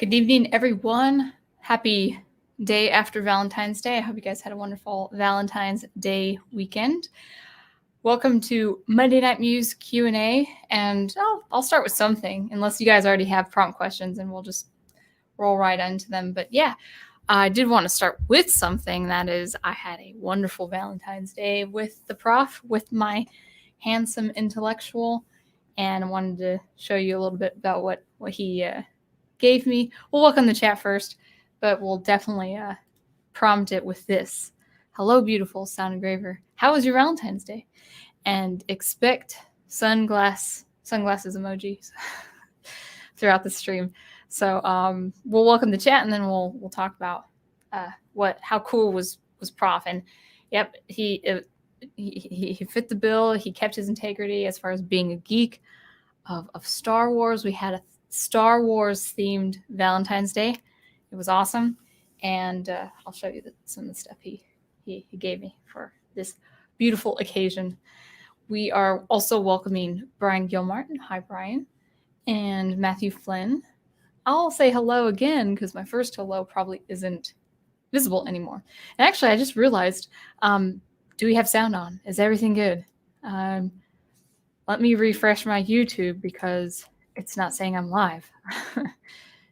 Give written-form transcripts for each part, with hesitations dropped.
Good evening, everyone. Happy day after Valentine's Day. I hope you guys had a wonderful Valentine's Day weekend. Welcome to Monday Night Muse Q A, and I'll start with something, unless you guys already have prompt questions, and we'll just roll right into them. But yeah, I did want to start with something. That is, I had a wonderful Valentine's Day with the prof, with my handsome intellectual, and I wanted to show you a little bit about what he gave me. We'll look on the chat first, but we'll definitely prompt it with this. Hello, beautiful sound engraver. How was your Valentine's Day? And expect sunglasses emojis throughout the stream. So we'll welcome the chat, and then we'll talk about how cool was Prof. And yep, he fit the bill. He kept his integrity as far as being a geek of Star Wars. We had a Star Wars themed Valentine's Day. It was awesome, and I'll show you some of the stuff he gave me for this beautiful occasion. We are also welcoming Brian Gilmartin. Hi, Brian. And Matthew Flynn. I'll say hello again because my first hello probably isn't visible anymore. And actually, I just realized, do we have sound on? Is everything good? Let me refresh my YouTube because it's not saying I'm live.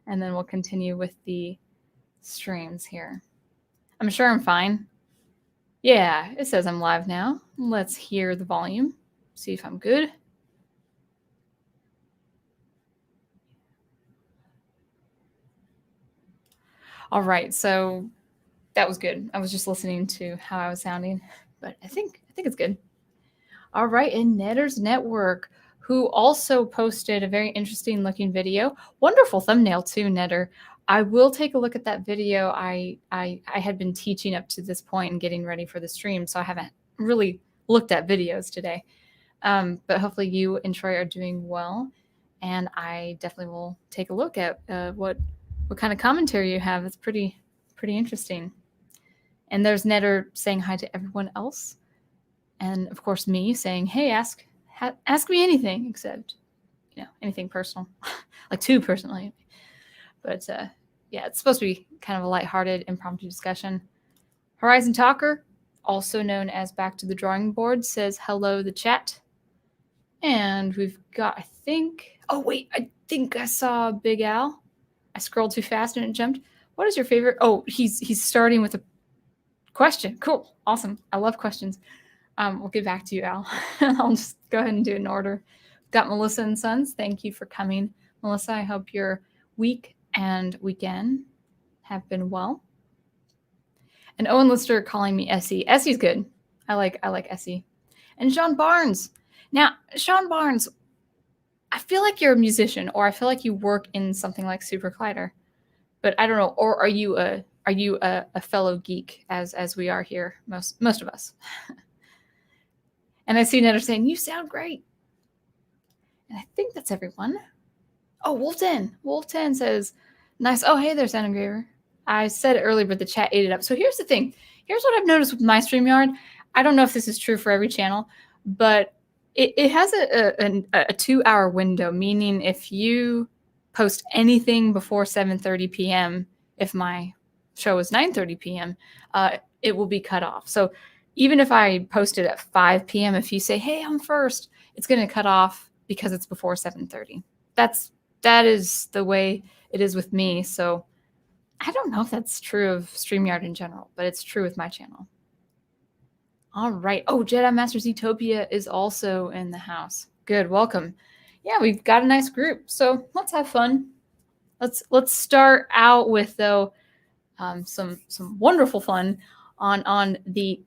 And then we'll continue with the streams here. I'm sure I'm fine. Yeah, it says I'm live now. Let's hear the volume, see if I'm good. All right, so that was good. I was just listening to how I was sounding, but I think it's good. All right, and Netter's Network, who also posted a very interesting looking video. Wonderful thumbnail too, Netter. I will take a look at that video. I had been teaching up to this point and getting ready for the stream, so I haven't really looked at videos today. But hopefully you and Troy are doing well, and I definitely will take a look at what kind of commentary you have. It's pretty interesting. And there's Netter saying hi to everyone else, and of course me saying, "Hey, ask me anything except anything personal, like too personally." But yeah, it's supposed to be kind of a lighthearted, impromptu discussion. Horizon Talker, also known as Back to the Drawing Board, says hello, the chat. And we've got, I think I saw Big Al. I scrolled too fast and it jumped. What is your favorite? Oh, he's starting with a question. Cool. Awesome. I love questions. We'll get back to you, Al. I'll just go ahead and do it in order. Got Melissa and Sons. Thank you for coming. Melissa, I hope your week and weekend have been well. And Owen Lister calling me Essie. Essie's good. I like Essie. And Sean Barnes. Now, Sean Barnes, I feel like you're a musician, or I feel like you work in something like SuperCollider, but I don't know. Or are you a fellow geek as we are here, most of us? And I see Netter saying, "You sound great." And I think that's everyone. Oh, Wolf10 says, "Nice." Oh, hey there, sound engraver. I said it earlier, but the chat ate it up. So here's the thing. Here's what I've noticed with my StreamYard. I don't know if this is true for every channel, but it has a 2-hour window, meaning if you post anything before 7:30 p.m., if my show is 9:30 p.m., it will be cut off. So even if I post it at 5 p.m., if you say, "Hey, I'm first," it's going to cut off because it's before 7:30. That is the way it is with me. So I don't know if that's true of StreamYard in general, but it's true with my channel. All right. Oh, Jedi Master Zootopia is also in the house. Good. Welcome. Yeah, we've got a nice group. So let's have fun. Let's start out with, though, some wonderful fun on the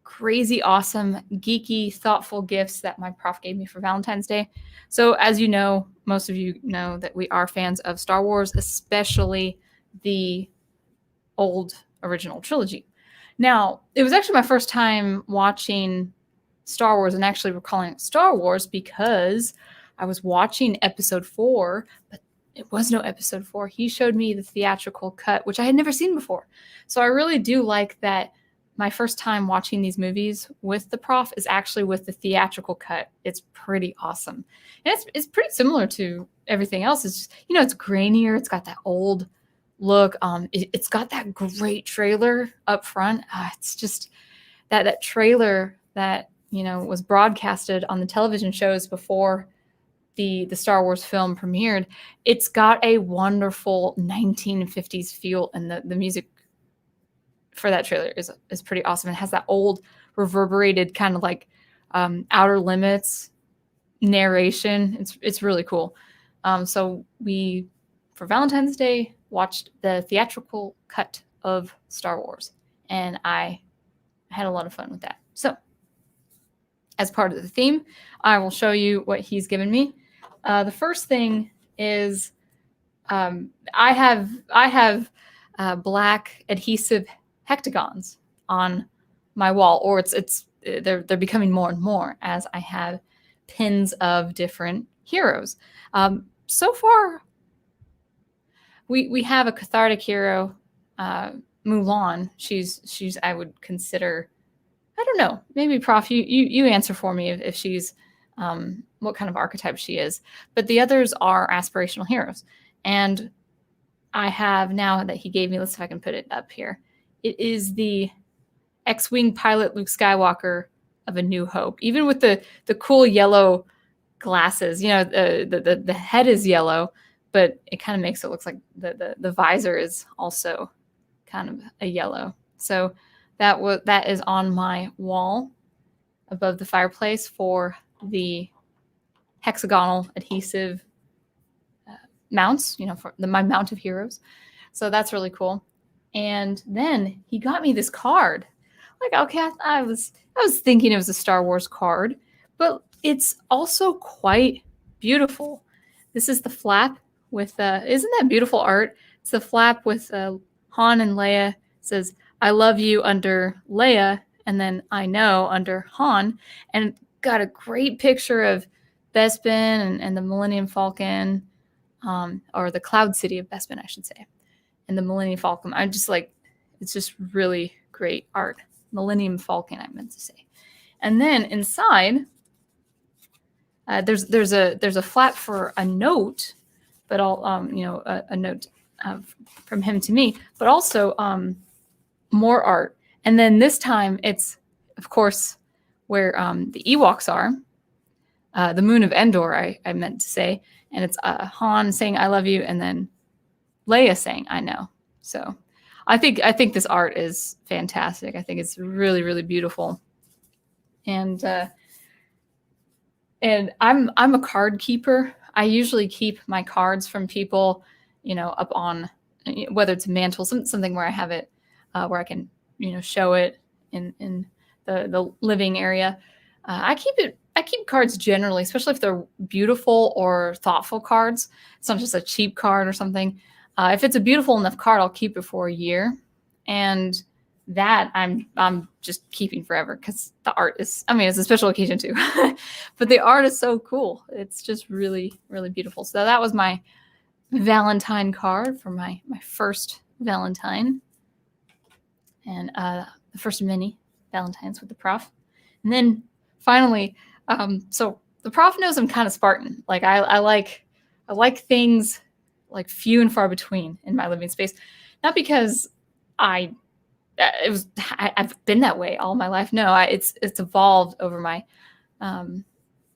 crazy awesome, geeky, thoughtful gifts that my prof gave me for Valentine's Day. So as you know, most of you know that we are fans of Star Wars, especially the old original trilogy. Now, it was actually my first time watching Star Wars, and actually we're calling it Star Wars because I was watching episode 4, but it was no episode 4. He showed me the theatrical cut, which I had never seen before. So I really do like that my first time watching these movies with the prof is actually with the theatrical cut. It's pretty awesome. And it's pretty similar to everything else. It's just, it's grainier. It's got that old look. It's got that great trailer up front. It's just that trailer that, was broadcasted on the television shows before the Star Wars film premiered. It's got a wonderful 1950s feel, and the music for that trailer is pretty awesome. It has that old reverberated kind of like Outer Limits narration. It's really cool. So we, for Valentine's Day, watched the theatrical cut of Star Wars, and I had a lot of fun with that. So as part of the theme, I will show you what he's given me. The first thing is I have black adhesive hectagons on my wall, or they're becoming more and more as I have pins of different heroes. So far, we have a cathartic hero, Mulan. She's I would consider, I don't know, maybe Prof, you answer for me if she's what kind of archetype she is. But the others are aspirational heroes. And I have, now that he gave me, let's see if I can put it up here. It is the X-Wing pilot Luke Skywalker of A New Hope. Even with the cool yellow glasses, the head is yellow, but it kind of makes it look like the visor is also kind of a yellow. So that is on my wall above the fireplace for the hexagonal adhesive mounts, for my mount of heroes. So that's really cool. And then he got me this card. Like, okay, I was thinking it was a Star Wars card, but it's also quite beautiful. This is the flap with isn't that beautiful art? It's the flap with Han and Leia. It says, "I love you" under Leia, and then "I know" under Han, and got a great picture of Bespin and the Millennium Falcon, or the Cloud City of Bespin, I should say, and the Millennium Falcon. I'm just like, it's just really great art. Millennium Falcon, I meant to say. And then inside, there's a flap for a note, but all a note from him to me, but also more art. And then this time it's, of course, where the Ewoks are, the moon of Endor, I meant to say, and it's Han saying "I love you" and then Leia saying "I know." So I think this art is fantastic. I think it's really, really beautiful. And I'm a card keeper. I usually keep my cards from people, up on, whether it's a mantle, something where I have it, where I can, show it in the living area. I keep cards generally, especially if they're beautiful or thoughtful cards. It's not just a cheap card or something. If it's a beautiful enough card, I'll keep it for a year, and that I'm just keeping forever because the art is, it's a special occasion too, but the art is so cool. It's just really, really beautiful. So that was my Valentine card for my first Valentine, and the first of many Valentines with the Prof. And then finally, so the Prof knows I'm kind of Spartan. Like I like things like few and far between in my living space, not because I've been that way all my life. No, it's evolved over my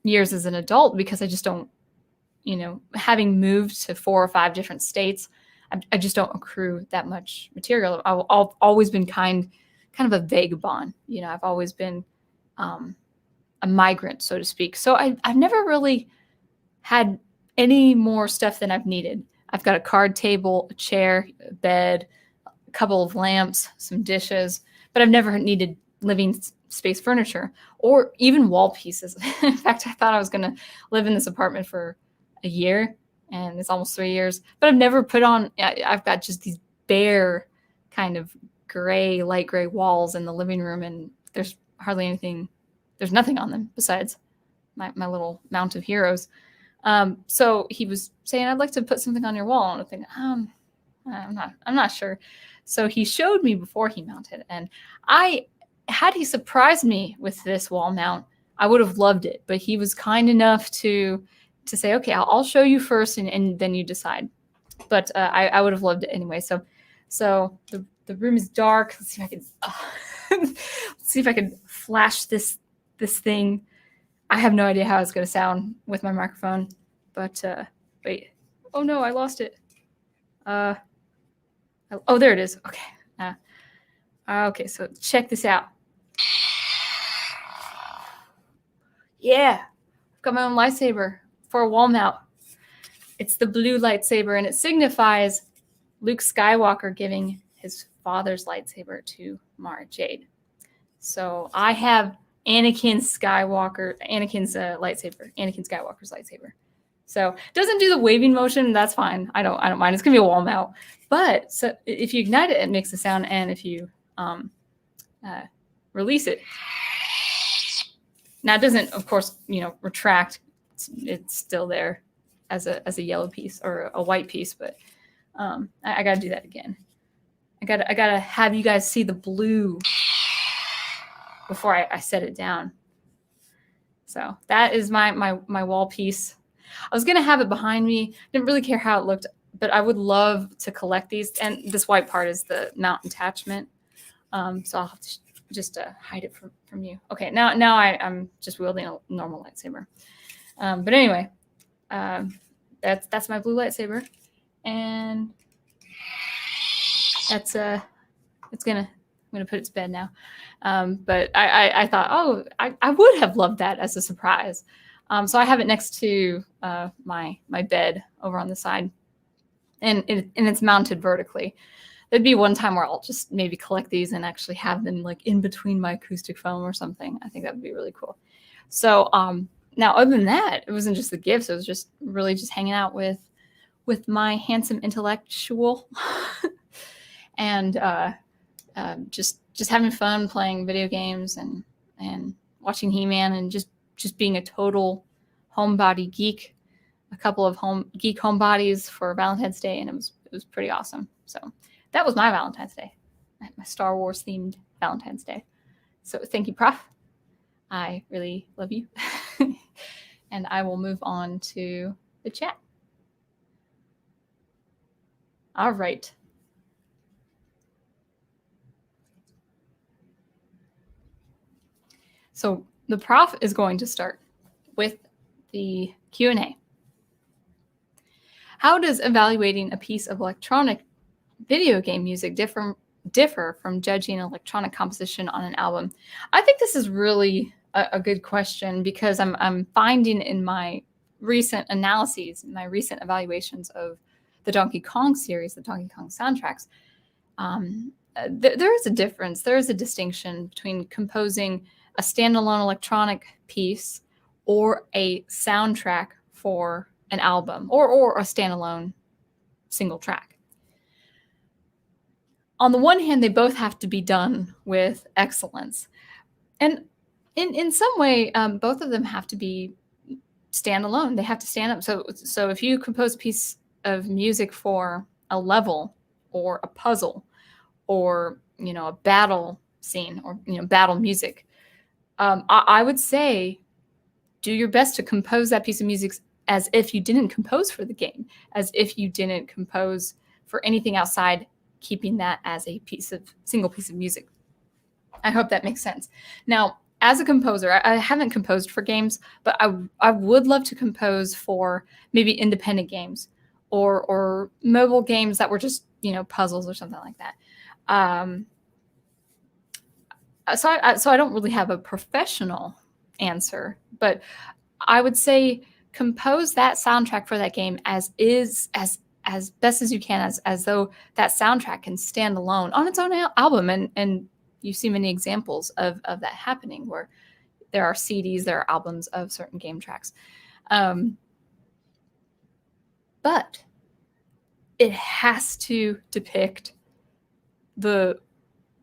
years as an adult, because I just don't, having moved to 4 or 5 different states, I just don't accrue that much material. I've always been kind of a vagabond. I've always been a migrant, so to speak. So I've never really had any more stuff than I've needed. I've got a card table, a chair, a bed, a couple of lamps, some dishes, but I've never needed living space furniture or even wall pieces. In fact, I thought I was going to live in this apartment for a year, and it's almost 3 years, but I've never put on, I've got just these bare kind of light gray walls in the living room, and there's hardly anything, there's nothing on them besides my little mount of heroes. So he was saying, "I'd like to put something on your wall." And I think, I'm not sure. So he showed me before he mounted, and I had he surprised me with this wall mount, I would have loved it. But he was kind enough to say, okay, I'll show you first, and then you decide. But I would have loved it anyway. So the room is dark. Let's see if I can let's see if I can flash this thing. I have no idea how it's going to sound with my microphone, but wait. Oh no, I lost it. Oh, there it is. Okay. Okay, so check this out. Yeah, I've got my own lightsaber for a wall mount. It's the blue lightsaber, and it signifies Luke Skywalker giving his father's lightsaber to Mara Jade. So I have Anakin's Skywalker's lightsaber. So it doesn't do the waving motion. That's fine. I don't mind. It's gonna be a wall mount. But so if you ignite it, it makes a sound, and if you release it, now it doesn't, of course, retract. It's still there as a yellow piece or a white piece. But I got to do that again. I gotta have you guys see the blue before I set it down. So that is my wall piece. I was gonna have it behind me. Didn't really care how it looked, but I would love to collect these. And this white part is the mount attachment. So I'll have to just hide it from you. Okay, now I'm just wielding a normal lightsaber. But anyway, that's my blue lightsaber, and that's I'm gonna put it to bed now. But I thought, I would have loved that as a surprise. So I have it next to my bed over on the side, and it's mounted vertically. There'd be one time where I'll just maybe collect these and actually have them like in between my acoustic foam or something. I think that would be really cool. So now, other than that, it wasn't just the gifts. It was just really just hanging out with my handsome intellectual, and just having fun playing video games and watching He-Man, and just being a total homebody geek. A couple of geek homebodies for Valentine's Day, and it was pretty awesome. So that was my Valentine's Day, my Star Wars themed Valentine's Day. So thank you, Prof. I really love you. And I will move on to the chat. All right. So the Prof is going to start with the Q&A. How does evaluating a piece of electronic video game music differ from judging electronic composition on an album? I think this is really a good question, because I'm finding in my recent analyses, my recent evaluations of the Donkey Kong series, the Donkey Kong soundtracks, there is a difference. There is a distinction between composing a standalone electronic piece or a soundtrack for an album, or a standalone single track. On the one hand, they both have to be done with excellence. And in some way, both of them have to be standalone. They have to stand up. So if you compose a piece of music for a level or a puzzle or, a battle scene or, battle music, I would say do your best to compose that piece of music as if you didn't compose for the game, as if you didn't compose for anything outside, keeping that as a single piece of music. I hope that makes sense. Now, as a composer, I haven't composed for games, but I would love to compose for maybe independent games or mobile games that were just, puzzles or something like that. So I don't really have a professional answer, but I would say compose that soundtrack for that game as best as you can, as though that soundtrack can stand alone on its own album. And you see many examples of that happening, where there are CDs, there are albums of certain game tracks. But it has to depict the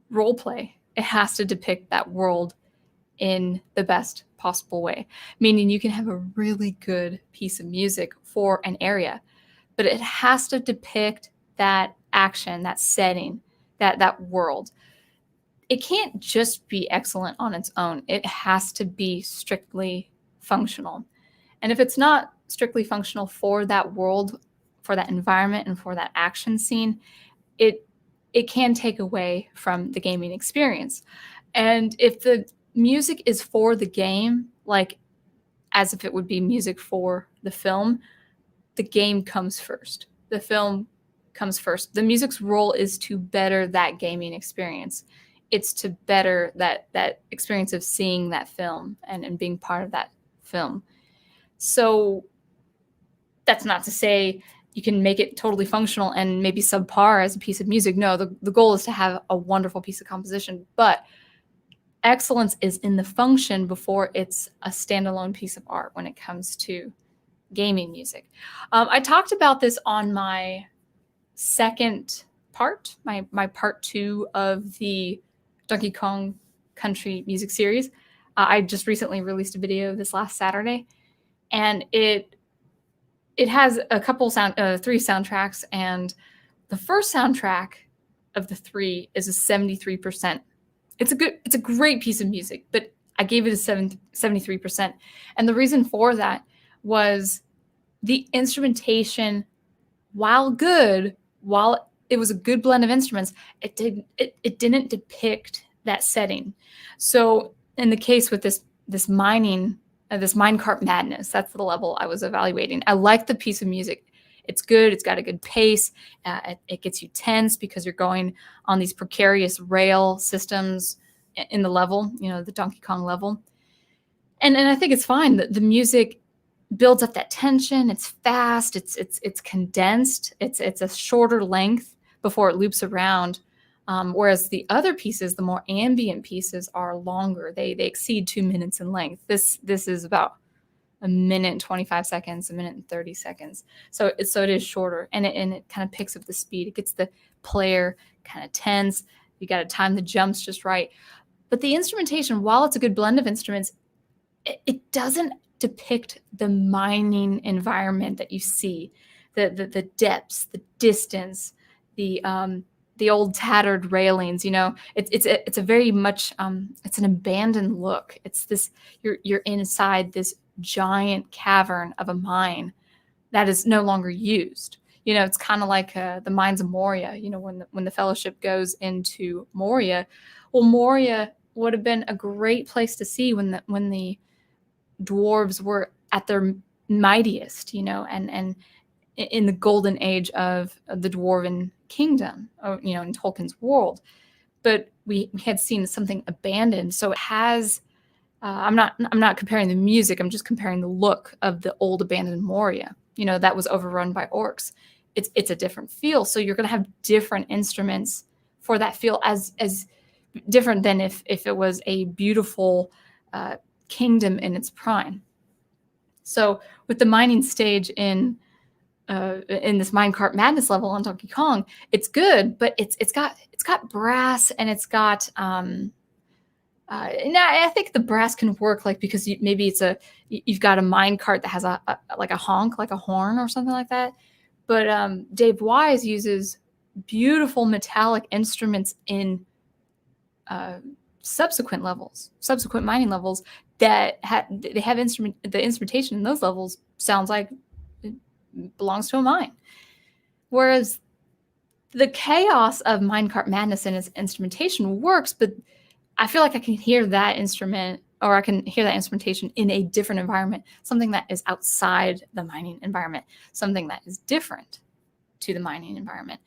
role play. It has to depict that world in the best possible way, meaning you can have a really good piece of music for an area, but it has to depict that action, that setting, that world. it can't just be excellent on its own. It has to be strictly functional. And if it's not strictly functional for that world, for that environment, and for that action scene, it can take away from the gaming experience. And if the music is for the game, like as if it would be music for the film, the game comes first. The film comes first. The music's role is to better that gaming experience. It's to better that experience of seeing that film and being part of that film. So that's not to say you can make it totally functional and maybe subpar as a piece of music. No, the goal is to have a wonderful piece of composition, but excellence is in the function before it's a standalone piece of art when it comes to gaming music. I talked about this on my second part, my part 2 of the Donkey Kong Country music series. I just recently released a video this last Saturday, and it has a couple 3 soundtracks, and the first soundtrack of the 3 is a 73%. It's a great piece of music, but I gave it a 73%. And the reason for that was the instrumentation, while it was a good blend of instruments, it didn't depict that setting. So in the case with this minecart madness, that's the level I was evaluating. I like the piece of music. It's good. It's got a good pace. It gets you tense because you're going on these precarious rail systems in the level, the Donkey Kong level. And I think it's fine. The music builds up that tension. It's fast. It's condensed. It's a shorter length before it loops around. Whereas the other pieces, the more ambient pieces, are longer. They exceed 2 minutes in length. This is about a minute and 25 seconds, a minute and 30 seconds. So it is shorter, and it kind of picks up the speed. It gets the player kind of tense. You got to time the jumps just right. But the instrumentation, while it's a good blend of instruments, it doesn't depict the mining environment that you see, the depths, the distance, the old tattered railings. It's a very much it's an abandoned look. It's this you're inside this giant cavern of a mine that is no longer used. It's kind of like the mines of Moria. When the Fellowship goes into Moria, well, Moria would have been a great place to see when the dwarves were at their mightiest, and in the golden age of the dwarven kingdom, in Tolkien's world. But we had seen something abandoned, so it has. I'm not comparing the music. I'm just comparing the look of the old abandoned Moria. That was overrun by orcs. It's a different feel. So you're going to have different instruments for that feel, as different than if it was a beautiful kingdom in its prime. So with the mining stage in this minecart madness level on Donkey Kong, it's good, but it's got brass, and it's got and I think the brass can work, because maybe you've got a minecart that has a honk, like a horn or something like that. But Dave Wise uses beautiful metallic instruments in subsequent mining levels that they have the instrumentation in those levels sounds like it belongs to a mine. Whereas the chaos of minecart madness and its instrumentation works, but I feel like I can hear that instrument, or I can hear that instrumentation in a different environment, something that is outside the mining environment, something that is different to the mining environment,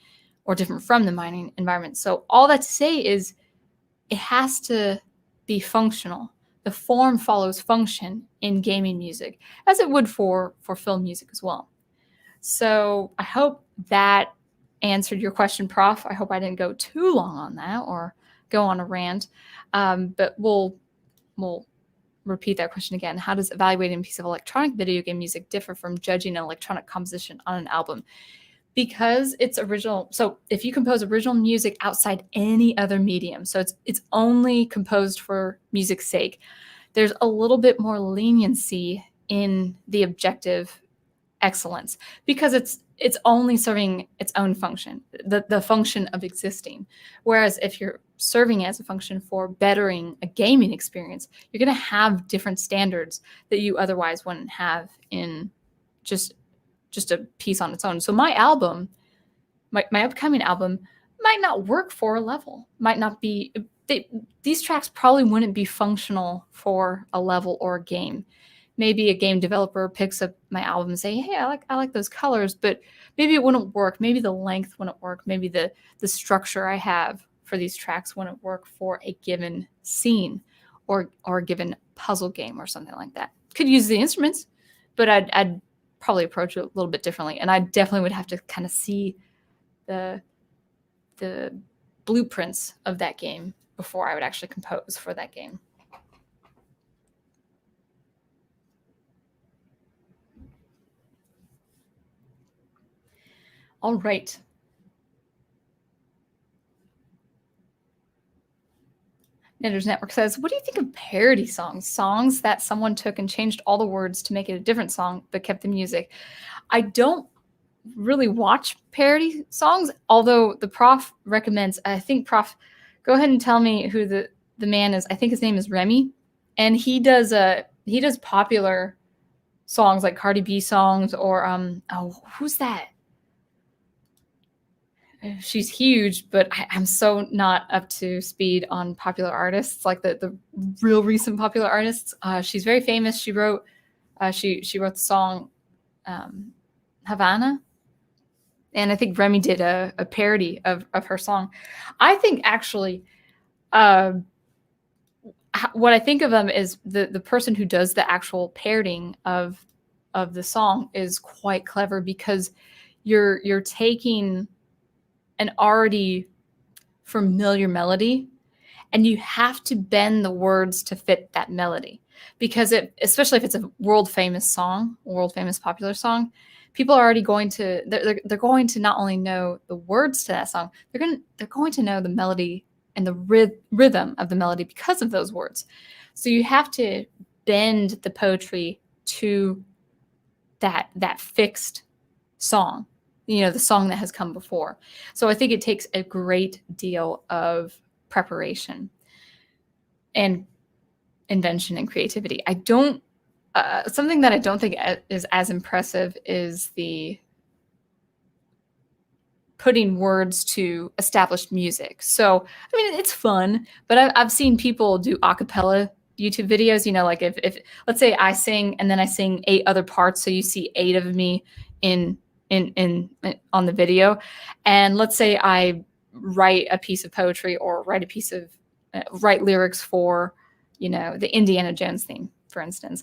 or different from the mining environment. So all that to say is it has to be functional. The form follows function in gaming music, as it would for film music as well. So I hope that answered your question, Prof. I hope I didn't go too long on that or go on a rant. But we'll repeat that question again. How does evaluating a piece of electronic video game music differ from judging an electronic composition on an album? Because it's original. So if you compose original music outside any other medium, so it's only composed for music's sake, there's a little bit more leniency in the objective excellence, because it's only serving its own function, the function of existing. Whereas if you're serving it as a function for bettering a gaming experience, you're going to have different standards that you otherwise wouldn't have in just a piece on its own. So my album, my upcoming album, might not work for a level, might not be. These tracks probably wouldn't be functional for a level or a game. Maybe a game developer picks up my album and say, "Hey, I like those colors," but maybe it wouldn't work. Maybe the length wouldn't work. Maybe the structure I have for these tracks wouldn't work for a given scene or a given puzzle game or something like that. Could use the instruments, but I'd probably approach it a little bit differently, and I definitely would have to kind of see the blueprints of that game before I would actually compose for that game. All right. Knitters Network says, what do you think of parody songs? Songs that someone took and changed all the words to make it a different song, but kept the music. I don't really watch parody songs, although the prof recommends, I think prof, go ahead and tell me who the man is. I think his name is Remy. And he does popular songs like Cardi B songs or who's that? She's huge, but I'm so not up to speed on popular artists, like the real recent popular artists. She's very famous. She wrote the song Havana, and I think Remy did a parody of her song. I think actually, what I think of them is the person who does the actual parodying of the song is quite clever, because you're taking an already familiar melody and you have to bend the words to fit that melody, because especially if it's a world famous popular song, people are already going to they're going to not only know the words to that song, they're going to know the melody and the rhythm of the melody because of those words. So you have to bend the poetry to that fixed song, the song that has come before. So I think it takes a great deal of preparation and invention and creativity. Something that I don't think is as impressive is the putting words to established music. So, I mean, it's fun, but I've seen people do a cappella YouTube videos, like if let's say I sing and then I sing 8 other parts. So you see 8 of me in on the video. And let's say I write a piece of poetry or write lyrics for, the Indiana Jones theme, for instance.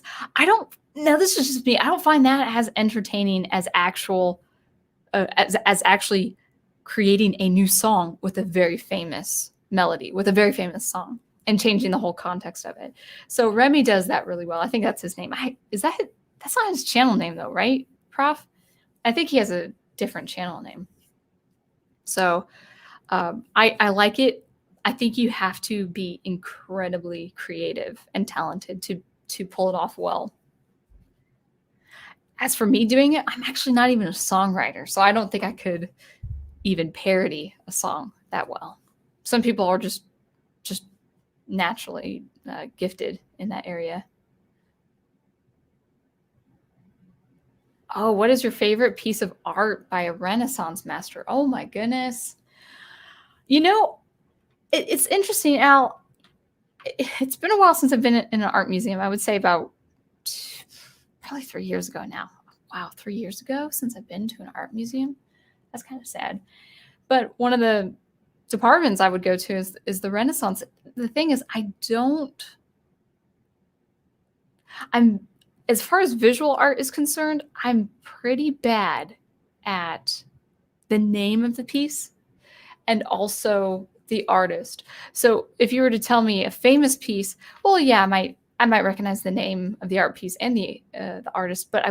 This is just me. I don't find that as entertaining as as actually creating a new song with a very famous melody, with a very famous song, and changing the whole context of it. So Remy does that really well. I think that's his name. That's not his channel name though, right, Prof? I think he has a different channel name. So I like it. I think you have to be incredibly creative and talented to pull it off well. As for me doing it, I'm actually not even a songwriter, so I don't think I could even parody a song that well. Some people are just naturally gifted in that area. Oh, what is your favorite piece of art by a Renaissance master? Oh my goodness. It's interesting, Al. It's been a while since I've been in an art museum. I would say about probably 3 years ago now. Wow, 3 years ago since I've been to an art museum. That's kind of sad. But one of the departments I would go to is the Renaissance. The thing is, as far as visual art is concerned, I'm pretty bad at the name of the piece and also the artist. So if you were to tell me a famous piece, well, yeah, I might recognize the name of the art piece and the artist, but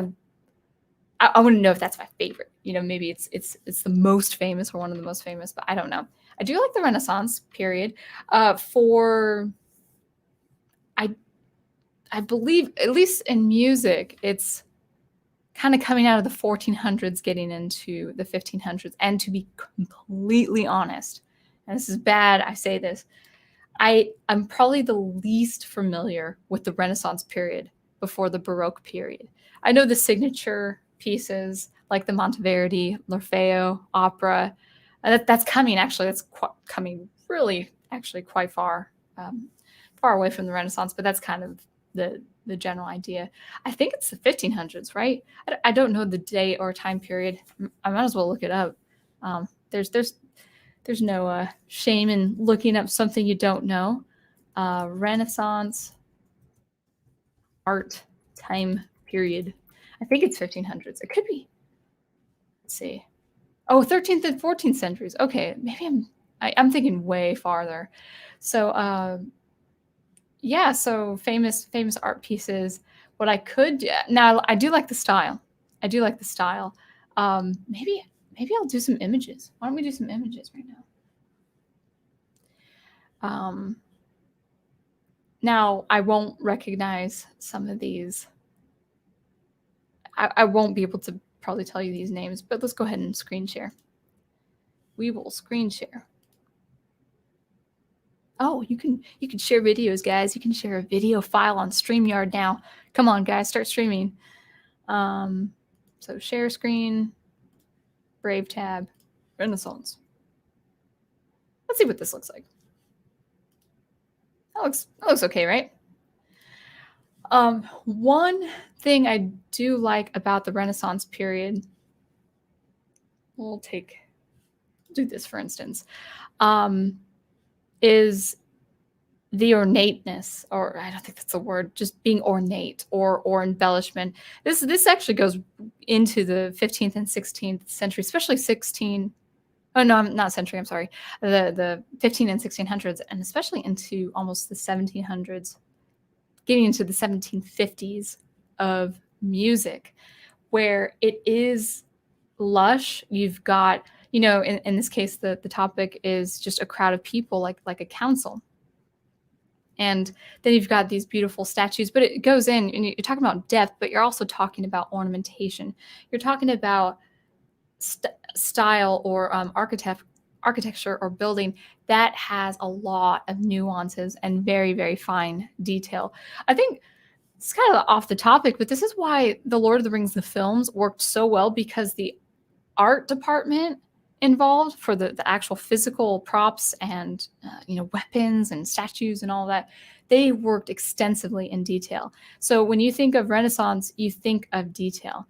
I wouldn't know if that's my favorite. Maybe it's the most famous or one of the most famous, but I don't know. I do like the Renaissance period. I believe, at least in music, it's kind of coming out of the 1400s, getting into the 1500s. And to be completely honest, and this is bad, I say this, I'm probably the least familiar with the Renaissance period before the Baroque period. I know the signature pieces like the Monteverdi, L'Orfeo, opera. That's coming, actually. That's coming really, actually, quite far away from the Renaissance, but that's kind of the general idea. I think it's the 1500s, right? I don't know the date or time period. I might as well look it up. There's no shame in looking up something you don't know. Renaissance art time period. I think it's 1500s. It could be. Let's see. Oh, 13th and 14th centuries. Okay, maybe I'm thinking way farther. So yeah, so famous art pieces. What I could do, now, I do like the style. Maybe I'll do some images. Why don't we do some images right now? Now, I won't recognize some of these. I won't be able to probably tell you these names, but let's go ahead and screen share. We will screen share. Oh, you can share videos, guys. You can share a video file on StreamYard now. Come on, guys, start streaming. So share screen, Brave tab, Renaissance. Let's see what this looks like. That looks okay, right? One thing I do like about the Renaissance period, we'll do this for instance, is the ornateness, or I don't think that's a word, just being ornate or embellishment. This actually goes into the 15th and 16th century, especially 16. Oh no, not century. I'm sorry. The 15 and 1600s, and especially into almost the 1700s, getting into the 1750s of music, where it is lush. You've got, in this case, the topic is just a crowd of people, like a council. And then you've got these beautiful statues, but it goes in, and you're talking about depth, but you're also talking about ornamentation. You're talking about style or architecture or building that has a lot of nuances and very, very fine detail. I think it's kind of off the topic, but this is why the Lord of the Rings, the films, worked so well, because the art department involved for the actual physical props and weapons and statues and all that, they worked extensively in detail. So when you think of Renaissance, you think of detail.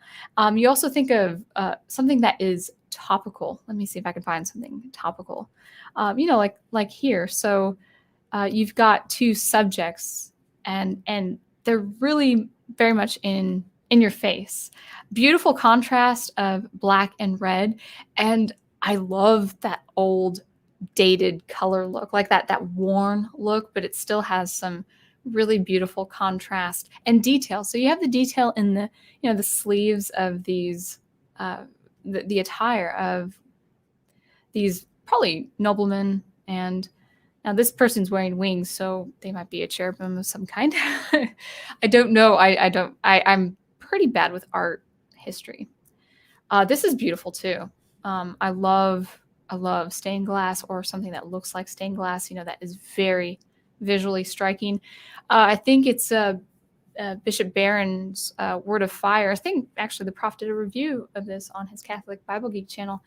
You also think of something that is topical. Let me see if I can find something topical. Like here. So you've got two subjects, and they're really very much in your face. Beautiful contrast of black and red, and I love that old dated color look, like that worn look, but it still has some really beautiful contrast and detail. So you have the detail in the sleeves of these, the attire of these probably noblemen. And now this person's wearing wings, so they might be a cherubim of some kind. I don't know. I'm pretty bad with art history. This is beautiful too. I love stained glass, or something that looks like stained glass, that is very visually striking. I think it's Bishop Barron's Word of Fire. I think actually the Prof did a review of this on his Catholic Bible Geek channel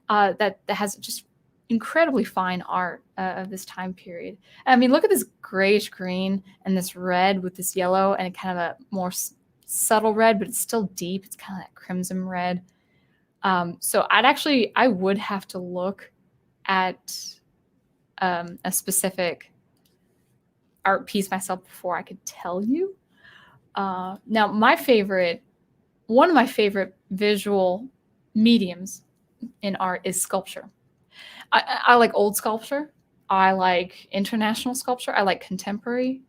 that has just incredibly fine art of this time period. I mean, look at this grayish green and this red with this yellow, and kind of a more subtle red, but it's still deep. It's kind of that crimson red. So I would have to look at a specific art piece myself before I could tell you. Now, one of my favorite visual mediums in art is sculpture. I like old sculpture. I like international sculpture. I like contemporary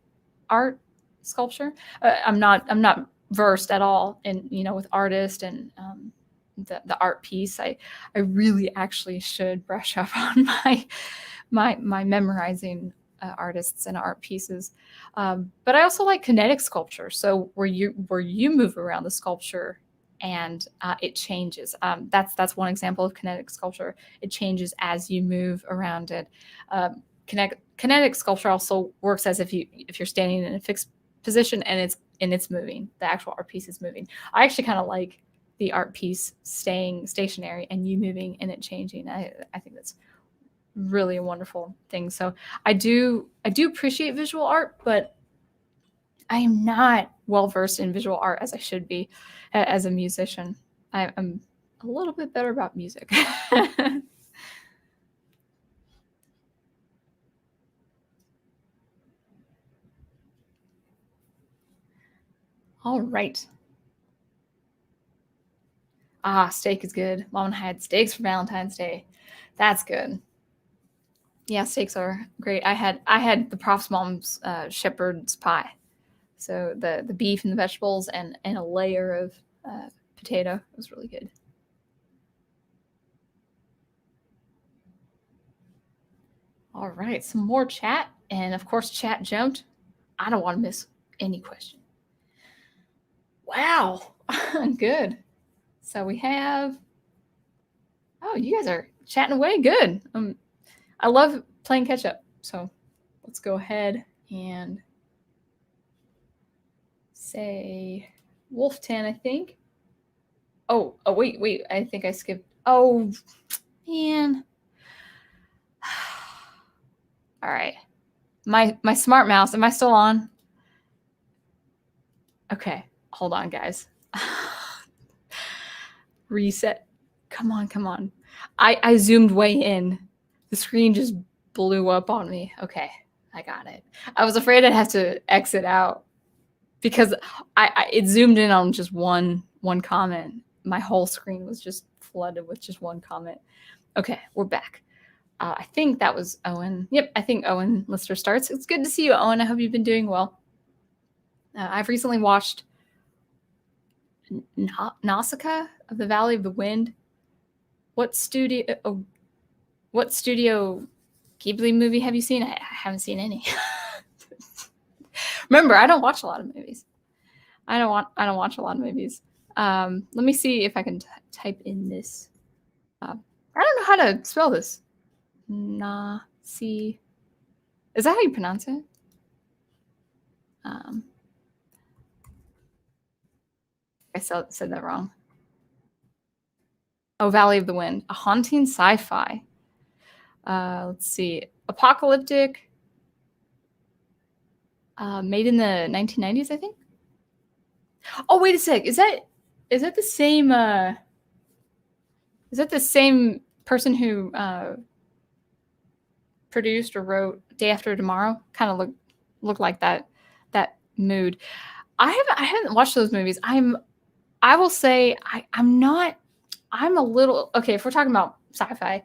art sculpture. I'm not versed at all in with artists and the art piece. I really actually should brush up on my memorizing artists and art pieces. But I also like kinetic sculpture. So where you move around the sculpture and it changes. That's one example of kinetic sculpture. It changes as you move around it. Kinetic sculpture also works as if you're standing in a fixed position and it's moving. The actual art piece is moving. I actually kind of like the art piece staying stationary and you moving and it changing. I think that's really a wonderful thing. So I do appreciate visual art, but I am not well versed in visual art as I should be as a musician. I'm a little bit better about music. All right. Steak is good. Mom and I had steaks for Valentine's Day. That's good. Yeah, steaks are great. I had the Prof's mom's shepherd's pie. So the beef and the vegetables and a layer of potato. It was really good. All right, some more chat. And of course, chat jumped. I don't want to miss any question. Wow, good. So we have, oh, you guys are chatting away. Good. I love playing catch up. So let's go ahead and say Wolftan, I think. Oh, wait. I think I skipped. Oh, man. All right. My smart mouse. Am I still on? Okay. Hold on, guys. Reset. Come on. I zoomed way in. The screen just blew up on me. Okay. I got it. I was afraid I'd have to exit out because it zoomed in on just one comment. My whole screen was just flooded with just one comment. Okay, we're back. I think that was Owen. Yep, I think Owen Lister starts. It's good to see you, Owen. I hope you've been doing well. I've recently watched Nausicaa of the Valley of the Wind. What studio Ghibli movie have you seen? I haven't seen any. Remember, I don't watch a lot of movies. I don't watch a lot of movies. Let me see if I can type in this. I don't know how to spell this. Nasi. Is that how you pronounce it? I said that wrong. Oh, Valley of the Wind. A haunting sci-fi. Let's see. Apocalyptic. Made in the 1990s, I think. Oh, wait a sec. Is that the same? Is that the same person who produced or wrote Day After Tomorrow? Kind of look like that mood. I haven't watched those movies. I will say I'm a little okay. If we're talking about sci-fi,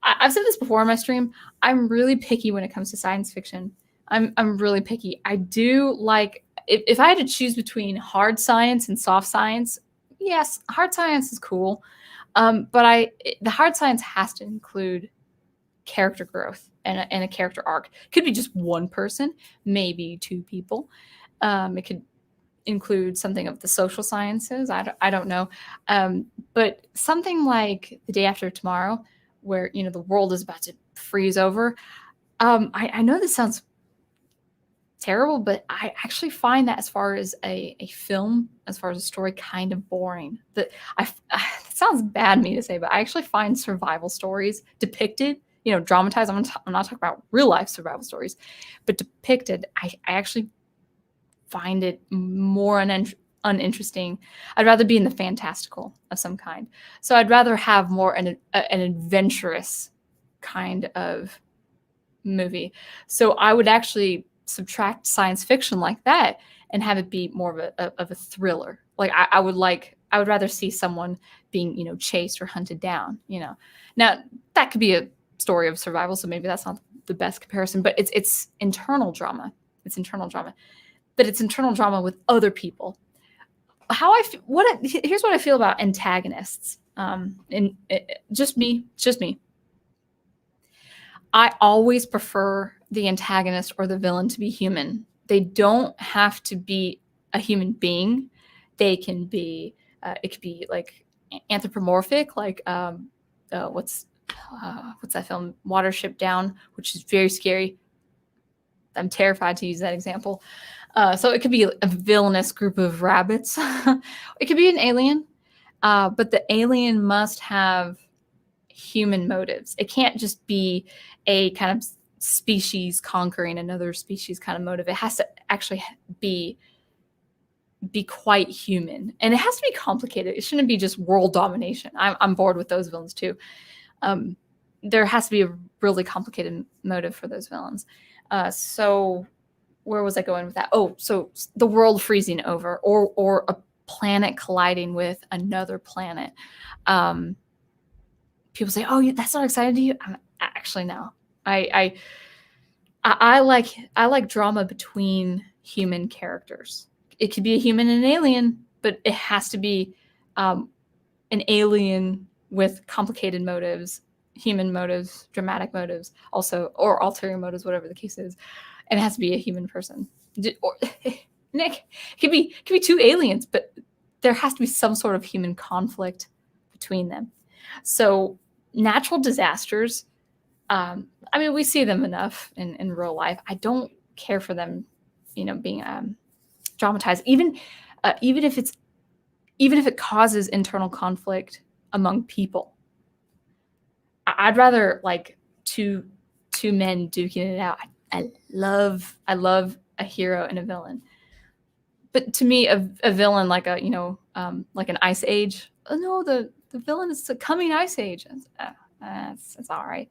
I've said this before on my stream. I'm really picky when it comes to science fiction. I'm really picky. I do like if I had to choose between hard science and soft science. Yes, hard science is cool, but the hard science has to include character growth and a character arc. Could be just one person, maybe two people. It could include something of the social sciences. I don't know, but something like The Day After Tomorrow, where the world is about to freeze over. I know this sounds terrible, but I actually find that as far as a film, as far as a story, kind of boring. It sounds bad of me to say, but I actually find survival stories depicted, dramatized. I'm not talking about real life survival stories, but depicted. I actually find it more uninteresting. I'd rather be in the fantastical of some kind. So I'd rather have more an adventurous kind of movie. So I would actually subtract science fiction like that and have it be more of a thriller. Like I would rather see someone being, chased or hunted down, Now that could be a story of survival, so maybe that's not the best comparison, but it's internal drama. It's internal drama. But it's internal drama with other people. Here's what I feel about antagonists. Just me. I always prefer the antagonist or the villain to be human. They don't have to be a human being. They can be It could be like anthropomorphic, like what's that film, Watership Down, which is very scary. I'm terrified to use that example. So it could be a villainous group of rabbits. It could be an alien, but the alien must have human motives. It can't just be a kind of species conquering another species kind of motive. It has to actually be quite human, and it has to be complicated. It shouldn't be just world domination. I'm bored with those villains too. There has to be a really complicated motive for those villains. So where was I going with that? Oh, so the world freezing over, or a planet colliding with another planet. People say, "Oh, that's not exciting to you?" Actually, no. I like drama between human characters. It could be a human and an alien, but it has to be an alien with complicated motives, human motives, dramatic motives, also, or ulterior motives, whatever the case is. And it has to be a human person. Or, Nick, it could be two aliens, but there has to be some sort of human conflict between them. So natural disasters, I mean, we see them enough in real life. I don't care for them, being dramatized, even if it causes internal conflict among people. I'd rather like two men duking it out. I love a hero and a villain, but to me, a villain like like an ice age. Oh no, the villain is a coming ice age. It's all right.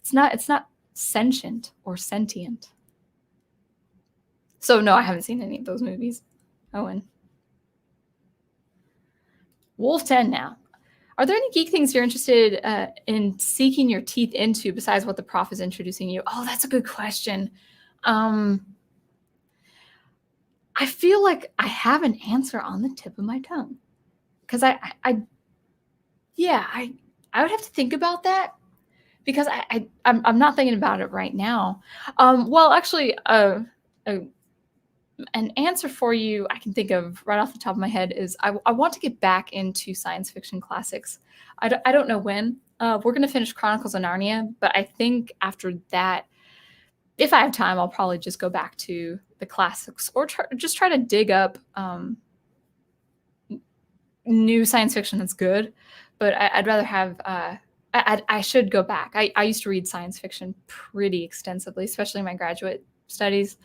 It's not sentient or sentient. So no, I haven't seen any of those movies. Owen. Wolf 10 now. Are there any geek things you're interested in seeking your teeth into besides what the prof is introducing you? Oh, that's a good question. I feel like I have an answer on the tip of my tongue, because I would have to think about that, because I'm not thinking about it right now. Well, actually, an answer for you I can think of right off the top of my head is I want to get back into science fiction classics. I don't know when. We're going to finish Chronicles of Narnia, but I think after that, if I have time, I'll probably just go back to the classics, or just try to dig up new science fiction that's good. But I'd rather have I should go back. I used to read science fiction pretty extensively, especially in my graduate studies.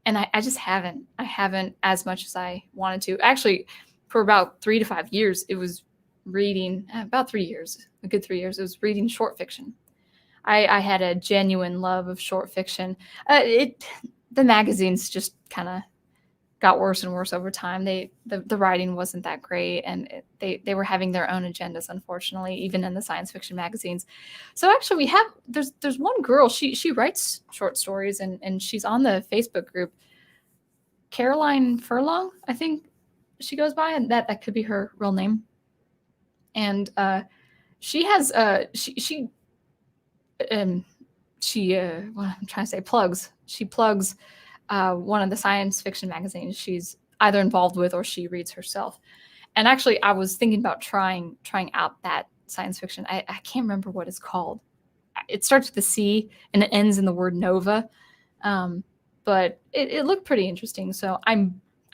And I just haven't. I haven't as much as I wanted to. Actually, for about 3 to 5 years, it was reading, about 3 years, a good 3 years, it was reading short fiction. I had a genuine love of short fiction. The magazines just kind of got worse and worse over time. The writing wasn't that great, and they were having their own agendas, unfortunately, even in the science fiction magazines. So actually, there's one girl, she writes short stories, and she's on the Facebook group, Caroline Furlong, I think she goes by, and that could be her real name. And she has what I'm trying to say, plugs. She plugs one of the science fiction magazines she's either involved with or she reads herself. And actually, I was thinking about trying out that science fiction. I can't remember what it's called. It starts with a C and it ends in the word Nova. But it looked pretty interesting. So I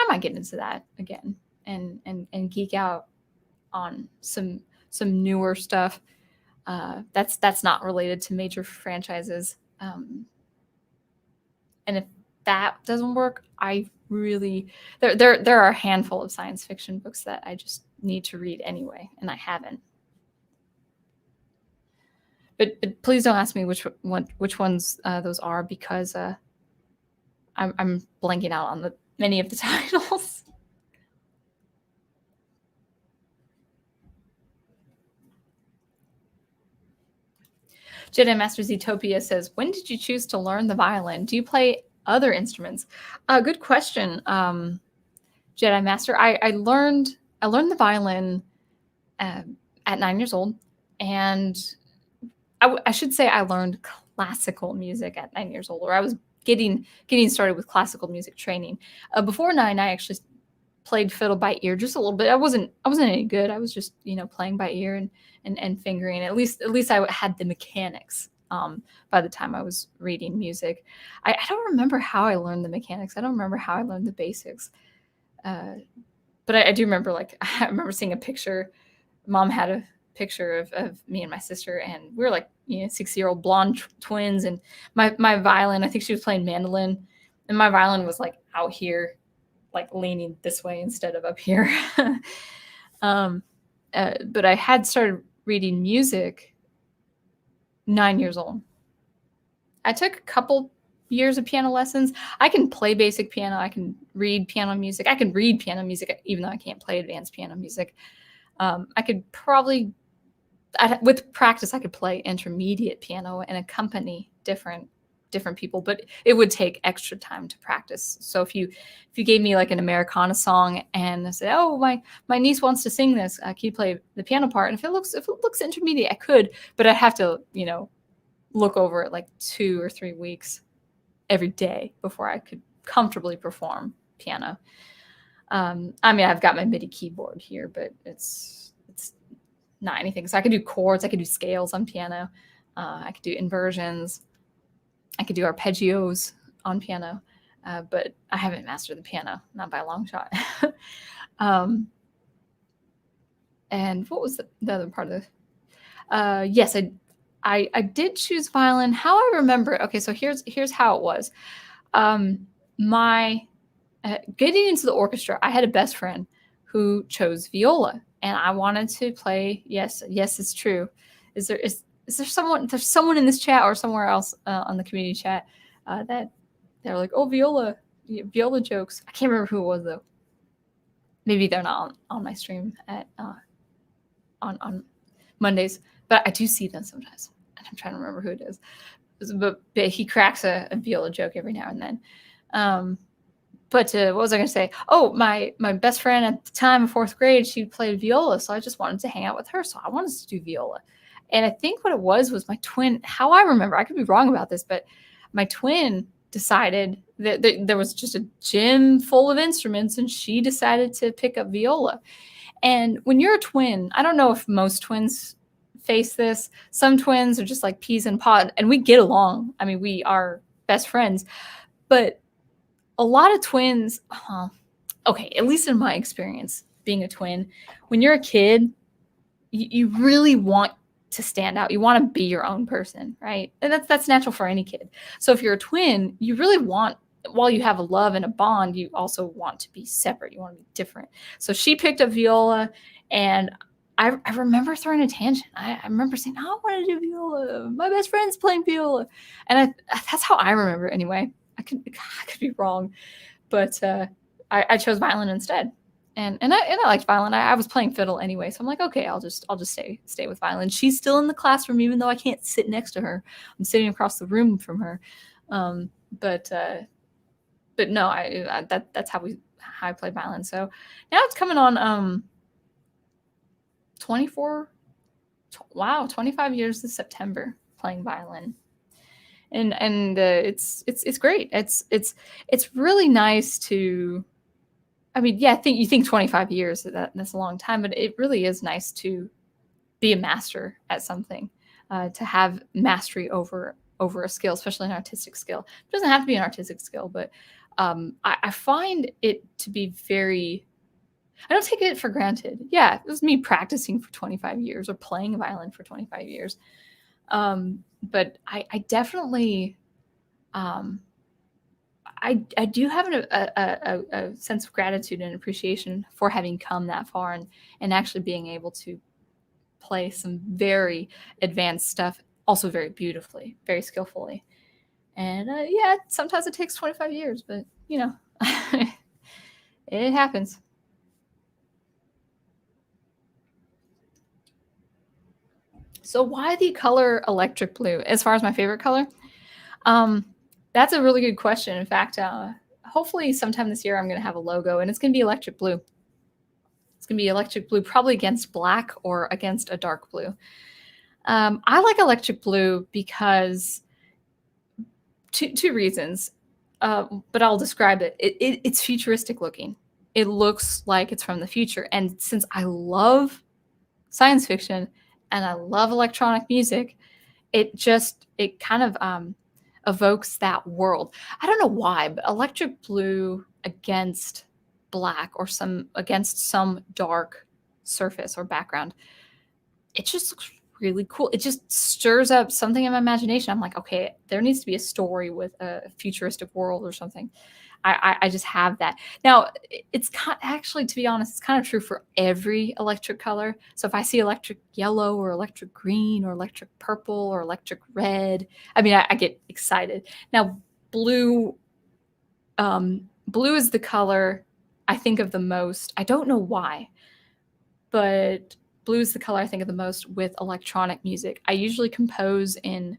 might get into that again and geek out on some newer stuff that's not related to major franchises. And if that doesn't work, I really there are a handful of science fiction books that I just need to read anyway, and I haven't. But please don't ask me which ones those are, because I'm blanking out on many of the titles. Jedi Master Zetopia says, when did you choose to learn the violin? Do you play other instruments? Good question, Jedi Master. I learned the violin at 9 years old, and I should say I learned classical music at 9 years old, or I was getting started with classical music training. Before 9, I actually played fiddle by ear just a little bit. I wasn't any good. I was just, playing by ear and fingering. At least I had the mechanics by the time I was reading music. I don't remember how I learned the mechanics. I don't remember how I learned the basics. But I do remember, I remember seeing a picture. Mom had a picture of me and my sister, and we were 6-year-old blonde twins. And my violin, I think she was playing mandolin, and my violin was out here, leaning this way instead of up here. But I had started reading music 9 years old. I took a couple years of piano lessons. I can play basic piano. I can read piano music. I can read piano music, even though I can't play advanced piano music. I could probably, with practice, I could play intermediate piano and accompany different people, but it would take extra time to practice. So if you gave me an Americana song and said, "Oh, my niece wants to sing this, can you play the piano part?" And if it looks intermediate, I could, but I'd have to look over it 2 or 3 weeks every day before I could comfortably perform piano. I've got my MIDI keyboard here, but it's not anything. So I could do chords, I could do scales on piano, I could do inversions, I could do arpeggios on piano, but I haven't mastered the piano, not by a long shot. And what was the other part of this? Yes, I did choose violin. How I remember it. Okay, so here's how it was. My getting into the orchestra, I had a best friend who chose viola, and I wanted to play. Yes, it's true. Is there someone? There's someone in this chat or somewhere else on the community chat that they're like, "Oh, viola jokes." I can't remember who it was though. Maybe they're not on my stream at on Mondays, but I do see them sometimes, and I'm trying to remember who it is. But he cracks a viola joke every now and then. But what was I going to say? Oh, my best friend at the time in 4th grade, she played viola, so I just wanted to hang out with her. So I wanted to do viola. And I think what it was my twin. How I remember, I could be wrong about this, but my twin decided that there was just a gym full of instruments, and she decided to pick up viola. And when you're a twin, I don't know if most twins face this. Some twins are just like peas in a pod, and we get along. I mean, we are best friends. But a lot of twins, okay, at least in my experience being a twin, when you're a kid, you really want to stand out. You want to be your own person, right? And that's natural for any kid. So if you're a twin, you really want, while you have a love and a bond, you also want to be separate. You want to be different. So she picked up viola, and I remember throwing a tangent. I remember saying, "I want to do viola. My best friend's playing viola," and that's how I remember it anyway. I could be wrong, but I chose violin instead, and I liked violin. I was playing fiddle anyway, so I'm like, okay, I'll just stay with violin. She's still in the classroom, even though I can't sit next to her. I'm sitting across the room from her, but no, that's how I play violin. So now it's coming on 25 years this September playing violin. And it's great. It's really nice to, I mean, yeah, you think 25 years, that's a long time, but it really is nice to be a master at something, to have mastery over a skill, especially an artistic skill. It doesn't have to be an artistic skill, but I find it to be I don't take it for granted. Yeah, it was me practicing for 25 years or playing violin for 25 years. But I definitely, I do have a sense of gratitude and appreciation for having come that far and actually being able to play some very advanced stuff, also very beautifully, very skillfully. And yeah, sometimes it takes 25 years, but it happens. So why the color electric blue as far as my favorite color? That's a really good question. In fact, hopefully sometime this year I'm going to have a logo, and it's going to be electric blue. It's going to be electric blue, probably against black or against a dark blue. I like electric blue because two reasons, but I'll describe it. It's futuristic looking. it looks like it's from the future. And since I love science fiction and I love electronic music, it kind of evokes that world. I don't know why, but electric blue against black or against some dark surface or background, it just looks really cool. It just stirs up something in my imagination. I'm like, okay, there needs to be a story with a futuristic world or something. I just have that. Now, it's actually, to be honest, it's kind of true for every electric color. So if I see electric yellow or electric green or electric purple or electric red, I mean, I get excited. Now, blue is the color I think of the most. I don't know why, but blue is the color I think of the most with electronic music. I usually compose in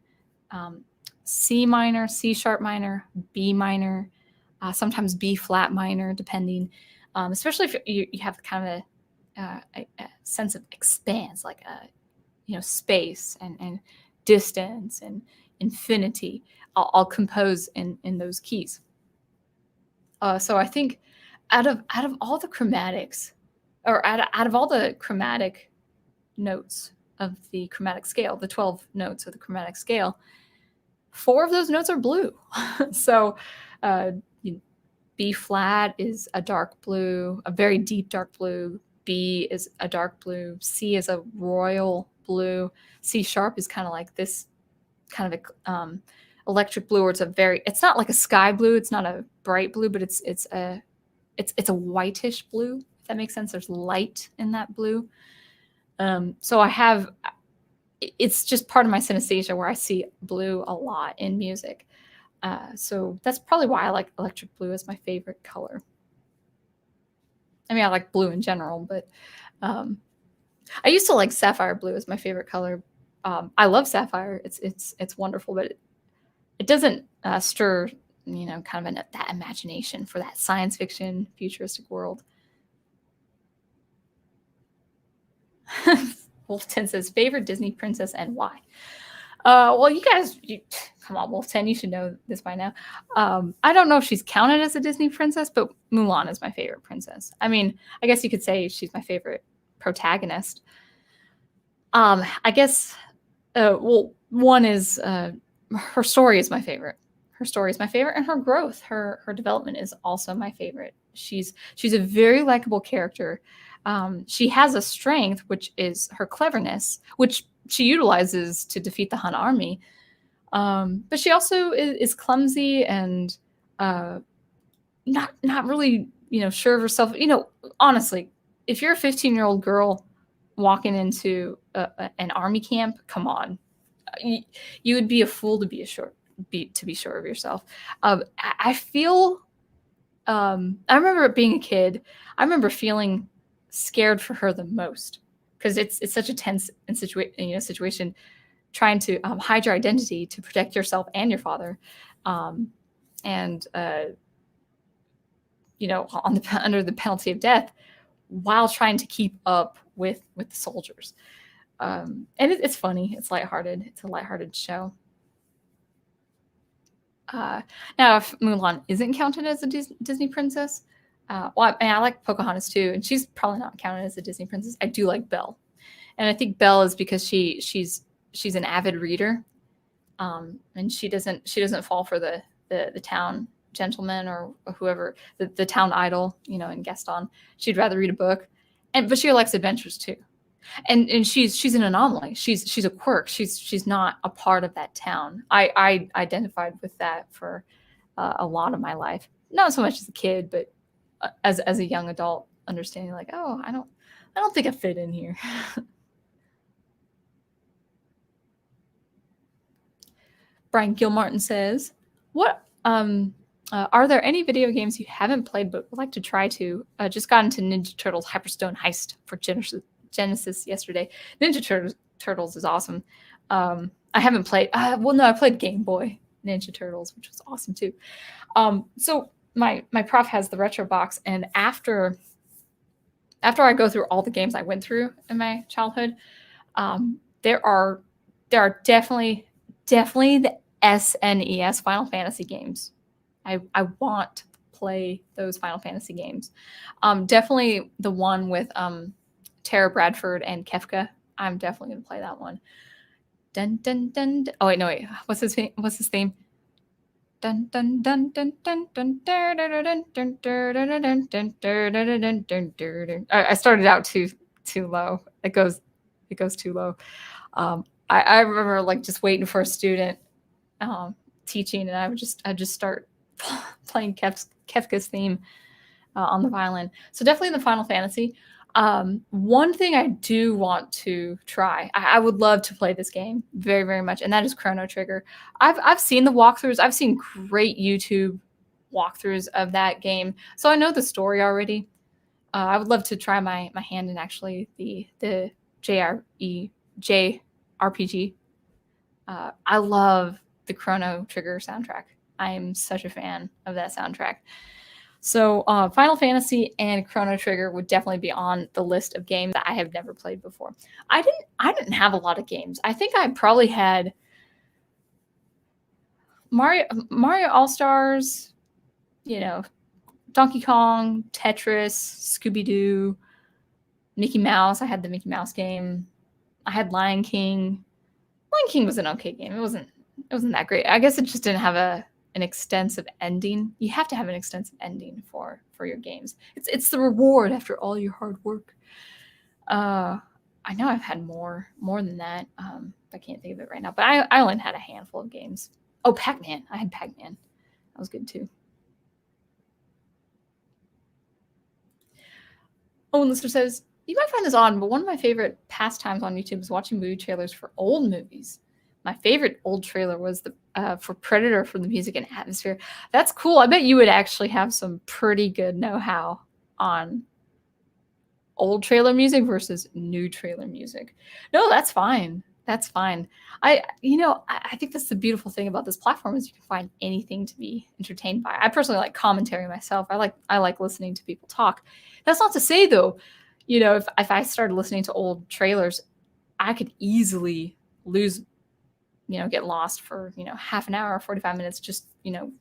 C minor, C sharp minor, B minor, sometimes B flat minor, depending. Especially if you have kind of a sense of expanse, like space and distance and infinity. I'll compose in those keys. So I think out of all the chromatics, or out of all the chromatic notes of the chromatic scale, the 12 notes of the chromatic scale, 4 of those notes are blue. So B flat is a dark blue, a very deep dark blue. B is a dark blue. C is a royal blue. C sharp is kind of like this kind of electric blue, or it's not like a sky blue. It's not a bright blue, but it's a whitish blue, if that makes sense. There's light in that blue. So it's just part of my synesthesia where I see blue a lot in music. So that's probably why I like electric blue as my favorite color. I mean, I like blue in general, but I used to like sapphire blue as my favorite color. I love sapphire. It's wonderful, but it doesn't stir, kind of that imagination for that science fiction futuristic world. Wolf 10 says, favorite Disney princess and why? Well, you guys, come on, Wolf 10, you should know this by now. I don't know if she's counted as a Disney princess, but Mulan is my favorite princess. I mean, I guess you could say she's my favorite protagonist. I guess, one is her story is my favorite. Her story is my favorite, and her growth, her development is also my favorite. She's a very likable character. She has a strength, which is her cleverness, which she utilizes to defeat the Hun army. But she also is clumsy and not really, sure of herself. Honestly, if you're a 15-year-old girl walking into an army camp, come on, you would be a fool to be sure of yourself. I feel. I remember being a kid. I remember feeling scared for her the most because it's such a tense situation, trying to hide your identity to protect yourself and your father, under the penalty of death, while trying to keep up with the soldiers. And it's funny. It's lighthearted. It's a lighthearted show. Now, if Mulan isn't counted as a Disney princess, I like Pocahontas too, and she's probably not counted as a Disney princess. I do like Belle, and I think Belle is because she's an avid reader, and she doesn't fall for the town gentleman or whoever, the town idol, in Gaston. She'd rather read a book, but she likes adventures too. And she's an anomaly. She's a quirk. She's not a part of that town. I identified with that for a lot of my life. Not so much as a kid, but as a young adult, understanding like, oh, I don't think I fit in here. Brian Gilmartin says, "What are there any video games you haven't played but would like to try to? Just got into Ninja Turtles Hyperstone Heist for Genesis yesterday. Ninja Turtles is awesome. I haven't played. I played Game Boy Ninja Turtles, which was awesome too. So my prof has the retro box, and after I go through all the games I went through in my childhood, there are definitely the SNES Final Fantasy games. I want to play those Final Fantasy games. Definitely the one with Tara Bradford and Kefka. I'm definitely gonna play that one. Dun dun dun. Oh wait, no wait. What's his theme? Dun dun dun dun dun dun dun dun dun dun dun dun dun. I started out too low. It goes too low. I remember like just waiting for a student teaching, and I just start playing Kefka's theme on the violin. So definitely the Final Fantasy. One thing I do want to try, I would love to play this game very, very much, and that is Chrono Trigger. I've seen the walkthroughs. I've seen great YouTube walkthroughs of that game, so I know the story already. I would love to try my hand in actually the JRPG. I love the Chrono Trigger soundtrack. I am such a fan of that soundtrack. So Final Fantasy and Chrono Trigger would definitely be on the list of games that I have never played before. I didn't have a lot of games. I think I probably had Mario All-Stars, Donkey Kong, Tetris, Scooby-Doo, Mickey Mouse. I had the Mickey Mouse game. I had Lion King. Lion King was an okay game. It wasn't that great. I guess it just didn't have an extensive ending. You have to have an extensive ending for your games. It's the reward after all your hard work. I know I've had more than that. I can't think of it right now, but I only had a handful of games. Oh, Pac-Man. I had Pac-Man. That was good too. Owen Lister says, you might find this odd, but one of my favorite pastimes on YouTube is watching movie trailers for old movies. My favorite old trailer was for Predator for the music and atmosphere. That's cool. I bet you would actually have some pretty good know-how on old trailer music versus new trailer music. No, that's fine. That's fine. I think that's the beautiful thing about this platform is you can find anything to be entertained by. I personally like commentary myself. I like listening to people talk. That's not to say though, if I started listening to old trailers, I could easily lose, get lost for, half an hour, 45 minutes, just,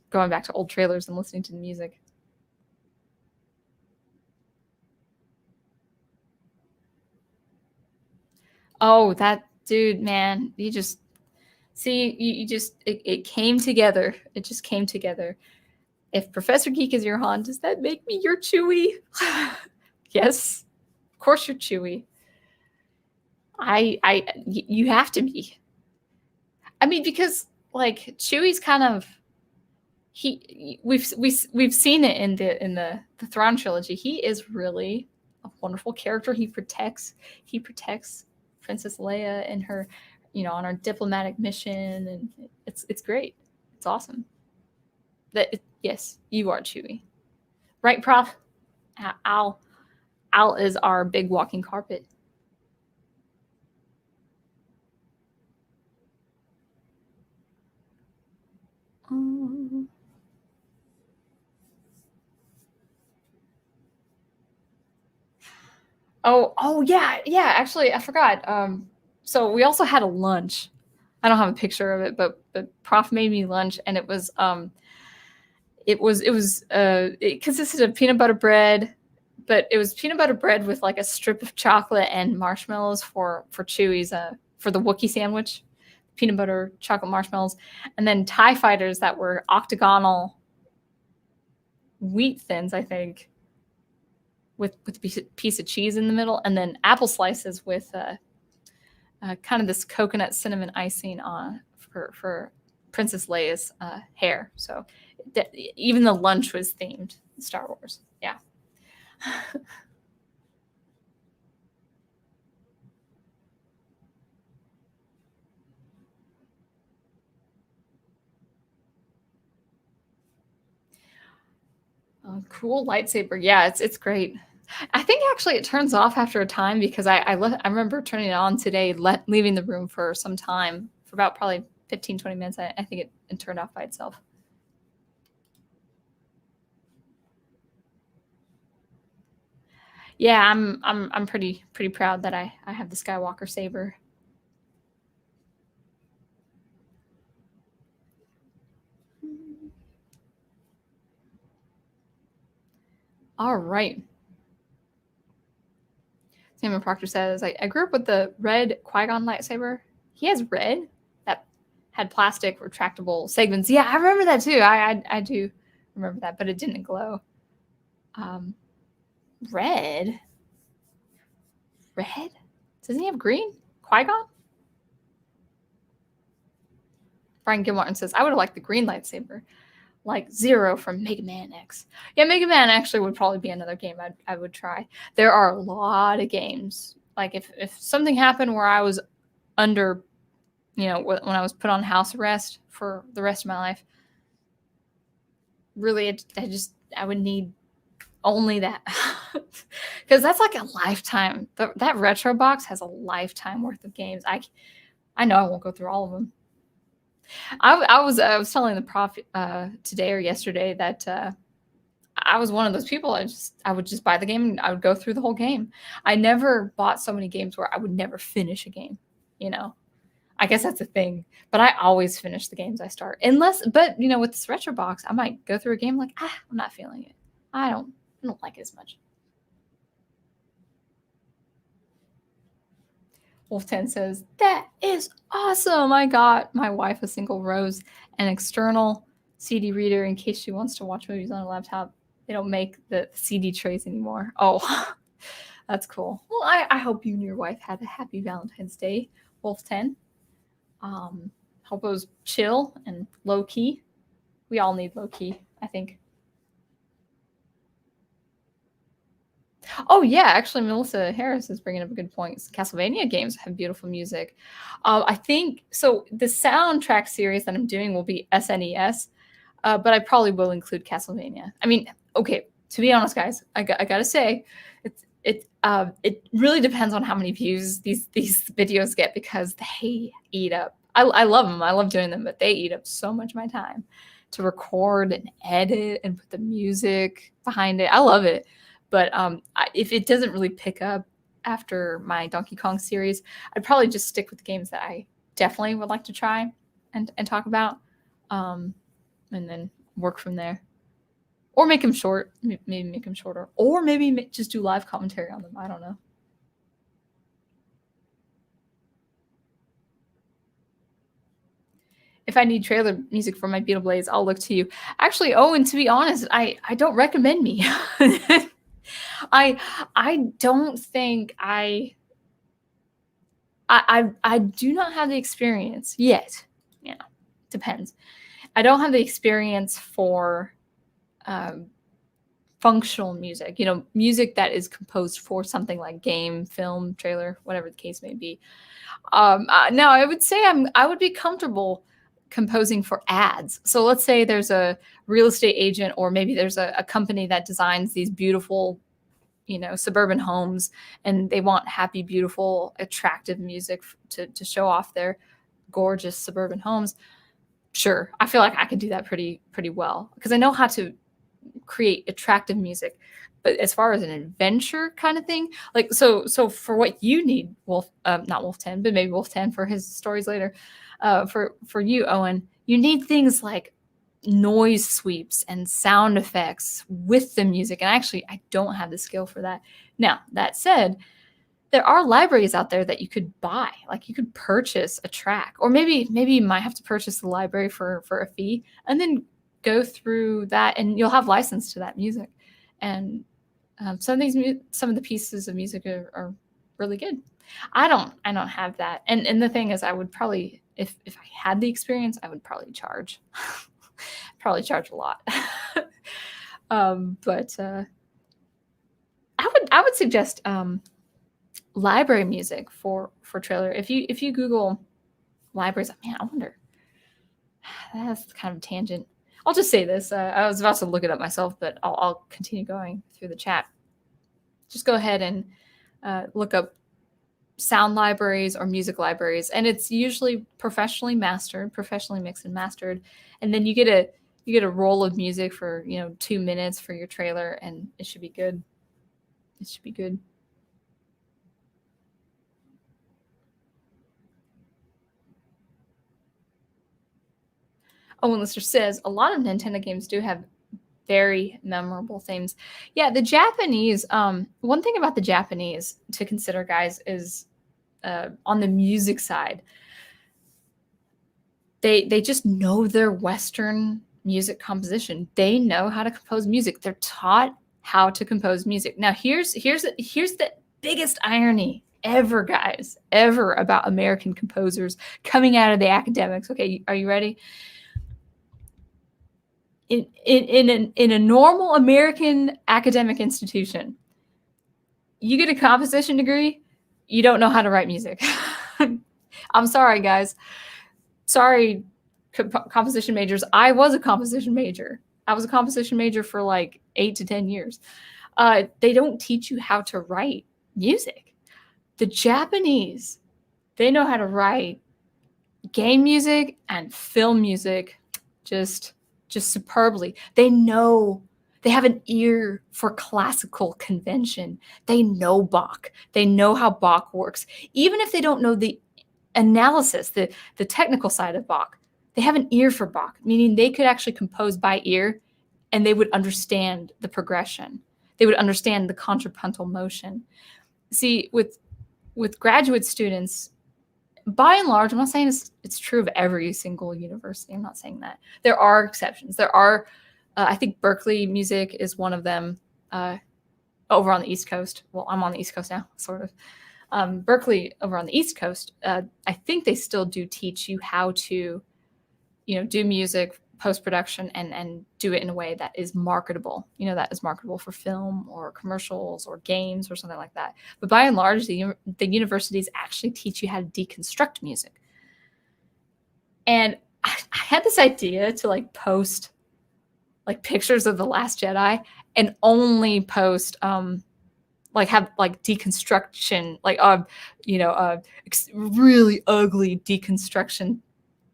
going back to old trailers and listening to the music. Oh, that dude, man, you just see, it came together. It just came together. If Professor Geek is your Han, does that make me your Chewie? Yes, of course you're Chewie. You have to be. I mean, because like Chewie's kind of we've seen it in the Thrawn trilogy. He is really a wonderful character. He protects Princess Leia and her, on our diplomatic mission, and it's great. It's awesome. Yes, you are Chewie, right, Prof? Al is our big walking carpet. Oh yeah. Actually, I forgot. So we also had a lunch. I don't have a picture of it, but Prof made me lunch, and it consisted of peanut butter bread, but it was peanut butter bread with like a strip of chocolate and marshmallows for Chewie's for the Wookiee sandwich, peanut butter chocolate marshmallows, and then TIE fighters that were octagonal wheat thins, I think, with a piece of cheese in the middle, and then apple slices with kind of this coconut cinnamon icing on for Princess Leia's hair. So even the lunch was themed Star Wars. Yeah. Cool lightsaber. Yeah, it's great. I think actually it turns off after a time because I remember turning it on today, leaving the room for some time, for about probably 15, 20 minutes. I think it turned off by itself. Yeah, I'm pretty proud that I have the Skywalker saber. All right. Simon Proctor says, I grew up with the red Qui-Gon lightsaber. He has red that had plastic retractable segments. Yeah, I remember that too. I do remember that, but it didn't glow. Red? Red? Doesn't he have green? Qui-Gon? Brian Gilmartin says, I would have liked the green lightsaber. Like Zero from Mega Man X. Yeah, Mega Man actually would probably be another game I would try. There are a lot of games. Like if something happened where I was under, when I was put on house arrest for the rest of my life, really, I would need only that. Because that's like a lifetime. That retro box has a lifetime worth of games. I know I won't go through all of them. I was telling the prof today or yesterday that I was one of those people. I would just buy the game and I would go through the whole game. I never bought so many games where I would never finish a game. I guess that's a thing. But I always finish the games I start. But with this retro box, I might go through a game like, I'm not feeling it. I don't like it as much. Wolf10 says, that is awesome. I got my wife a single rose and external CD reader in case she wants to watch movies on a laptop. They don't make the CD trays anymore. Oh, that's cool. Well, I hope you and your wife had a happy Valentine's Day, Wolf10. Hope it was chill and low key. We all need low key, I think. Oh yeah, actually, Melissa Harris is bringing up a good point. Castlevania games have beautiful music. I think so. The soundtrack series that I'm doing will be SNES, but I probably will include Castlevania. I mean, okay, to be honest, guys, I gotta say, it really depends on how many views these videos get because they eat up. I love them. I love doing them, but they eat up so much of my time to record and edit and put the music behind it. I love it. But if it doesn't really pick up after my Donkey Kong series, I'd probably just stick with the games that I definitely would like to try and talk about, and then work from there. Or make them short, maybe make them shorter. Or maybe just do live commentary on them. I don't know. If I need trailer music for my Beetle Blaze, I'll look to you. Actually, Owen, to be honest, I don't recommend me. I don't think I do not have the experience yet. Depends. I don't have the experience for functional music. Music that is composed for something like game, film, trailer, whatever the case may be. Now, I would say I would be comfortable composing for ads. So let's say there's a real estate agent, or maybe there's a company that designs these beautiful suburban homes, and they want happy, beautiful, attractive music to show off their gorgeous suburban homes. Sure, I feel like I could do that pretty well because I know how to create attractive music. But as far as an adventure kind of thing, like so for what you need, not Wolf10, but maybe Wolf10 for his stories later, for you, Owen, you need things like noise sweeps and sound effects with the music. And actually, I don't have the skill for that. Now, that said, there are libraries out there that you could buy. Like you could purchase a track, or maybe you might have to purchase the library for a fee, and then go through that, and you'll have license to that music. And some of the pieces of music are really good. I don't have that. And the thing is, I would probably, if I had the experience, I would probably charge. Probably charge a lot. But I would suggest library music for trailer. If you Google libraries, man, I wonder. That's kind of a tangent. I'll just say this. I was about to look it up myself, but I'll continue going through the chat. Just go ahead and look up sound libraries or music libraries, and it's usually professionally mixed and mastered, and then you get a roll of music for 2 minutes for your trailer, and it should be good. It should be good. Oh, and Lister says a lot of Nintendo games do have Very memorable themes. Yeah, the Japanese, one thing about the Japanese to consider, guys, is on the music side, they just know their Western music composition. They know how to compose music. They're taught how to compose music. Now, here's the biggest irony ever, guys, ever about American composers coming out of the academics. Okay, are you ready? In a normal American academic institution, you get a composition degree, you don't know how to write music. I'm sorry, guys. Sorry, composition majors. I was a composition major. I was a composition major for like 8 to 10 years. They don't teach you how to write music. The Japanese, they know how to write game music and film music just superbly. They know, they have an ear for classical convention. They know Bach. They know how Bach works. Even if they don't know the analysis, the technical side of Bach, they have an ear for Bach, meaning they could actually compose by ear and they would understand the progression. They would understand the contrapuntal motion. See, with graduate students, by and large, I'm not saying it's true of every single university. I'm not saying that. There are exceptions. There are, I think Berkeley Music is one of them, over on the East Coast. Well, I'm on the East Coast now, sort of. Berkeley over on the East Coast, I think they still do teach you how to, do music, post-production, and do it in a way that is marketable, that is marketable for film or commercials or games or something like that. But by and large, the universities actually teach you how to deconstruct music. And I had this idea to post pictures of The Last Jedi and only post have deconstruction, really ugly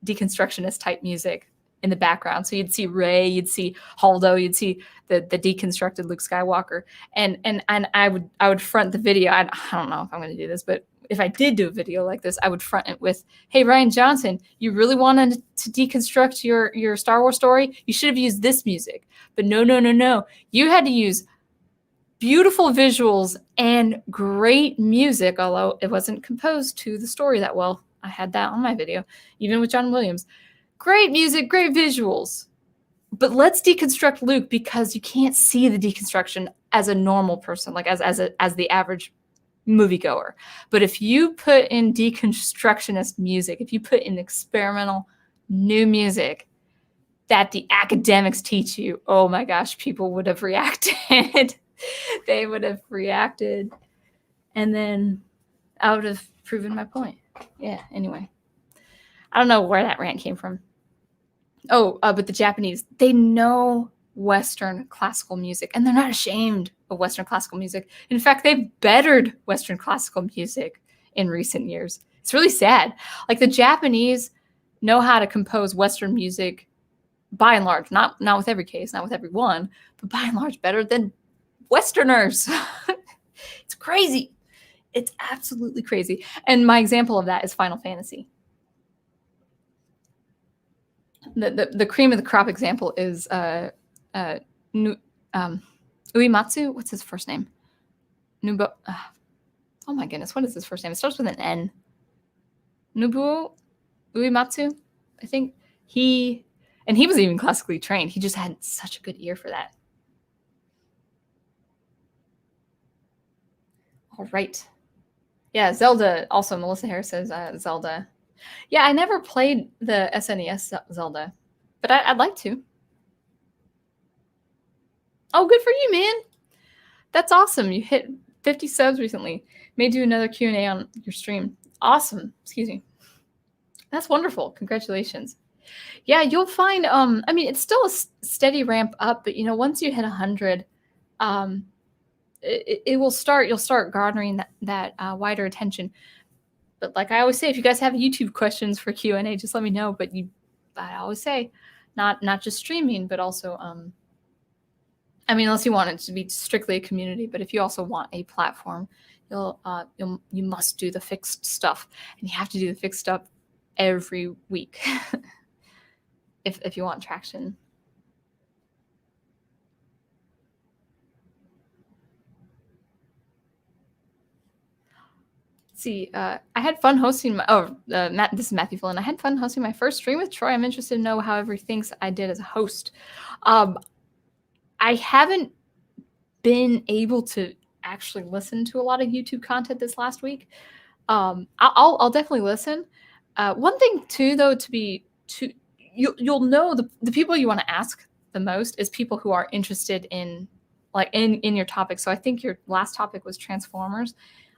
deconstructionist type music in the background. So you'd see Rey, you'd see Holdo, you'd see the deconstructed Luke Skywalker, and I would front the video. I don't know if I'm going to do this, but if I did do a video like this, I would front it with, "Hey, Rian Johnson, you really wanted to deconstruct your Star Wars story? You should have used this music. But no. You had to use beautiful visuals and great music, although it wasn't composed to the story that well." I had that on my video, even with John Williams. Great music, great visuals. But let's deconstruct Luke because you can't see the deconstruction as a normal person, as the average moviegoer. But if you put in deconstructionist music, if you put in experimental new music that the academics teach you, oh my gosh, people would have reacted. They would have reacted. And then I would have proven my point. Yeah, anyway. I don't know where that rant came from. But the Japanese, they know Western classical music, and they're not ashamed of Western classical music. In fact, they've bettered Western classical music in recent years. It's really sad. The Japanese know how to compose Western music by and large, not with every case, not with every one, but by and large better than Westerners. It's crazy. It's absolutely crazy. And my example of that is Final Fantasy. The cream of the crop example is Uematsu. What's his first name? Oh my goodness, what is his first name? It starts with an N. Nobuo Uematsu, I think. He was even classically trained. He just had such a good ear for that. All right. Yeah, Zelda. Also, Melissa Harris says Zelda. Yeah, I never played the SNES Zelda, but I'd like to. Oh, good for you, man. That's awesome. You hit 50 subs recently. May do another Q&A on your stream. Awesome. Excuse me. That's wonderful. Congratulations. Yeah, you'll find, it's still a steady ramp up, but, once you hit 100, you'll start garnering that wider attention. But like I always say, if you guys have YouTube questions for Q&A, just let me know. But I always say, not just streaming, but also, unless you want it to be strictly a community. But if you also want a platform, you must do the fixed stuff, and you have to do the fixed stuff every week if you want traction. see. I had fun hosting this is Matthew Flynn. I had fun hosting my first stream with Troy. I'm interested to know how he thinks I did as a host. I haven't been able to actually listen to a lot of YouTube content this last week. I'll definitely listen. One thing too, though, you'll know the people you want to ask the most is people who are interested in your topic. So I think your last topic was Transformers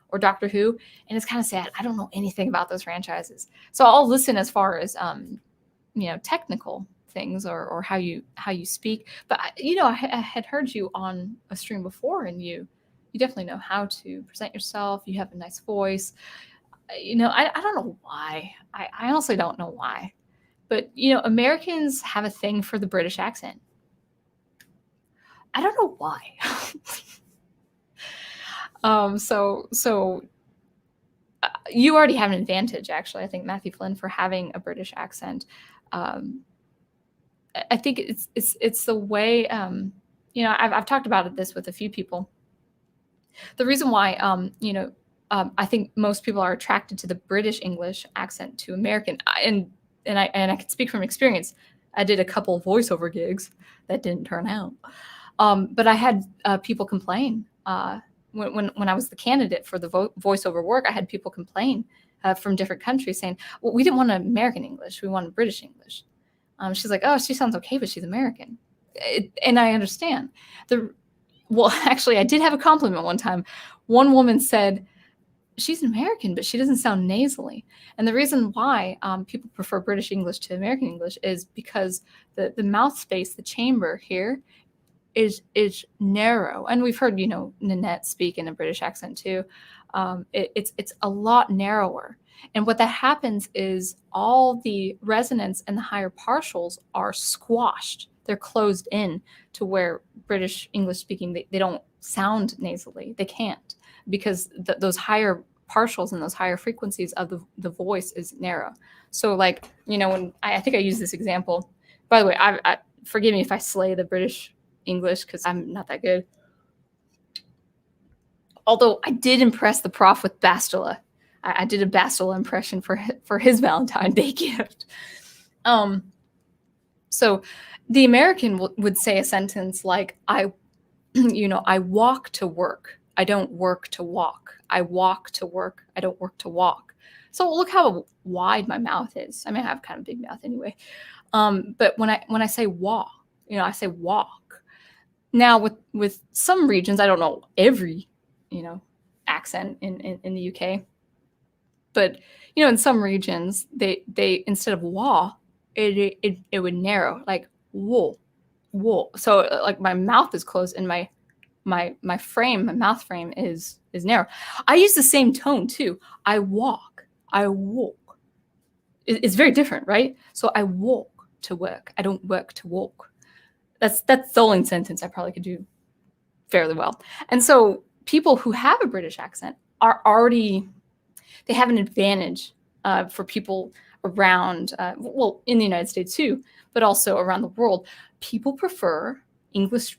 or Doctor Who, and it's kind of sad. I don't know anything about those franchises, so I'll listen as far as technical things or how you speak. But I had heard you on a stream before, and you definitely know how to present yourself. You have a nice voice. I don't know why. I honestly don't know why. But Americans have a thing for the British accent. I don't know why. So you already have an advantage, actually. I think, Matthew Flynn, for having a British accent. I think it's the way. I've talked about this with a few people. The reason why I think most people are attracted to the British English accent to American, and I can speak from experience. I did a couple voiceover gigs that didn't turn out, but I had people complain when I was the candidate for the voiceover work. I had people complain from different countries saying, "Well, we didn't want American English; we wanted British English." She's like, "Oh, she sounds okay, but she's American," and I understand. Well, actually, I did have a compliment one time. One woman said, "She's American, but she doesn't sound nasally." And the reason why people prefer British English to American English is because the mouth space, the chamber here, is narrow. And we've heard, Nanette speak in a British accent too. It's a lot narrower. And what that happens is all the resonance and the higher partials are squashed. They're closed in to where British English speaking, they don't sound nasally. They can't, because those higher partials and those higher frequencies of the voice is narrow. So when I think I use this example, by the way, I forgive me if I slay the British English because I'm not that good. Although I did impress the prof with Bastila. I did a Bastila impression for his Valentine's Day gift. So the American would say a sentence like, I walk to work. I don't work to walk. I walk to work. I don't work to walk. So look how wide my mouth is. I mean, I have kind of a big mouth anyway. But when I say walk, I say walk. Now with some regions, I don't know every, accent in the UK, but in some regions they instead of wah, it would narrow, like wool. So like my mouth is closed and my mouth frame is narrow. I use the same tone too. I walk. It's very different, right? So I walk to work. I don't work to walk. That's the only sentence I probably could do fairly well. And so people who have a British accent they have an advantage for people around, in the United States too, but also around the world. People prefer English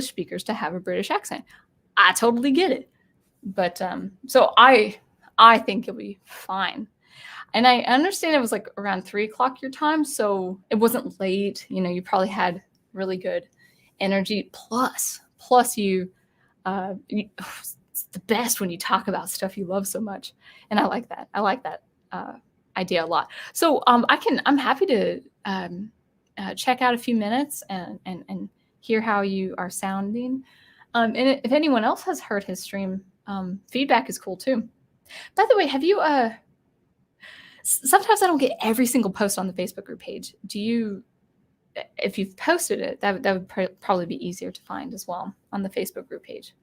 speakers to have a British accent. I totally get it. But so I think it'll be fine. And I understand it was like around 3:00 your time, so it wasn't late. You probably had really good energy. Plus it's the best when you talk about stuff you love so much, and I like that. I like that idea a lot. So I'm happy to check out a few minutes and hear how you are sounding. And if anyone else has heard his stream, feedback is cool too. By the way, have you? Sometimes I don't get every single post on the Facebook group page. Do you? If you've posted it, that would probably be easier to find as well on the Facebook group page.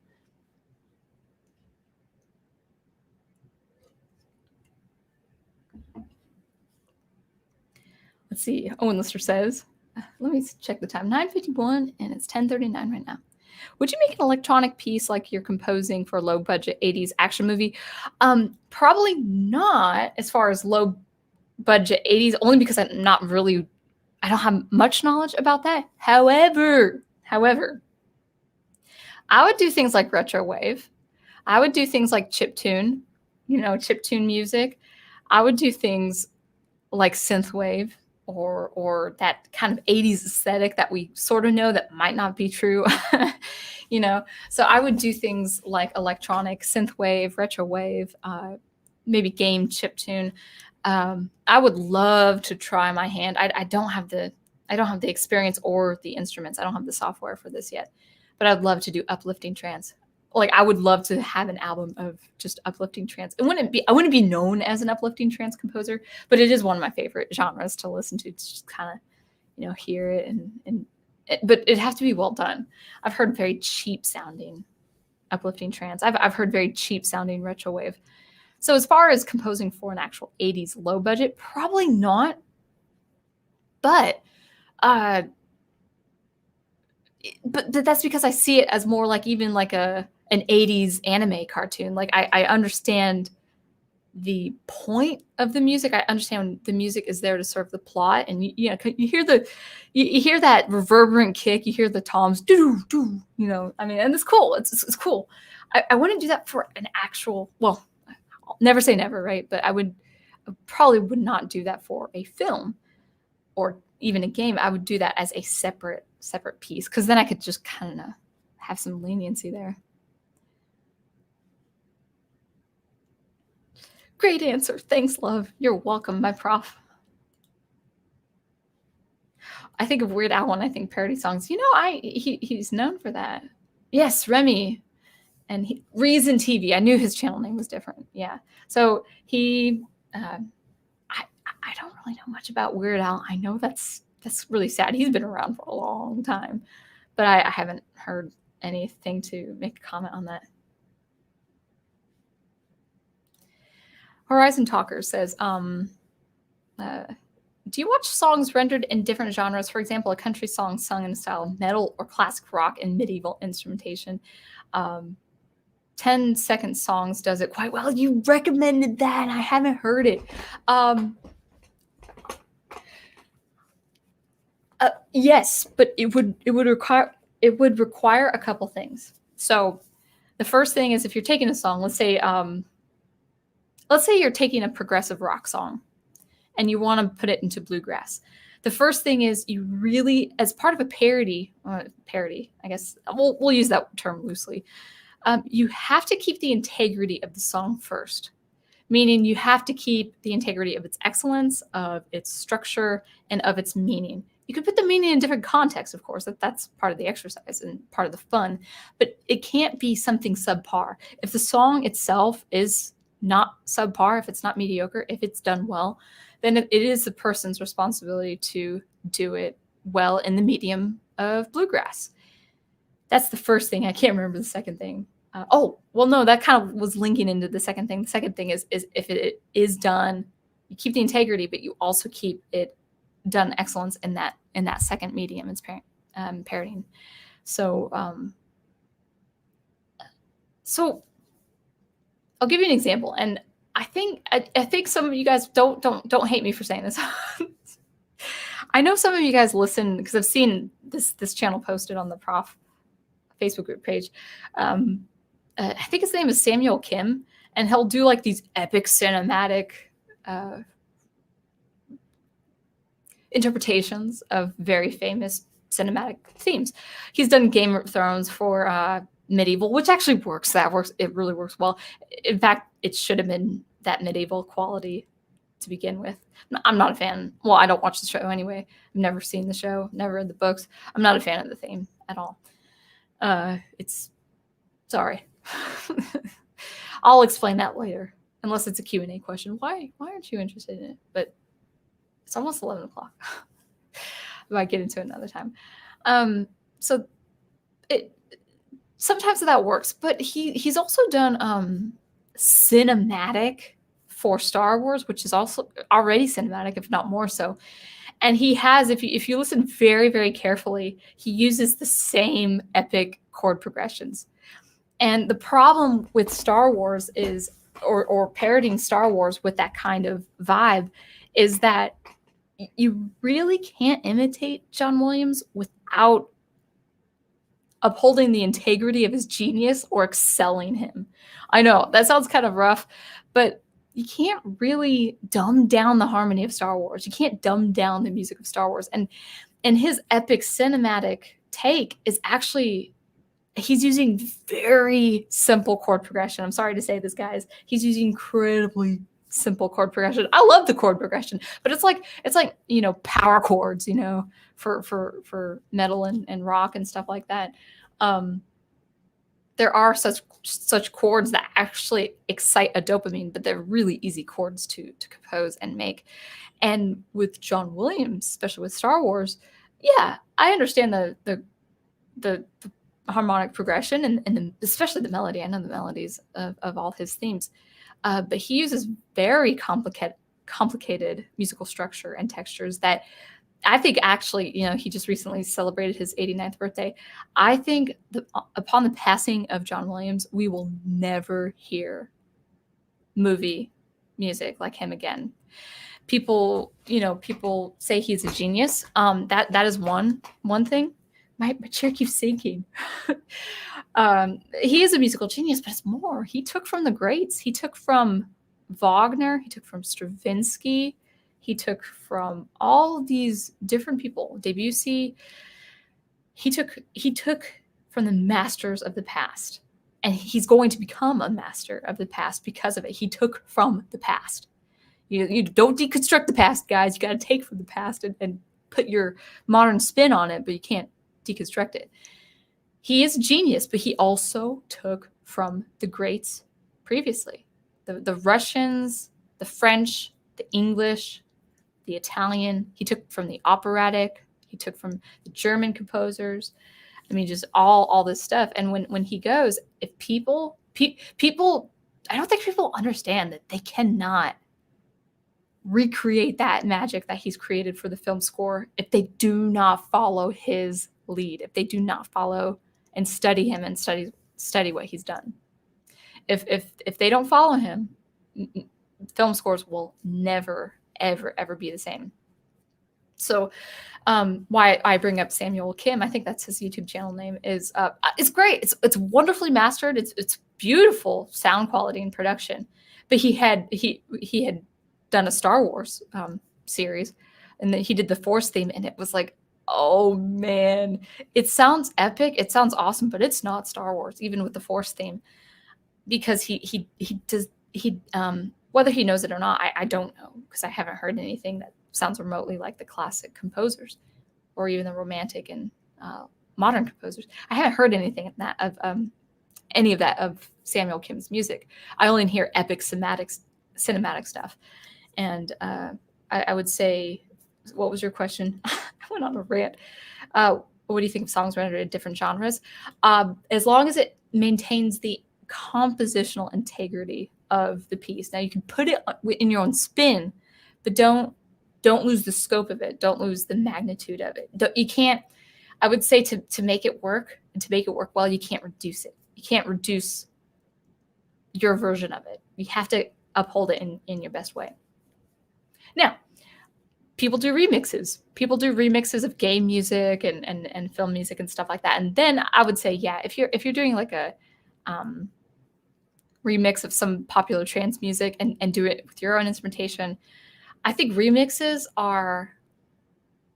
Let's see. Owen Lister says, let me check the time. 9:51, and it's 10:39 right now. Would you make an electronic piece like you're composing for a low-budget 80s action movie? Probably not as far as low-budget 80s, only because I don't have much knowledge about that. However, I would do things like retro wave. I would do things like chiptune, chiptune music, I would do things like synthwave or that kind of 80s aesthetic that we sort of know that might not be true. So I would do things like electronic, synthwave, retrowave, maybe game chiptune. I would love to try my hand. I don't have the experience or the instruments. I don't have the software for this yet, but I'd love to do uplifting trance. Like, I would love to have an album of just uplifting trance. I wouldn't be known as an uplifting trance composer, but it is one of my favorite genres to listen to just kind of, hear it but it has to be well done. I've heard very cheap sounding uplifting trance. I've heard very cheap sounding retrowave. So as far as composing for an actual 80s low budget, probably not. But that's because I see it as more like even like an 80s anime cartoon. Like, I understand the point of the music. I understand the music is there to serve the plot, and you hear that reverberant kick, you hear the toms, and it's cool. It's cool. I wouldn't do that for an actual. Well, I'll never say never, right? But I probably would not do that for a film or even a game. I would do that as a separate piece, because then I could just kind of have some leniency there. Great answer. Thanks, love. You're welcome, my prof. I think of Weird Al when I think parody songs. He's known for that. Yes, Remy. And Reason TV. I knew his channel name was different. Yeah. So he, I don't really know much about Weird Al. I know that's really sad. He's been around for a long time, but I haven't heard anything to make a comment on that. Horizon Talker says, do you watch songs rendered in different genres? For example, a country song sung in a style of metal or classic rock and medieval instrumentation. 10-second songs does it quite well. You recommended that, and I haven't heard it. Yes, but it would require a couple things. So the first thing is, if you're taking a song, let's say you're taking a progressive rock song and you want to put it into bluegrass. The first thing is, you really, as part of a parody, I guess we'll use that term loosely. You have to keep the integrity of the song first, meaning you have to keep the integrity of its excellence, of its structure, and of its meaning. You can put the meaning in different contexts, of course. That's part of the exercise and part of the fun, but it can't be something subpar. If the song itself is not subpar, if it's not mediocre, if it's done well, then it is the person's responsibility to do it well in the medium of bluegrass. That's the first thing. I can't remember the second thing. No, that kind of was linking into the second thing. The second thing is if it is done, you keep the integrity, but you also keep it done excellence in that second medium. It's parodying. So I'll give you an example, and I think some of you guys don't hate me for saying this. I know some of you guys listen, because I've seen this channel posted on the Prof Facebook group page. I think his name is Samuel Kim, and he'll do like these epic cinematic interpretations of very famous cinematic themes. He's done Game of Thrones for medieval, which actually works. It really works well. In fact, it should have been that medieval quality to begin with. I'm not a fan. Well, I don't watch the show anyway. I've never seen the show, never read the books. I'm not a fan of the theme at all. Sorry. I'll explain that later, unless it's a Q&A question. Why aren't you interested in it? But it's almost 11 o'clock. I might get into it another time. So sometimes that works, but he's also done cinematic for Star Wars, which is also already cinematic, if not more so. And he has, if you listen very, very carefully, he uses the same epic chord progressions. And the problem with Star Wars is, or parodying Star Wars with that kind of vibe, is that you really can't imitate John Williams without upholding the integrity of his genius or excelling him. I know that sounds kind of rough, but you can't really dumb down the harmony of Star Wars. You can't dumb down the music of Star Wars. And his epic cinematic take is actually, he's using very simple chord progression. I'm sorry to say this, guys. He's using incredibly simple chord progression. I love the chord progression, but it's like, power chords, for metal and rock and stuff like that. There are such chords that actually excite a dopamine, but they're really easy chords to compose and make. And with John Williams, especially with Star Wars, yeah, I understand the harmonic progression and especially the melody. I know the melodies of all his themes, but he uses very complicated musical structure and textures that I think actually, he just recently celebrated his 89th birthday. I think upon the passing of John Williams, we will never hear movie music like him again. People say he's a genius. That is one thing. My chair keeps sinking. He is a musical genius, but it's more. He took from the greats. He took from Wagner. He took from Stravinsky. He took from all these different people, Debussy. He took from the masters of the past, and he's going to become a master of the past because of it. He took from the past. You don't deconstruct the past, guys. You got to take from the past and put your modern spin on it, but you can't deconstruct it. He is a genius, but he also took from the greats previously. The Russians, the French, the English, the Italian. He took from the operatic. He took from the German composers. I mean, just all this stuff. And when he goes, if people, I don't think people understand that they cannot recreate that magic that he's created for the film score if they do not follow his lead, if they do not follow and study him and study what he's done. If they don't follow him, film scores will never ever be the same. So why I bring up Samuel Kim, I think that's his YouTube channel name, is it's great. It's wonderfully mastered. It's beautiful sound quality and production. But he had done a Star Wars series, and then he did the Force theme, and it was like, oh man, it sounds epic, it sounds awesome, but it's not Star Wars, even with the Force theme, because he does whether he knows it or not, I don't know, because I haven't heard anything that sounds remotely like the classic composers or even the romantic and modern composers. I haven't heard anything of any of that of Samuel Kim's music. I only hear epic cinematic stuff. And I would say, what was your question? I went on a rant. What do you think of songs rendered in different genres? As long as it maintains the compositional integrity of the piece. Now you can put it in your own spin, but don't lose the scope of it. Don't lose the magnitude of it. You can't. I would say to make it work and to make it work well, you can't reduce it. You can't reduce your version of it. You have to uphold it in your best way. Now, people do remixes. People do remixes of game music and film music and stuff like that. And then I would say, yeah, if you're doing like a remix of some popular trance music and do it with your own instrumentation, I think remixes are,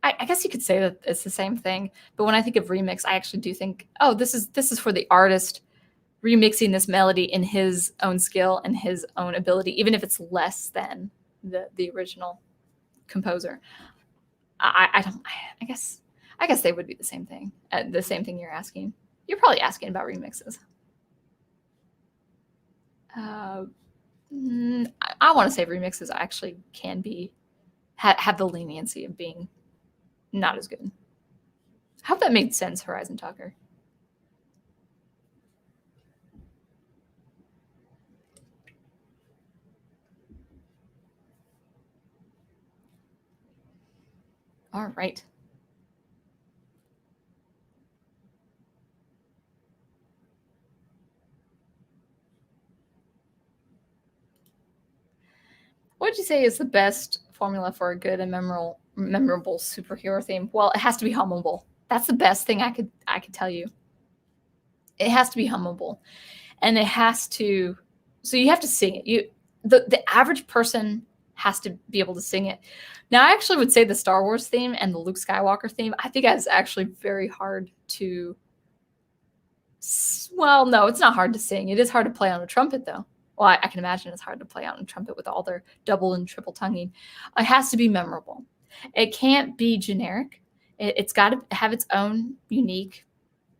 I guess you could say that it's the same thing. But when I think of remix, I actually do think, oh, this is for the artist remixing this melody in his own skill and his own ability, even if it's less than the original composer. I guess they would be the same thing. The same thing you're asking. You're probably asking about remixes. I want to say remixes actually can be have the leniency of being not as good. I hope that made sense, Horizon Talker. All right. What would you say is the best formula for a good and memorable superhero theme? Well, it has to be hummable. That's the best thing I could tell you. It has to be hummable, and it has to. So you have to sing it. The average person has to be able to sing it. Now, I actually would say the Star Wars theme and the Luke Skywalker theme, I think that's actually very hard to. Well, no, it's not hard to sing. It is hard to play on a trumpet, though. Well, I can imagine it's hard to play on a trumpet with all their double and triple tonguing. It has to be memorable. It can't be generic. It's got to have its own unique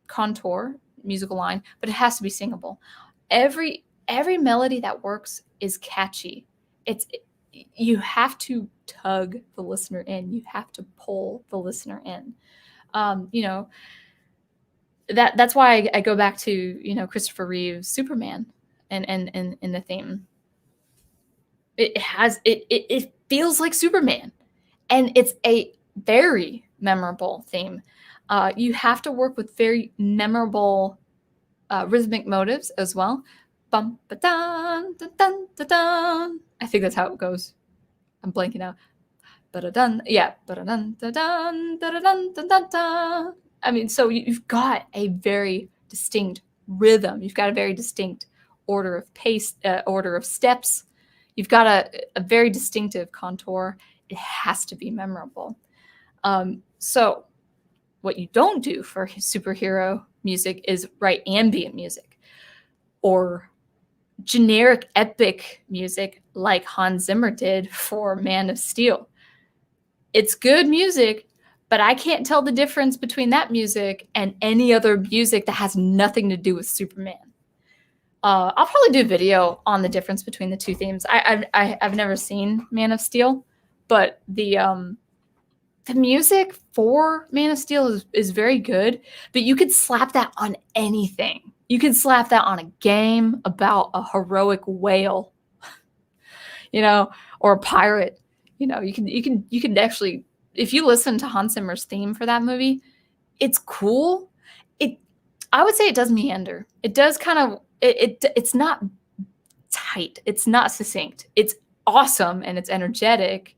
contour, musical line, but it has to be singable. Every melody that works is catchy. You have to tug the listener in. You have to pull the listener in. That's why I go back to Christopher Reeve's Superman and the theme. It feels like Superman, and it's a very memorable theme. You have to work with very memorable rhythmic motives as well. Bum ba dun dun dun dun dun. I think that's how it goes. I'm blanking out. Ba da dun, yeah. Ba da dun da dun da dun dun dun dun. I mean, so you've got a very distinct rhythm. You've got a very distinct order of pace, order of steps. You've got a very distinctive contour. It has to be memorable. So what you don't do for superhero music is write ambient music or generic epic music like Hans Zimmer did for Man of Steel. It's good music, but I can't tell the difference between that music and any other music that has nothing to do with Superman. I'll probably do a video on the difference between the two themes. I've never seen Man of Steel, but the music for Man of Steel is very good, but you could slap that on anything. You can slap that on a game about a heroic whale, or a pirate. You can actually, if you listen to Hans Zimmer's theme for that movie, it's cool. I would say it does meander. It does kind of, it's not tight. It's not succinct. It's awesome and it's energetic,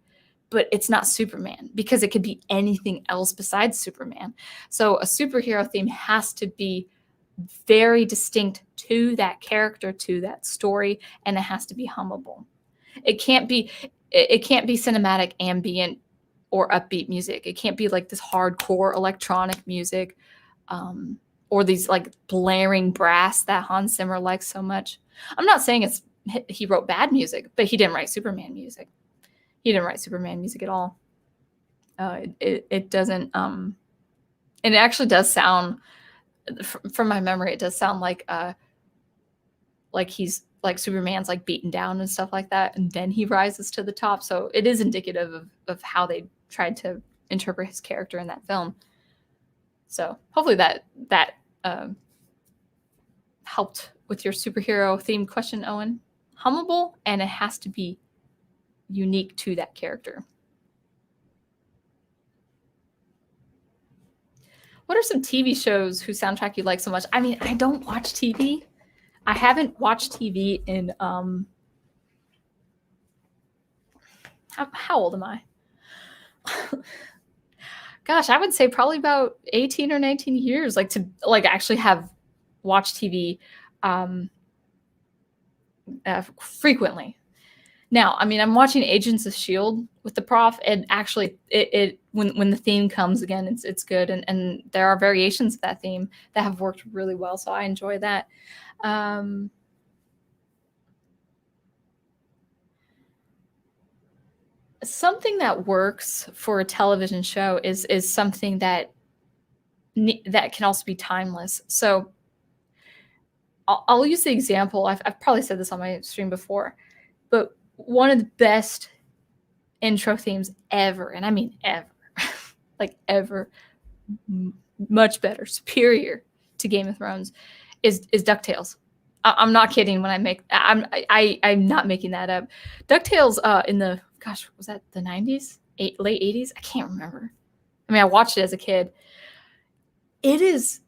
but it's not Superman because it could be anything else besides Superman. So a superhero theme has to be very distinct to that character, to that story, and it has to be hummable. It can't be cinematic, ambient, or upbeat music. It can't be like this hardcore electronic music, or these like blaring brass that Hans Zimmer likes so much. I'm not saying he wrote bad music, but he didn't write Superman music. He didn't write Superman music at all. It doesn't, and it actually does sound, from my memory, it does sound like he's like Superman's like beaten down and stuff like that, and then he rises to the top. So it is indicative of how they tried to interpret his character in that film. So hopefully that helped with your superhero themed question, Owen. Hummable, and it has to be unique to that character. What are some TV shows whose soundtrack you like so much? I mean, I don't watch TV. I haven't watched TV in how old am I? Gosh, I would say probably about 18 or 19 years, to actually have watched TV frequently. Now, I mean, I'm watching Agents of S.H.I.E.L.D. with the prof, and actually when the theme comes again, it's good. And there are variations of that theme that have worked really well. So I enjoy that. Something that works for a television show is something that can also be timeless. So I'll use the example. I've probably said this on my stream before, but one of the best intro themes ever, and I mean ever, ever, much better, superior to Game of Thrones, is DuckTales. I'm not kidding when I'm not making that up. DuckTales in the, gosh, was that the 90s? Late 80s? I can't remember. I mean, I watched it as a kid. It is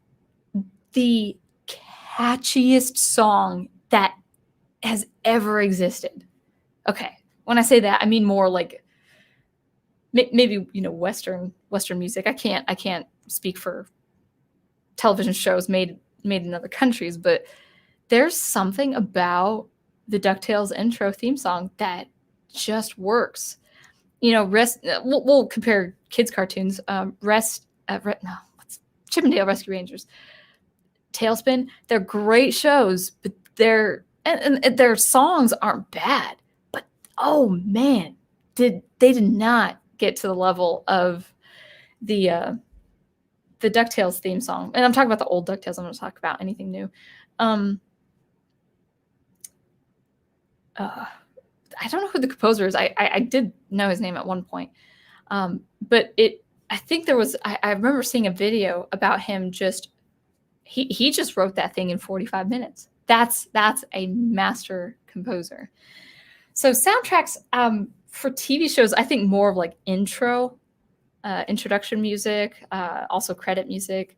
the catchiest song that has ever existed. Okay, when I say that, I mean more like maybe Western music. I can't speak for television shows made made in other countries, but there's something about the DuckTales intro theme song that just works. You know, we'll compare kids' cartoons. Chippendale Rescue Rangers, Tailspin. They're great shows, but and their songs aren't bad. But oh man, they did not get to the level of the DuckTales theme song. And I'm talking about the old DuckTales. I'm going to talk about anything new. I don't know who the composer is. I did know his name at one point. But I think there was, I remember seeing a video about him he just wrote that thing in 45 minutes. That's a master composer. So soundtracks for TV shows, I think more of like introduction music, also credit music.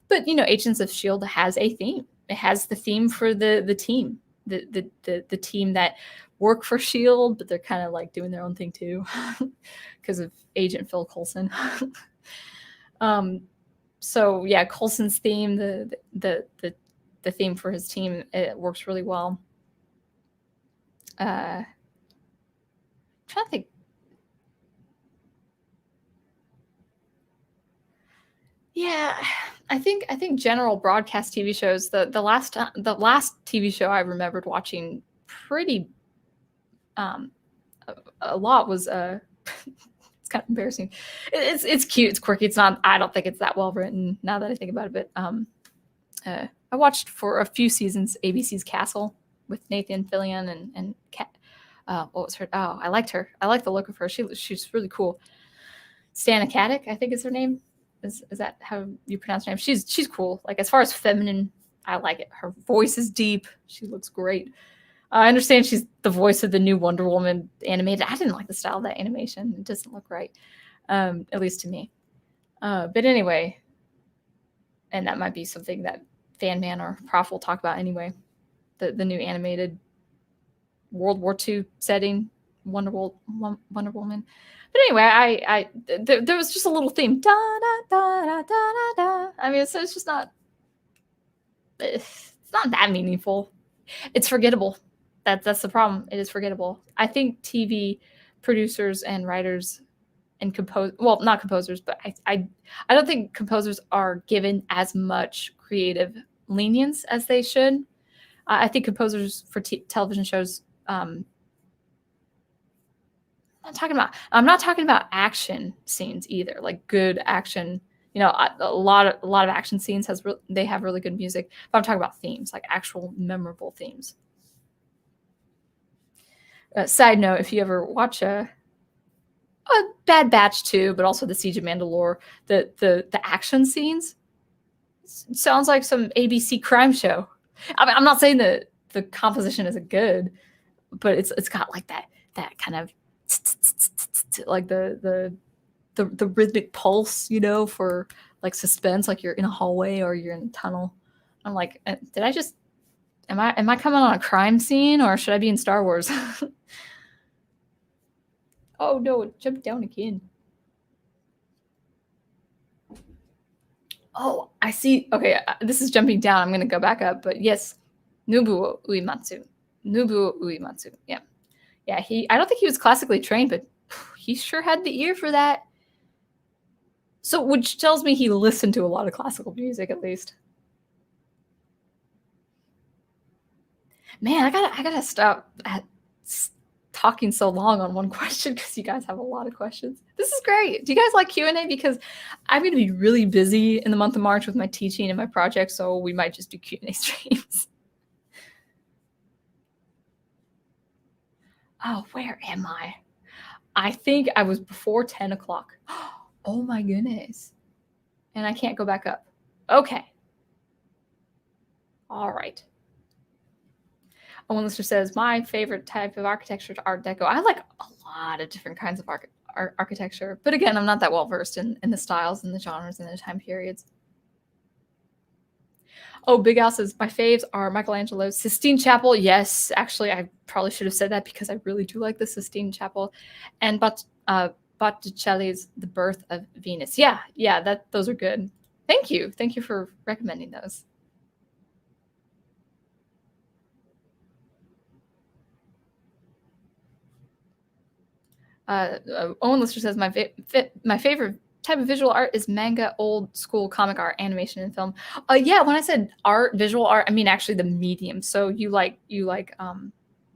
But, you know, Agents of S.H.I.E.L.D. has a theme. It has the theme for the team, the team that work for S.H.I.E.L.D., but they're kind of like doing their own thing too because of Agent Phil Coulson. So yeah, Coulson's theme, the theme for his team, it works really well. I'm trying to think. Yeah, I think general broadcast TV shows. The last TV show I remembered watching pretty a lot was it's kind of embarrassing. It's cute, it's quirky. It's not. I don't think it's that well written now that I think about it. But I watched for a few seasons ABC's Castle with Nathan Fillion and what was her? Oh, I liked her. I like the look of her. She's really cool. Stana Katic, I think is her name. Is that how you pronounce her name? She's cool. Like, as far as feminine, I like it. Her voice is deep. She looks great. I understand she's the voice of the new Wonder Woman animated. I didn't like the style of that animation. It doesn't look right, at least to me. But anyway, and that might be something that Fan Man or Prof will talk about anyway. The new animated World War II setting, Wonder Woman. But anyway, there was just a little theme. Da, da, da, da, da, da. I mean, it's just not. It's not that meaningful. It's forgettable. That's the problem. It is forgettable. I think TV producers and writers and not composers, but I don't think composers are given as much creative lenience as they should. I think composers for television shows. I'm not talking about action scenes either, like good action. You know, a lot of action scenes they have really good music. But I'm talking about themes, like actual memorable themes. Side note: if you ever watch a Bad Batch 2, but also the Siege of Mandalore, the action scenes sounds like some ABC crime show. I mean, I'm not saying that the composition isn't good, but it's got like that kind of like the rhythmic pulse, you know, for like suspense, like you're in a hallway or you're in a tunnel. I'm like, did I just am I coming on a crime scene, or should I be in Star Wars? Oh no, it jumped down again. Oh, I see. Okay, this is jumping down. I'm going to go back up. But yes, Nobuo Uematsu. Yeah. Yeah, I don't think he was classically trained, but he sure had the ear for that. So, which tells me he listened to a lot of classical music, at least. Man, I gotta stop talking so long on one question because you guys have a lot of questions. This is great. Do you guys like Q&A? Because I'm going to be really busy in the month of March with my teaching and my project, so we might just do Q&A streams. Oh, where am I? I think I was before 10 o'clock. Oh my goodness. And I can't go back up. Okay. All right. One listener says, my favorite type of architecture is Art Deco. I like a lot of different kinds of architecture. But again, I'm not that well versed in the styles and the genres and the time periods. Oh, Big Al says, my faves are Michelangelo's Sistine Chapel. Yes, actually, I probably should have said that because I really do like the Sistine Chapel. And Botticelli's The Birth of Venus. Yeah, those are good. Thank you. Thank you for recommending those. Owen Lister says my favorite type of visual art is manga, old school comic art, animation, and film. Yeah, when I said art, visual art, I mean actually the medium. So you like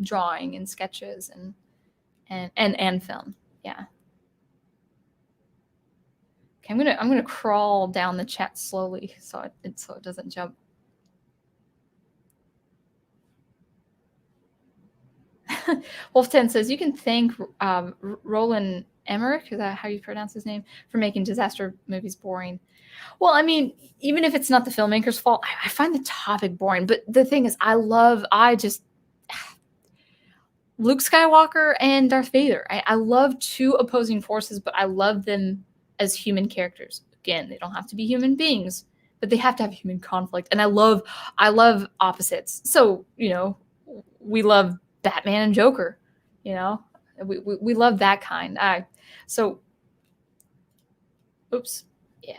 drawing and sketches and film. Yeah. Okay, I'm gonna crawl down the chat slowly so it doesn't jump. Wolf10 says you can thank Roland Emmerich, is that how you pronounce his name, for making disaster movies boring. Well, I mean, even if it's not the filmmaker's fault, I find the topic boring. But the thing is, Luke Skywalker and Darth Vader. I love two opposing forces, but I love them as human characters. Again, they don't have to be human beings, but they have to have human conflict. And I love opposites. So, we love Batman and Joker, we love that kind. Oops. Yeah.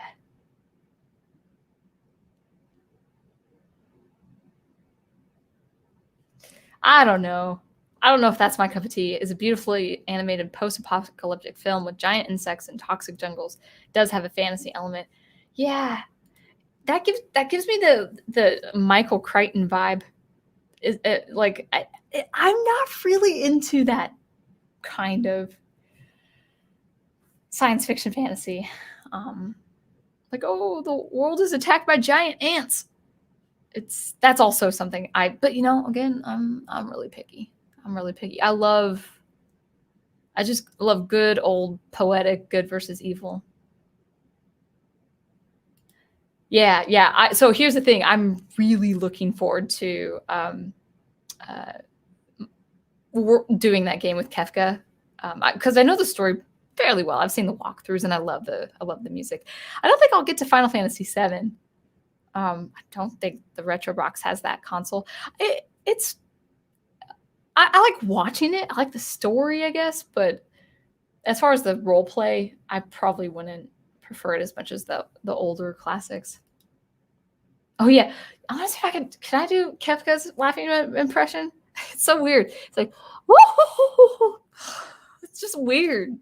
I don't know if that's my cup of tea. It's a beautifully animated post-apocalyptic film with giant insects and toxic jungles. It does have a fantasy element. Yeah. That gives me the Michael Crichton vibe. I'm not really into that kind of science fiction fantasy. The world is attacked by giant ants. That's also something but again, I'm really picky. I just love good old poetic good versus evil. Yeah. So here's the thing. I'm really looking forward to doing that game with Kefka, because I know the story fairly well. I've seen the walkthroughs and I love the music. I don't think I'll get to Final Fantasy VII. I don't think the Retro Box has that console. I like watching it. I like the story, I guess, but as far as the role play, I probably wouldn't prefer it as much as the older classics. Oh yeah, I want to see if can I do Kefka's laughing impression? It's so weird. It's like, woo! It's just weird.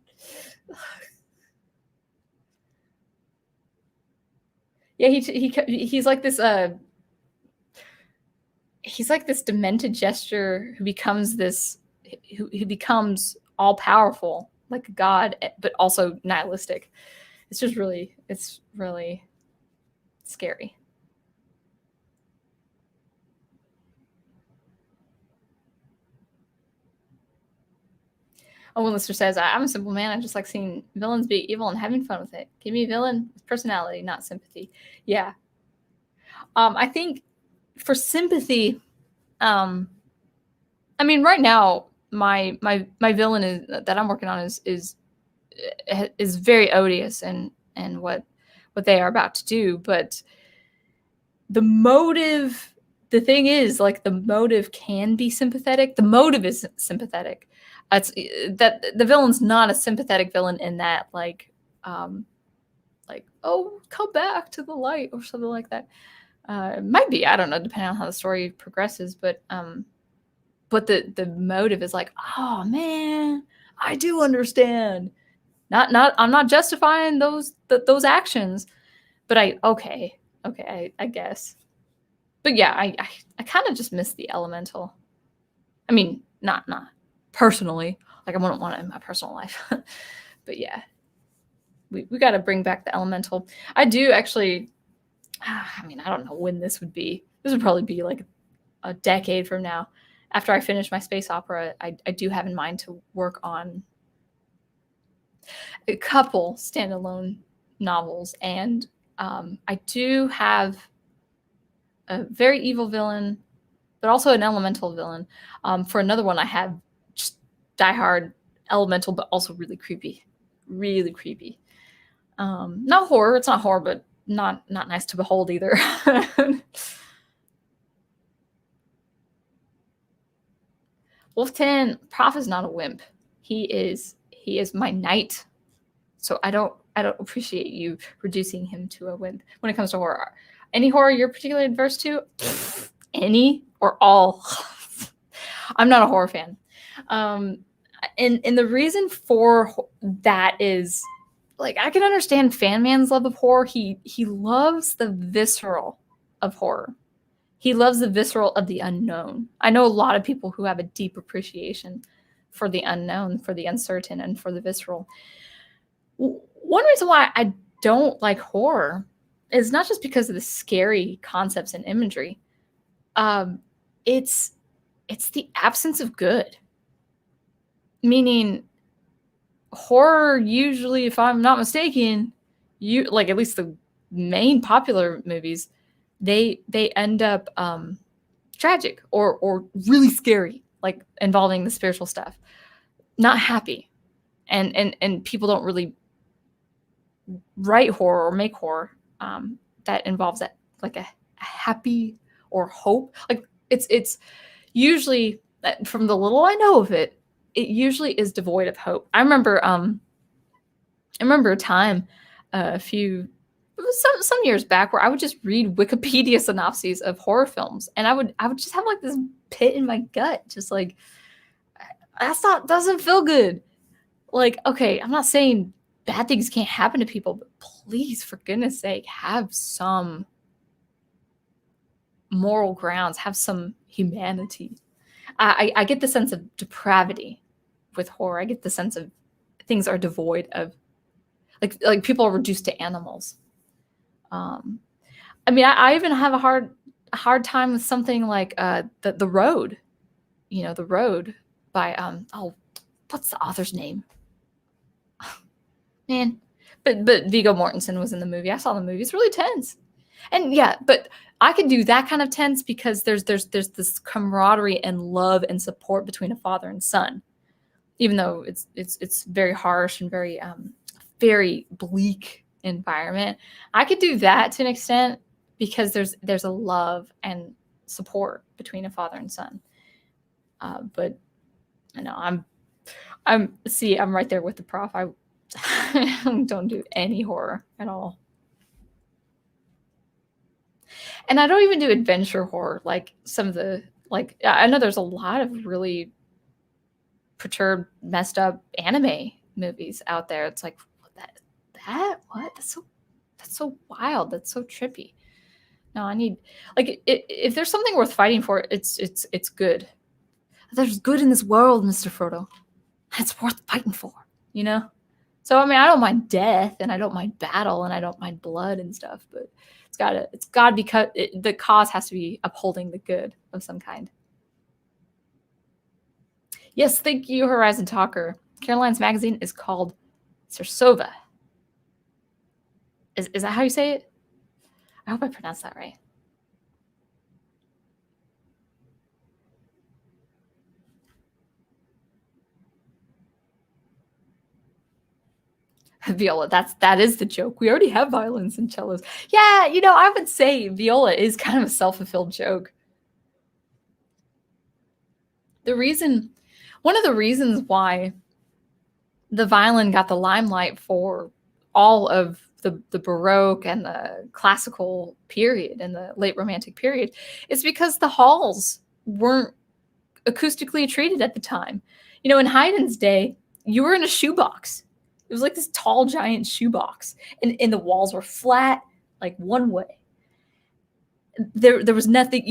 Yeah, he's like this. He's like this demented gesture who becomes who becomes all powerful, like a god, but also nihilistic. It's really scary. Oh, one listener says, I'm a simple man. I just like seeing villains be evil and having fun with it. Give me a villain with personality, not sympathy. Yeah. I think for sympathy, I mean, right now, my villain that I'm working on is very odious and what they are about to do. But the motive, the thing is, like, the motive can be sympathetic. The motive is sympathetic. It's that the villain's not a sympathetic villain in that, oh, come back to the light or something like that. It might be, I don't know, depending on how the story progresses, but the motive is like, oh man, I do understand. I'm not justifying those actions, but I guess. But yeah, I kind of just miss the elemental. I mean, not personally, like I wouldn't want it in my personal life, but yeah, we got to bring back the elemental. I do actually. I mean, I don't know when this would be. This would probably be like a decade from now. After I finish my space opera, I do have in mind to work on a couple standalone novels. And I do have a very evil villain, but also an elemental villain. For another one, I have just diehard elemental, but also really creepy. Really creepy. Not horror. It's not horror, but not nice to behold either. Wolf10, Prof is not a wimp. He is my knight. So I don't appreciate you reducing him to a wimp when it comes to horror. Any horror you're particularly adverse to? Any or all? I'm not a horror fan. And the reason for that is, like, I can understand Fan Man's love of horror. He loves the visceral of horror. He loves the visceral of the unknown. I know a lot of people who have a deep appreciation for the unknown, for the uncertain, and for the visceral. One reason why I don't like horror is not just because of the scary concepts and imagery. It's the absence of good. Meaning, horror usually, if I'm not mistaken, like at least the main popular movies, they end up tragic or really scary, like involving the spiritual stuff, not happy, and people don't really write horror or make horror that involves that, like a happy or hope. Like it's usually, from the little I know of it, it usually is devoid of hope. I remember a time some years back where I would just read Wikipedia synopses of horror films, and I would just have like this pit in my gut, just like, doesn't feel good. Like, okay, I'm not saying bad things can't happen to people, but please, for goodness sake, have some moral grounds, have some humanity. I get the sense of depravity with horror. I get the sense of things are devoid of, like people are reduced to animals. I mean, I even have a hard time with something like the Road. The Road by what's the author's name? Man, but Viggo Mortensen was in the movie. I saw the movie. It's really tense, and yeah, but I could do that kind of tense because there's this camaraderie and love and support between a father and son, even though it's very harsh and very very bleak environment. I could do that to an extent because there's a love and support between a father and son. But I know I'm right there with the prof. I don't do any horror at all. And I don't even do adventure horror, like some of the, like, I know there's a lot of really perturbed, messed up anime movies out there. It's like, what? That's so wild. That's so trippy. No, I need, like, if there's something worth fighting for, it's good. There's good in this world, Mr. Frodo. It's worth fighting for, So, I mean, I don't mind death, and I don't mind battle, and I don't mind blood and stuff, but it's gotta be the cause has to be upholding the good of some kind. Yes, thank you, Horizon Talker. Caroline's magazine is called Cersova. Is that how you say it? I hope I pronounced that right. Viola, that is the joke. We already have violins and cellos. Yeah, I would say viola is kind of a self-fulfilled joke. One of the reasons why the violin got the limelight for all of the Baroque and the classical period and the late Romantic period is because the halls weren't acoustically treated at the time. In Haydn's day, you were in a shoebox. It was like this tall, giant shoebox, and the walls were flat, like one way. There was nothing.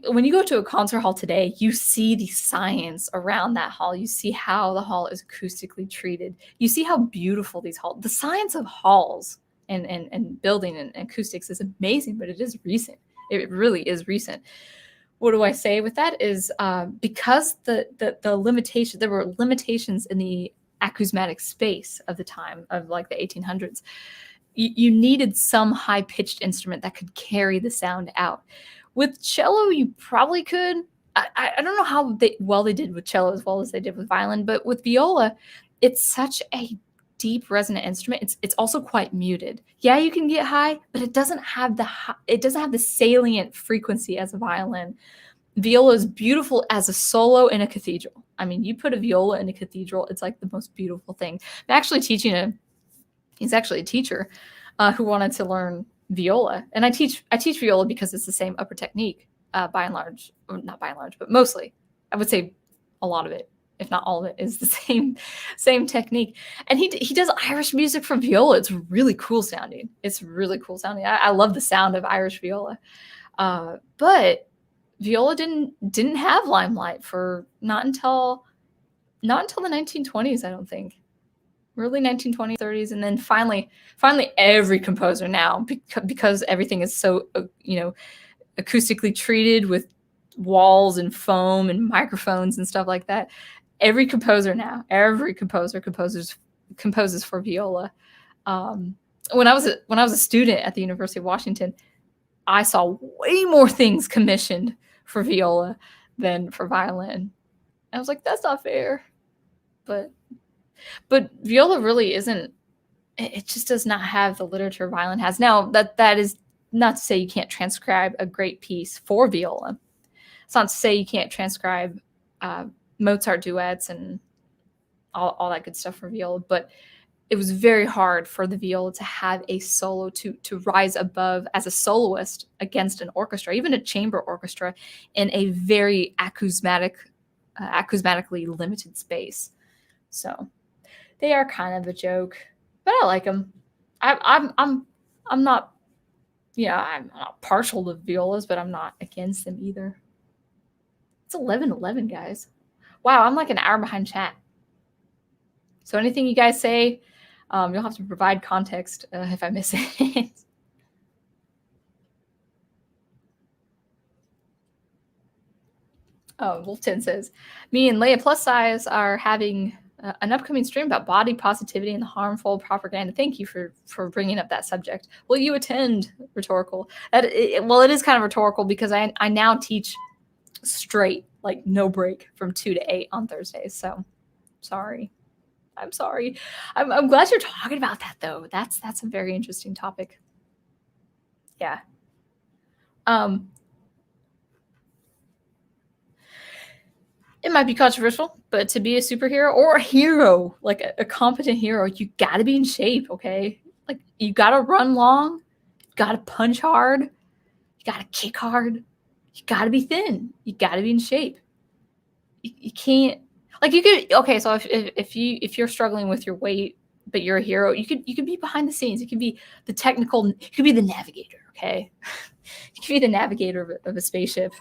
When you go to a concert hall today, you see the science around that hall. You see how the hall is acoustically treated. You see how beautiful these halls. The science of halls and building and acoustics is amazing, but it is recent. It really is recent. What do I say with that is because the limitation, there were limitations in the acousmatic space of the time of like the 1800s. You needed some high-pitched instrument that could carry the sound out. With cello, you probably could. I don't know how they did with cello as well as they did with violin, but with viola, it's such a deep resonant instrument. It's also quite muted. Yeah, you can get high, but it doesn't have the salient frequency as a violin. Viola is beautiful as a solo in a cathedral. I mean, you put a viola in a cathedral, it's like the most beautiful thing. I'm actually teaching he's actually a teacher who wanted to learn viola. And I teach viola because it's the same upper technique by and large, or not by and large, but mostly. I would say a lot of it if not all of it, is the same technique. And he does Irish music for viola. It's really cool sounding. I love the sound of Irish viola. But viola didn't have limelight for not until the 1920s, I don't think. Early 1920s, 30s, and then finally every composer now, because everything is so acoustically treated with walls and foam and microphones and stuff like that. Every composer composes for viola. When I was a student at the University of Washington, I saw way more things commissioned for viola than for violin. I was like, that's not fair. But viola really isn't. It just does not have the literature violin has. Now that is not to say you can't transcribe a great piece for viola. It's not to say you can't transcribe Mozart duets and all that good stuff for viola, but it was very hard for the viola to have a solo to rise above as a soloist against an orchestra, even a chamber orchestra, in a very acousmatically limited space. So they are kind of a joke, but I like them. I'm not, I'm not partial to violas, but I'm not against them either. It's 11:11, guys. Wow, I'm like an hour behind chat. So anything you guys say, you'll have to provide context if I miss it. Oh, Wolfton says, me and Leia Plus Size are having an upcoming stream about body positivity and the harmful propaganda. Thank you for bringing up that subject. Will you attend? Rhetorical. Well, it is kind of rhetorical because I now teach straight, like no break, from 2 to 8 on Thursdays. So sorry. I'm sorry. I'm glad you're talking about that though. That's a very interesting topic. Yeah. It might be controversial, but to be a superhero or a hero, like a competent hero, you gotta be in shape, okay? Like you gotta run long, you gotta punch hard, you gotta kick hard, you gotta be thin, you gotta be in shape. You can't, like, you could, okay, so if you're struggling with your weight, but you're a hero, you could be behind the scenes. You could be the technical, you could be the navigator, okay? You could be the navigator of a spaceship.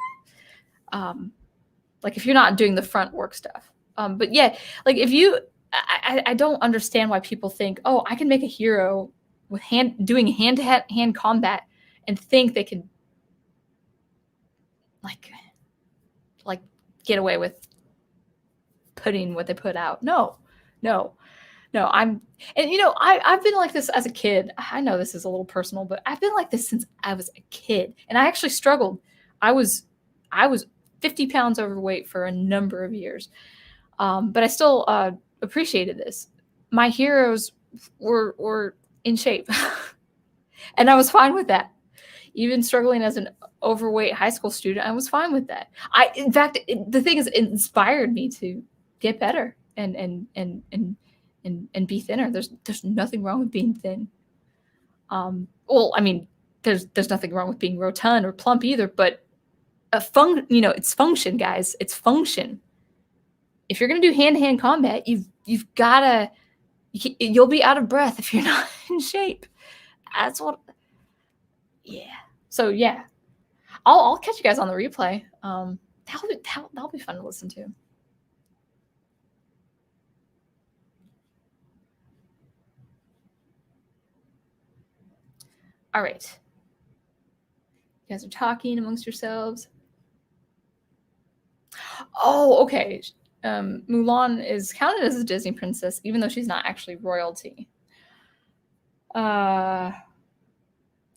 Like if you're not doing the front work stuff. But yeah, like if you, I don't understand why people think, oh, I can make a hero with doing hand-to-hand combat and think they can like get away with putting what they put out. No. I've been like this as a kid. I know this is a little personal, but I've been like this since I was a kid, and I actually struggled. I was 50 pounds overweight for a number of years. But I still appreciated this. My heroes were in shape. And I was fine with that. Even struggling as an overweight high school student, I was fine with that. In fact, the thing is, it inspired me to get better and be thinner. There's nothing wrong with being thin. Well, I mean, there's nothing wrong with being rotund or plump either, but it's function, guys. It's function. If you're gonna do hand-to-hand combat, you've gotta. You'll be out of breath if you're not in shape. That's what. Yeah. So yeah, I'll catch you guys on the replay. That'll be fun to listen to. All right. You guys are talking amongst yourselves. Oh, okay. Mulan is counted as a Disney princess, even though she's not actually royalty.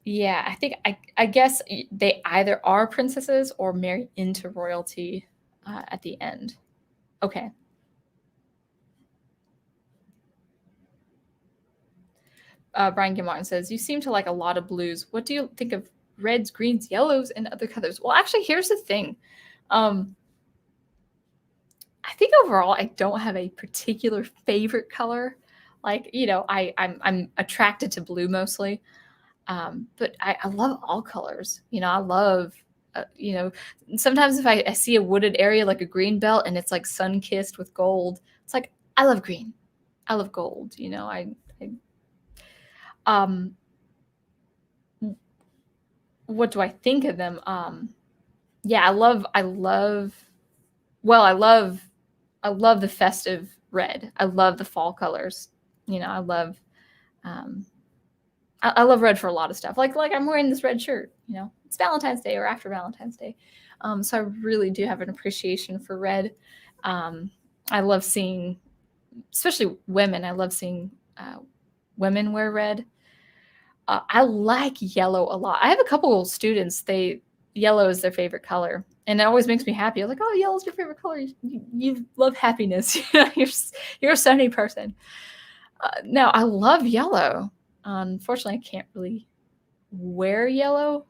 Yeah, I think I guess they either are princesses or marry into royalty at the end. Okay. Brian Gilmartin says, you seem to like a lot of blues. What do you think of reds, greens, yellows, and other colors? Well, actually, here's the thing. I think overall, I don't have a particular favorite color. Like, I'm attracted to blue mostly. But I love all colors. I love Sometimes if I see a wooded area like a green belt and it's like sun-kissed with gold, it's like, I love green. I love gold. Um, what do I think of them? Yeah, I love the festive red. I love the fall colors. Um, I love red for a lot of stuff. Like I'm wearing this red shirt. It's Valentine's Day or after Valentine's Day, so I really do have an appreciation for red. I love seeing, especially women. I love seeing women wear red. I like yellow a lot. I have a couple of students. Yellow is their favorite color, and it always makes me happy. I'm like, oh, yellow's your favorite color. You love happiness. You're a sunny person. No, I love yellow. Unfortunately, I can't really wear yellow.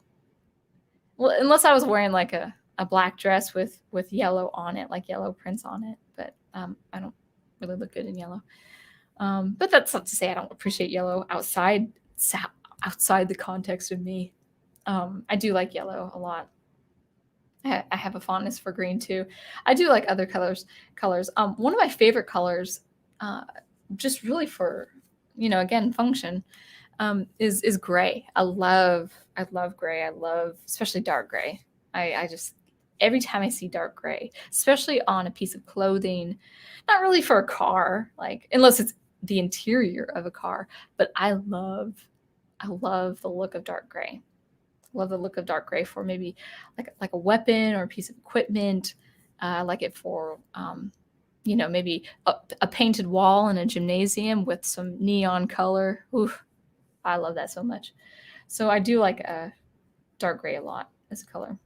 Well, unless I was wearing like a black dress with yellow on it, like yellow prints on it. But I don't really look good in yellow. But that's not to say I don't appreciate yellow outside the context of me. I do like yellow a lot. I have a fondness for green too. I do like other colors. One of my favorite colors, just really for, again, function, is gray. I love gray. I love especially dark gray. I just, every time I see dark gray, especially on a piece of clothing, not really for a car, like unless it's the interior of a car, but I love the look of dark gray. Love the look of dark gray for maybe like a weapon or a piece of equipment. I like it for maybe a painted wall in a gymnasium with some neon color. Oof, I love that so much. So I do like dark gray a lot as a color.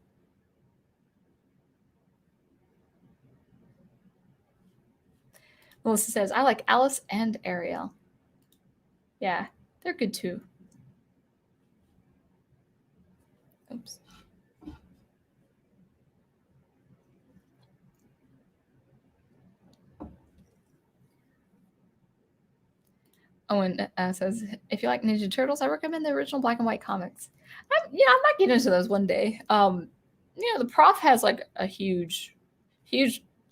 Melissa says, I like Alice and Ariel. Yeah, they're good too. Oops. Owen says, if you like Ninja Turtles, I recommend the original black and white comics. I might get into those one day. The prof has like a huge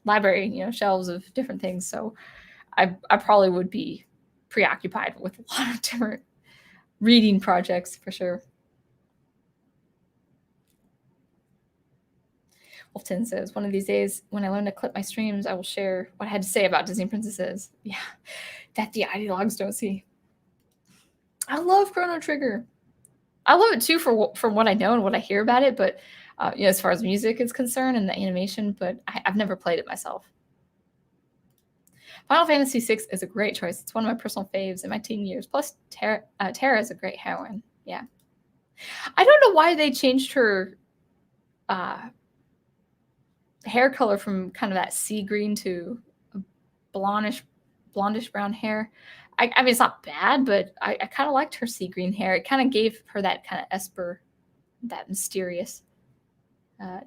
library, shelves of different things. So I probably would be preoccupied with a lot of different reading projects for sure. Wolfton says, one of these days when I learn to clip my streams, I will share what I had to say about Disney princesses. Yeah, that the ideologues don't see. I love Chrono Trigger. I love it too from what I know and what I hear about it, but as far as music is concerned and the animation, but I've never played it myself. Final Fantasy VI is a great choice. It's one of my personal faves in my teen years. Plus, Terra is a great heroine. Yeah. I don't know why they changed her hair color from kind of that sea green to blondish brown hair. I mean, it's not bad, but I kind of liked her sea green hair. It kind of gave her that kind of Esper, that mysterious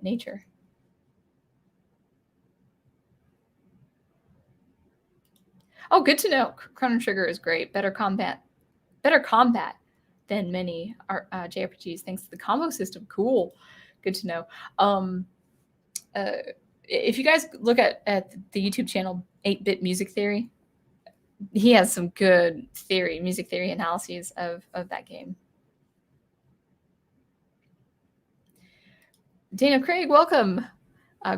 nature. Oh, good to know. Chrono Trigger is great. Better combat than many JRPGs thanks to the combo system. Cool. Good to know. If you guys look at the YouTube channel 8-Bit Music Theory, he has some good music theory analyses of that game. Dana Craig, welcome.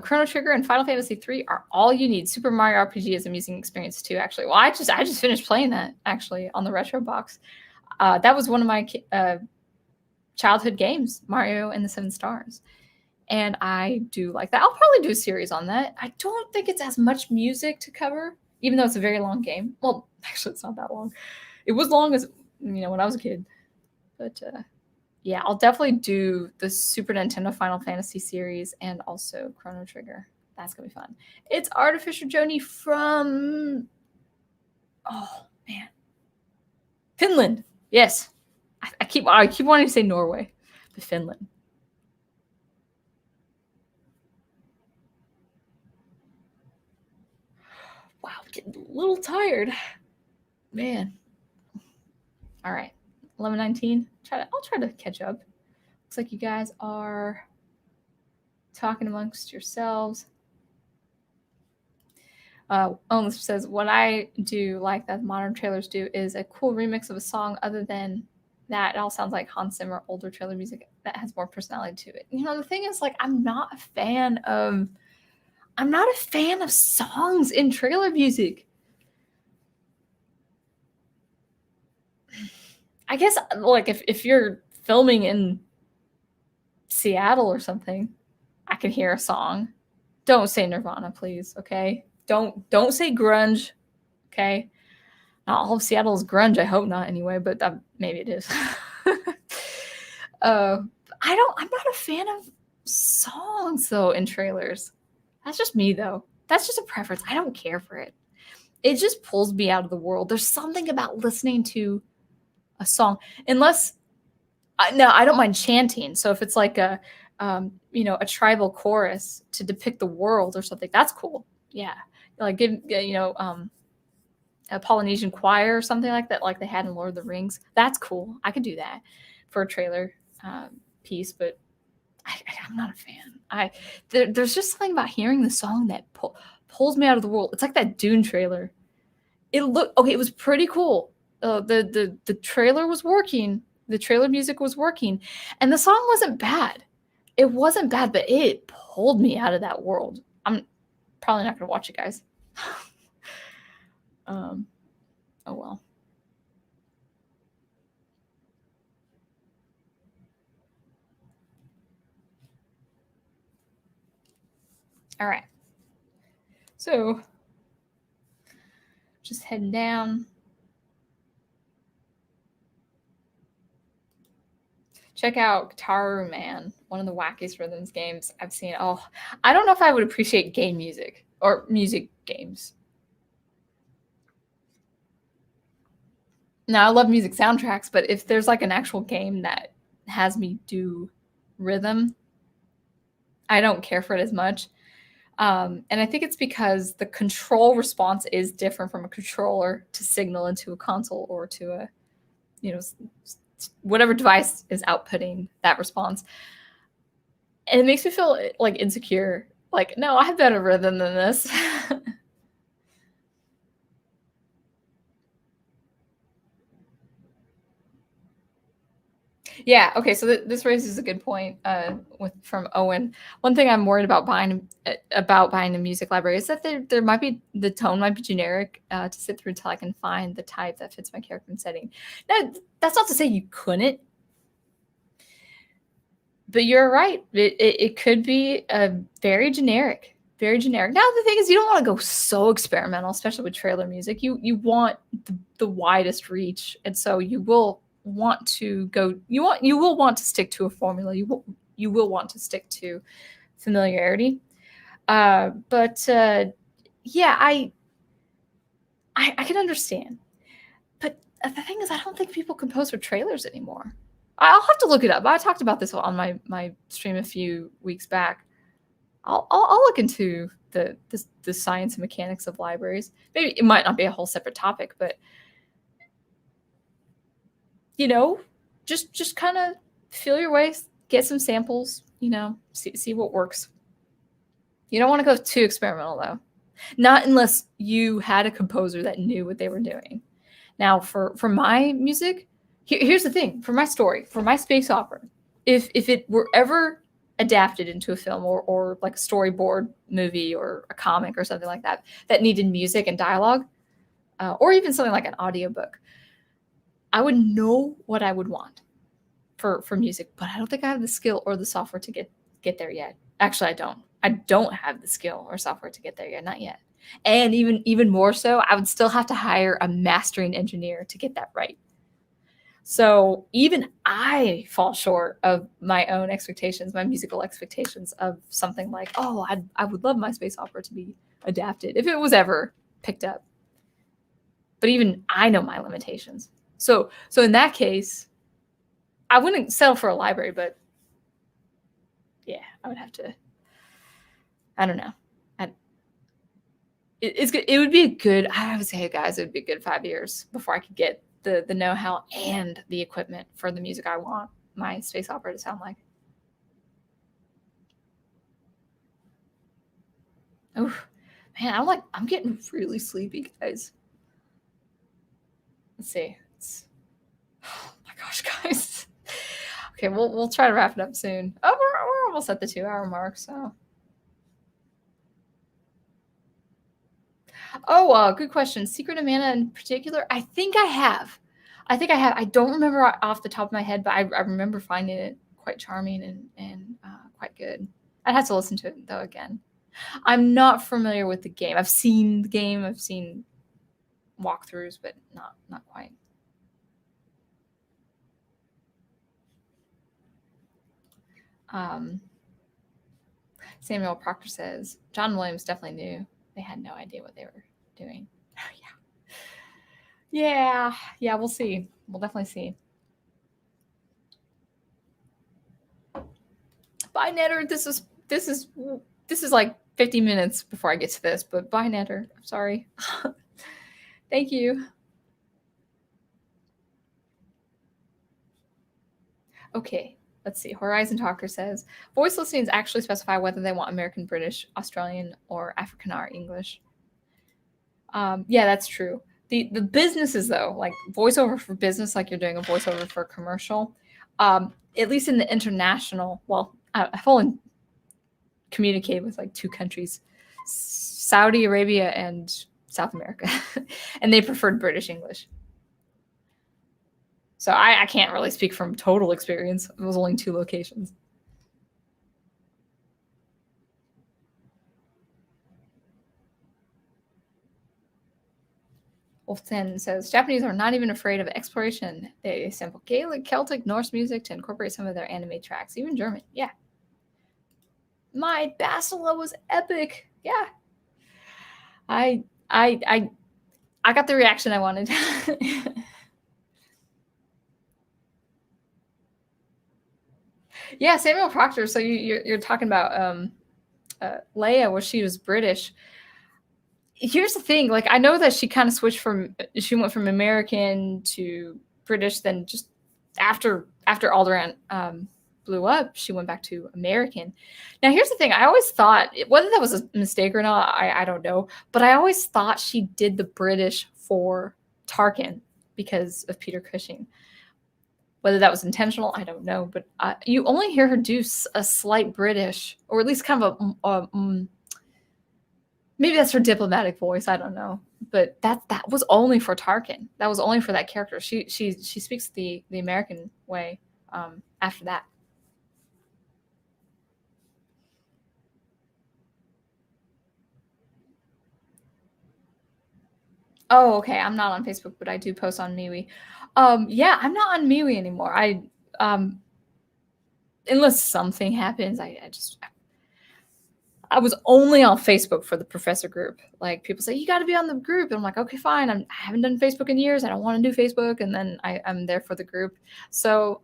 Chrono Trigger and Final Fantasy III are all you need. Super Mario RPG is an amusing experience too, actually. Well, I just finished playing that actually on the Retro Box. That was one of my childhood games, Mario and the Seven Stars. And I do like that. I'll probably do a series on that. I don't think it's as much music to cover, even though it's a very long game. Well, actually, it's not that long. It was long as, when I was a kid. But yeah, I'll definitely do the Super Nintendo Final Fantasy series and also Chrono Trigger. That's going to be fun. It's Artificial Joni from, oh, man. Finland. Yes. I keep wanting to say Norway, but Finland. Wow, I'm getting a little tired. Man. All right. 11:19. I'll try to catch up. Looks like you guys are talking amongst yourselves. Only says, what I do like that modern trailers do is a cool remix of a song. Other than that, it all sounds like Hans Zimmer older trailer music that has more personality to it. You know, the thing is, like, I'm not a fan of songs in trailer music. I guess, like, if you're filming in Seattle or something, I can hear a song. Don't say Nirvana, please, okay? Don't say grunge, okay? Not all of Seattle is grunge. I hope not, anyway. But maybe it is. I'm not a fan of songs though in trailers. That's just me though. That's just a preference. I don't care for it. It just pulls me out of the world. There's something about listening to a song, unless no, I don't mind chanting. So if it's like a a tribal chorus to depict the world or something, that's cool. Yeah, like a Polynesian choir or something like that, like they had in Lord of the Rings. That's cool. I could do that for a trailer piece, but I'm not a fan. There's just something about hearing the song that pulls me out of the world. It's like that Dune trailer. It was pretty cool. The trailer was working. The trailer music was working, and the song wasn't bad. It wasn't bad, but it pulled me out of that world. I'm probably not gonna watch it, guys. Oh well. All right. So just heading down. Check out Guitar Man, one of the wackiest rhythms games I've seen. Oh, I don't know if I would appreciate game music or music games. Now, I love music soundtracks, but if there's like an actual game that has me do rhythm, I don't care for it as much. And I think it's because the control response is different from a controller to signal into a console or to a, whatever device is outputting that response. And it makes me feel like insecure. Like, no, I have better rhythm than this. Yeah. Okay. So this raises a good point from Owen. One thing I'm worried about buying a music library is that there might be the tone might be generic to sit through until I can find the type that fits my character and setting. Now, that's not to say you couldn't, but you're right. It could be very generic. Very generic. Now the thing is, you don't want to go so experimental, especially with trailer music. You want the widest reach, and so you will want to go. You will want to stick to a formula. You will want to stick to familiarity. But yeah, I can understand. But the thing is, I don't think people compose for trailers anymore. I'll have to look it up. I talked about this on my stream a few weeks back. I'll look into the science and mechanics of libraries. Maybe it might not be a whole separate topic, but just kind of feel your way, get some samples, see what works. You don't want to go too experimental though. Not unless you had a composer that knew what they were doing. Now for my music, here's the thing, for my story, for my space opera, if it were ever adapted into a film or like a storyboard movie or a comic or something like that needed music and dialogue, or even something like an audiobook, I would know what I would want for music, but I don't think I have the skill or the software to get there yet. Actually, I don't have the skill or software to get there yet, not yet. And even more so, I would still have to hire a mastering engineer to get that right. So even I fall short of my own expectations, my musical expectations of something like, oh, I would love my space opera to be adapted if it was ever picked up. But even I know my limitations. So in that case, I wouldn't settle for a library, but yeah, I would have to. I don't know. It's good. It would be a good. I would say, guys, it would be a good 5 years before I could get the know-how and the equipment for the music I want my space opera to sound like. Oh, man, I'm getting really sleepy, guys. Let's see. Oh my gosh, guys. Okay, we'll try to wrap it up soon. Oh, we're almost at the 2-hour mark, so. Oh, good question. Secret of Mana in particular, I think I have. I don't remember off the top of my head, but I remember finding it quite charming and quite good. I'd have to listen to it though again. I'm not familiar with the game. I've seen the game. I've seen walkthroughs, but not quite. Samuel Proctor says John Williams definitely knew. They had no idea what they were doing. Yeah. We'll see. We'll definitely see. Bye, Netter. This is like 50 minutes before I get to this, but bye, Netter. I'm sorry. Thank you. Okay, let's see. Horizon Talker says voice listings actually specify whether they want American, British, Australian, or Afrikaner English. Yeah, that's true. The businesses though, like voiceover for business, like you're doing a voiceover for a commercial, at least in the international. Well, I've only communicated with like 2 countries, Saudi Arabia and South America, and they preferred British English. So I can't really speak from total experience. It was only 2 locations. Wolf10 says Japanese are not even afraid of exploration. They sample Gaelic, Celtic, Norse music to incorporate some of their anime tracks, even German. Yeah. My Basila was epic. Yeah. I got the reaction I wanted. Yeah, Samuel Proctor. So you're talking about Leia, where she was British. Here's the thing, like I know that she kind of she went from American to British, then just after Alderaan blew up, she went back to American. Now here's the thing, I always thought, whether that was a mistake or not, I don't know, but I always thought she did the British for Tarkin because of Peter Cushing. Whether that was intentional, I don't know, but you only hear her do a slight British, or at least kind of maybe that's her diplomatic voice. I don't know, but that was only for Tarkin. That was only for that character. She speaks the American way after that. Oh, okay. I'm not on Facebook, but I do post on MeWe. Yeah, I'm not on MeWe anymore. Unless something happens, I was only on Facebook for the professor group. Like people say, you got to be on the group. And I'm like, okay, fine. I haven't done Facebook in years. I don't want to do Facebook. And then I'm there for the group. So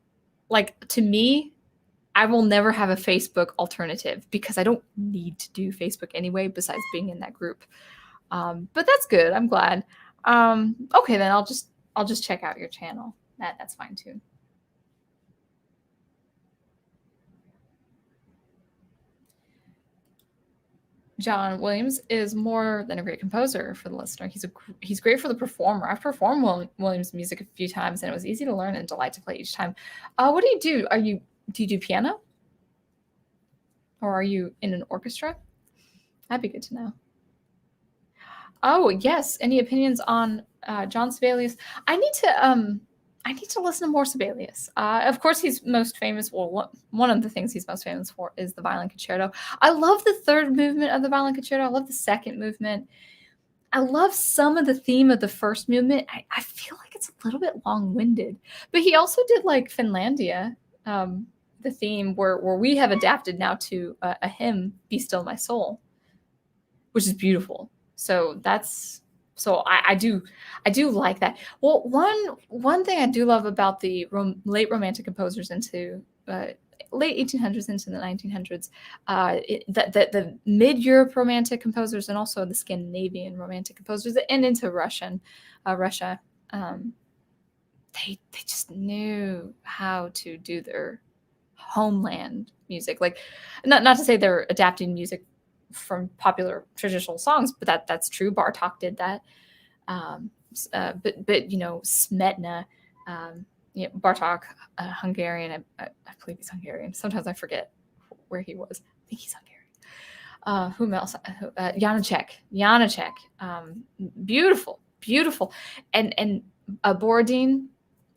like to me, I will never have a Facebook alternative because I don't need to do Facebook anyway, besides being in that group. But that's good. I'm glad. Okay, then I'll just check out your channel. That's fine too. John Williams is more than a great composer for the listener. He's great for the performer. I've performed Williams music a few times, and it was easy to learn and delight to play each time. What do you do? Do you do piano, or are you in an orchestra? That'd be good to know. Oh yes. Any opinions on John Sibelius? I need to listen to more Sibelius. Of course, he's most famous. Well, one of the things he's most famous for is the Violin Concerto. I love the 3rd movement of the Violin Concerto. I love the 2nd movement. I love some of the theme of the 1st movement. I feel like it's a little bit long-winded. But he also did like Finlandia, the theme where we have adapted now to a hymn, "Be Still My Soul," which is beautiful. So I do like that. Well, one thing I do love about the late Romantic composers into late 1800s into the 1900s, the mid-Europe Romantic composers and also the Scandinavian Romantic composers and into Russia, they just knew how to do their homeland music. Like, not to say they're adapting music from popular traditional songs, but that's true. Bartok did that. But Smetana, Bartok, Hungarian. I believe he's Hungarian. Sometimes I forget where he was. I think he's Hungarian. Whom else? Janacek. Beautiful, and Borodin,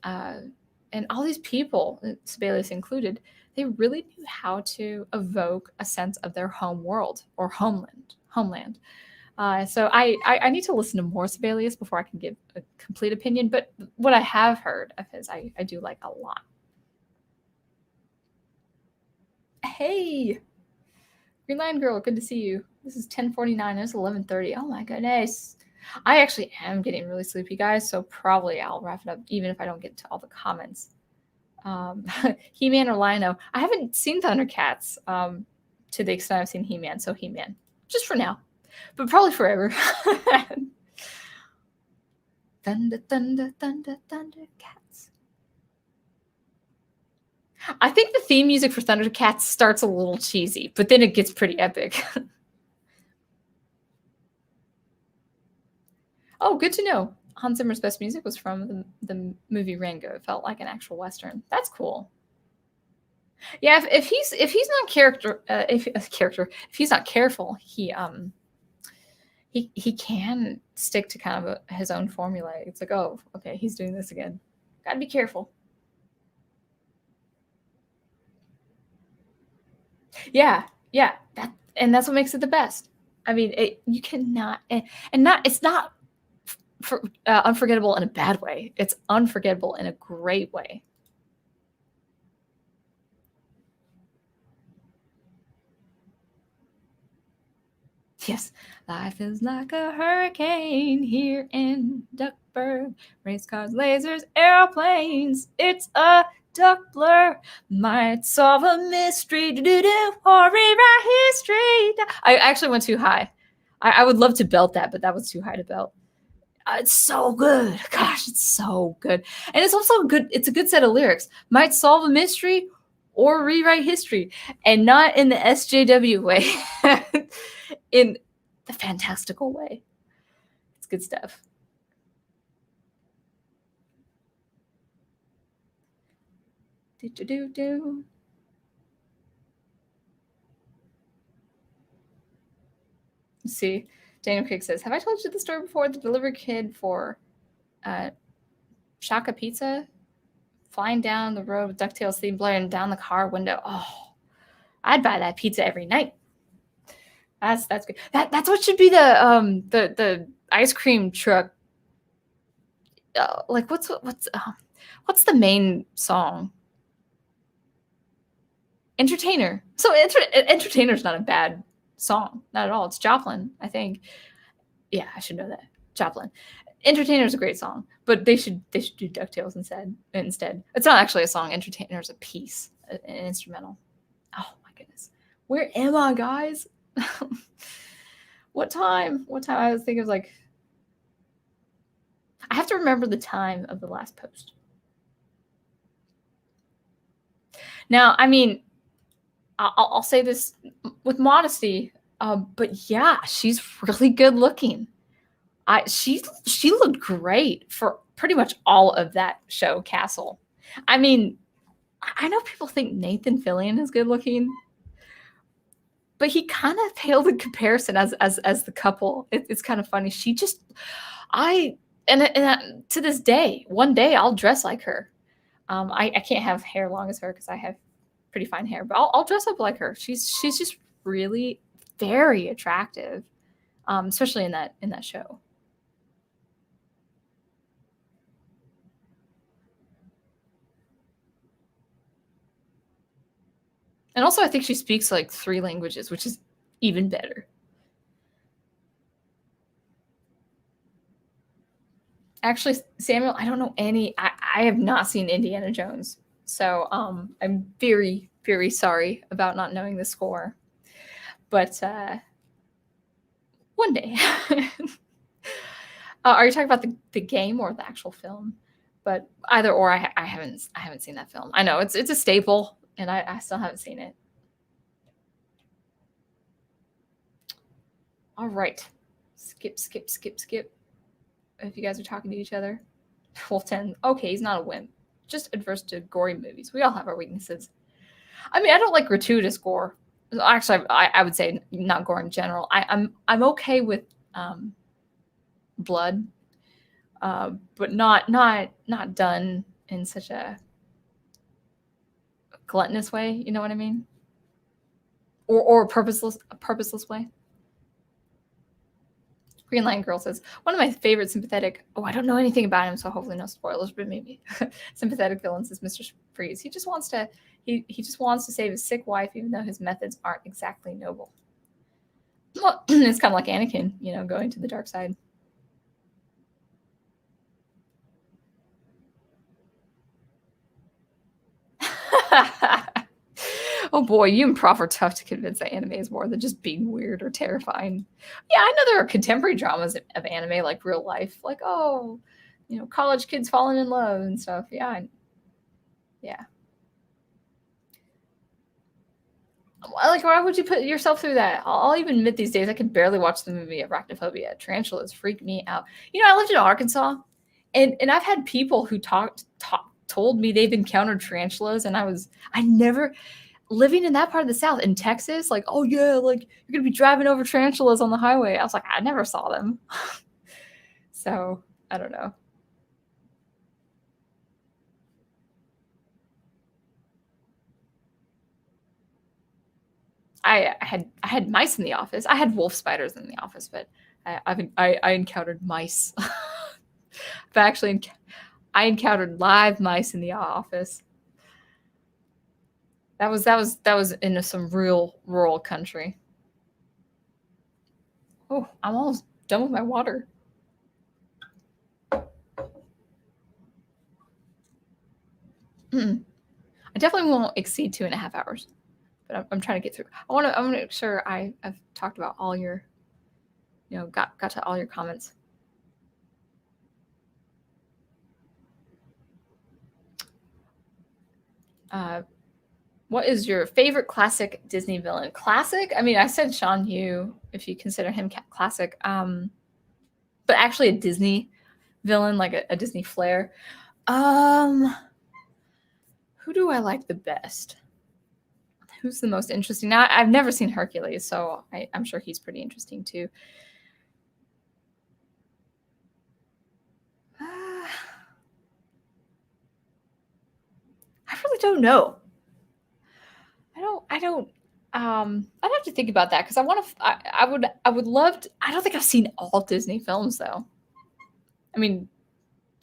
and all these people, Sibelius included, they really knew how to evoke a sense of their home world or homeland. So I need to listen to more Sibelius before I can give a complete opinion. But what I have heard of his, I do like a lot. Hey, Green Lion Girl, good to see you. This is 10:49. It's 11:30. Oh my goodness. I actually am getting really sleepy, guys. So probably I'll wrap it up, even if I don't get to all the comments. He-Man or Lion-O. I haven't seen Thundercats to the extent I've seen He-Man. So He-Man, just for now, but probably forever. Thundercats. I think the theme music for Thundercats starts a little cheesy, but then it gets pretty epic. Oh, good to know. Hans Zimmer's best music was from the movie Rango. It felt like an actual Western. That's cool. Yeah, if he's not if he's not careful, he can stick to kind of his own formula. It's like, oh, okay, he's doing this again. Gotta be careful. Yeah, that's what makes it the best. I mean, you cannot, it's not unforgettable in a bad way. It's unforgettable in a great way. Yes, life is like a hurricane here in Duckburg. Race cars, lasers, airplanes. It's a duck blur. Might solve a mystery, or rewrite history. I actually went too high. I would love to belt that, but that was too high to belt. It's so good. Gosh, it's so good. And it's also good. It's a good set of lyrics. Might solve a mystery or rewrite history. And not in the SJW way. In the fantastical way. It's good stuff. Do. See, Daniel Kick says, have I told you the story before? The delivery kid for Shaka Pizza flying down the road with DuckTales theme blaring down the car window. Oh, I'd buy that pizza every night. That's good. That's what should be the ice cream truck. Like what's the main song? Entertainer. So Entertainer's not a bad song, not at all. It's Joplin, I think. Yeah, I should know that. Joplin. Entertainer's a great song, but they should do DuckTales instead. It's not actually a song. Entertainer's a piece, an instrumental. Oh my goodness. Where am I, guys? What time? I was thinking of like, I have to remember the time of the last post. Now, I mean, I'll say this with modesty, but yeah, she's really good looking. She looked great for pretty much all of that show, Castle. I mean, I know people think Nathan Fillion is good looking, but he kind of paled in comparison as the couple. It's kind of funny. She just, to this day, one day I'll dress like her. I can't have hair long as her because I have pretty fine hair, but I'll dress up like her. She's just really very attractive, especially in that show. And also, I think she speaks like 3 languages, which is even better. Actually, Samuel, I don't know any. I have not seen Indiana Jones, so I'm very, very sorry about not knowing the score. But one day. Are you talking about the game or the actual film? But either or, I haven't seen that film. I know it's a staple, and I still haven't seen it. All right. Skip. If you guys are talking to each other. Wolf 10. Okay, he's not a wimp. Just adverse to gory movies. We all have our weaknesses. I mean, I don't like gratuitous gore. Actually, I would say not gore in general. I'm okay with blood, but not done in such a gluttonous way. You know what I mean? Or a purposeless way. Green Line Girl says, one of my favorite sympathetic, I don't know anything about him, so hopefully no spoilers, but maybe sympathetic villains is Mr. Freeze. He just wants to save his sick wife, even though his methods aren't exactly noble. Well, it's kind of like Anakin, going to the dark side. Oh boy, you and Prof are tough to convince that anime is more than just being weird or terrifying. Yeah, I know there are contemporary dramas of anime, like real life, like, college kids falling in love and stuff. Yeah. Like, why would you put yourself through that? I'll even admit these days I can barely watch the movie Arachnophobia. Tarantulas freak me out. I lived in Arkansas, and I've had people who told me they've encountered tarantulas, and I never living in that part of the South in Texas, like, oh yeah, like you're gonna be driving over tarantulas on the highway. I was like, I never saw them. So I don't know. I had mice in the office. I had wolf spiders in the office, but I encountered mice. But actually, I encountered live mice in the office. That was in some real rural country. Oh, I'm almost done with my water. I definitely won't exceed 2.5 hours, but I'm trying to get through. I want to make sure I've talked about all your, got to all your comments. What is your favorite classic Disney villain? Classic? I mean, I said Sean Yu, if you consider him classic. But actually a Disney villain, like a Disney flair. Who do I like the best? Who's the most interesting? Now, I've never seen Hercules, so I'm sure he's pretty interesting too. I really don't know. I'd have to think about that because I would love to. I don't think I've seen all Disney films though. I mean,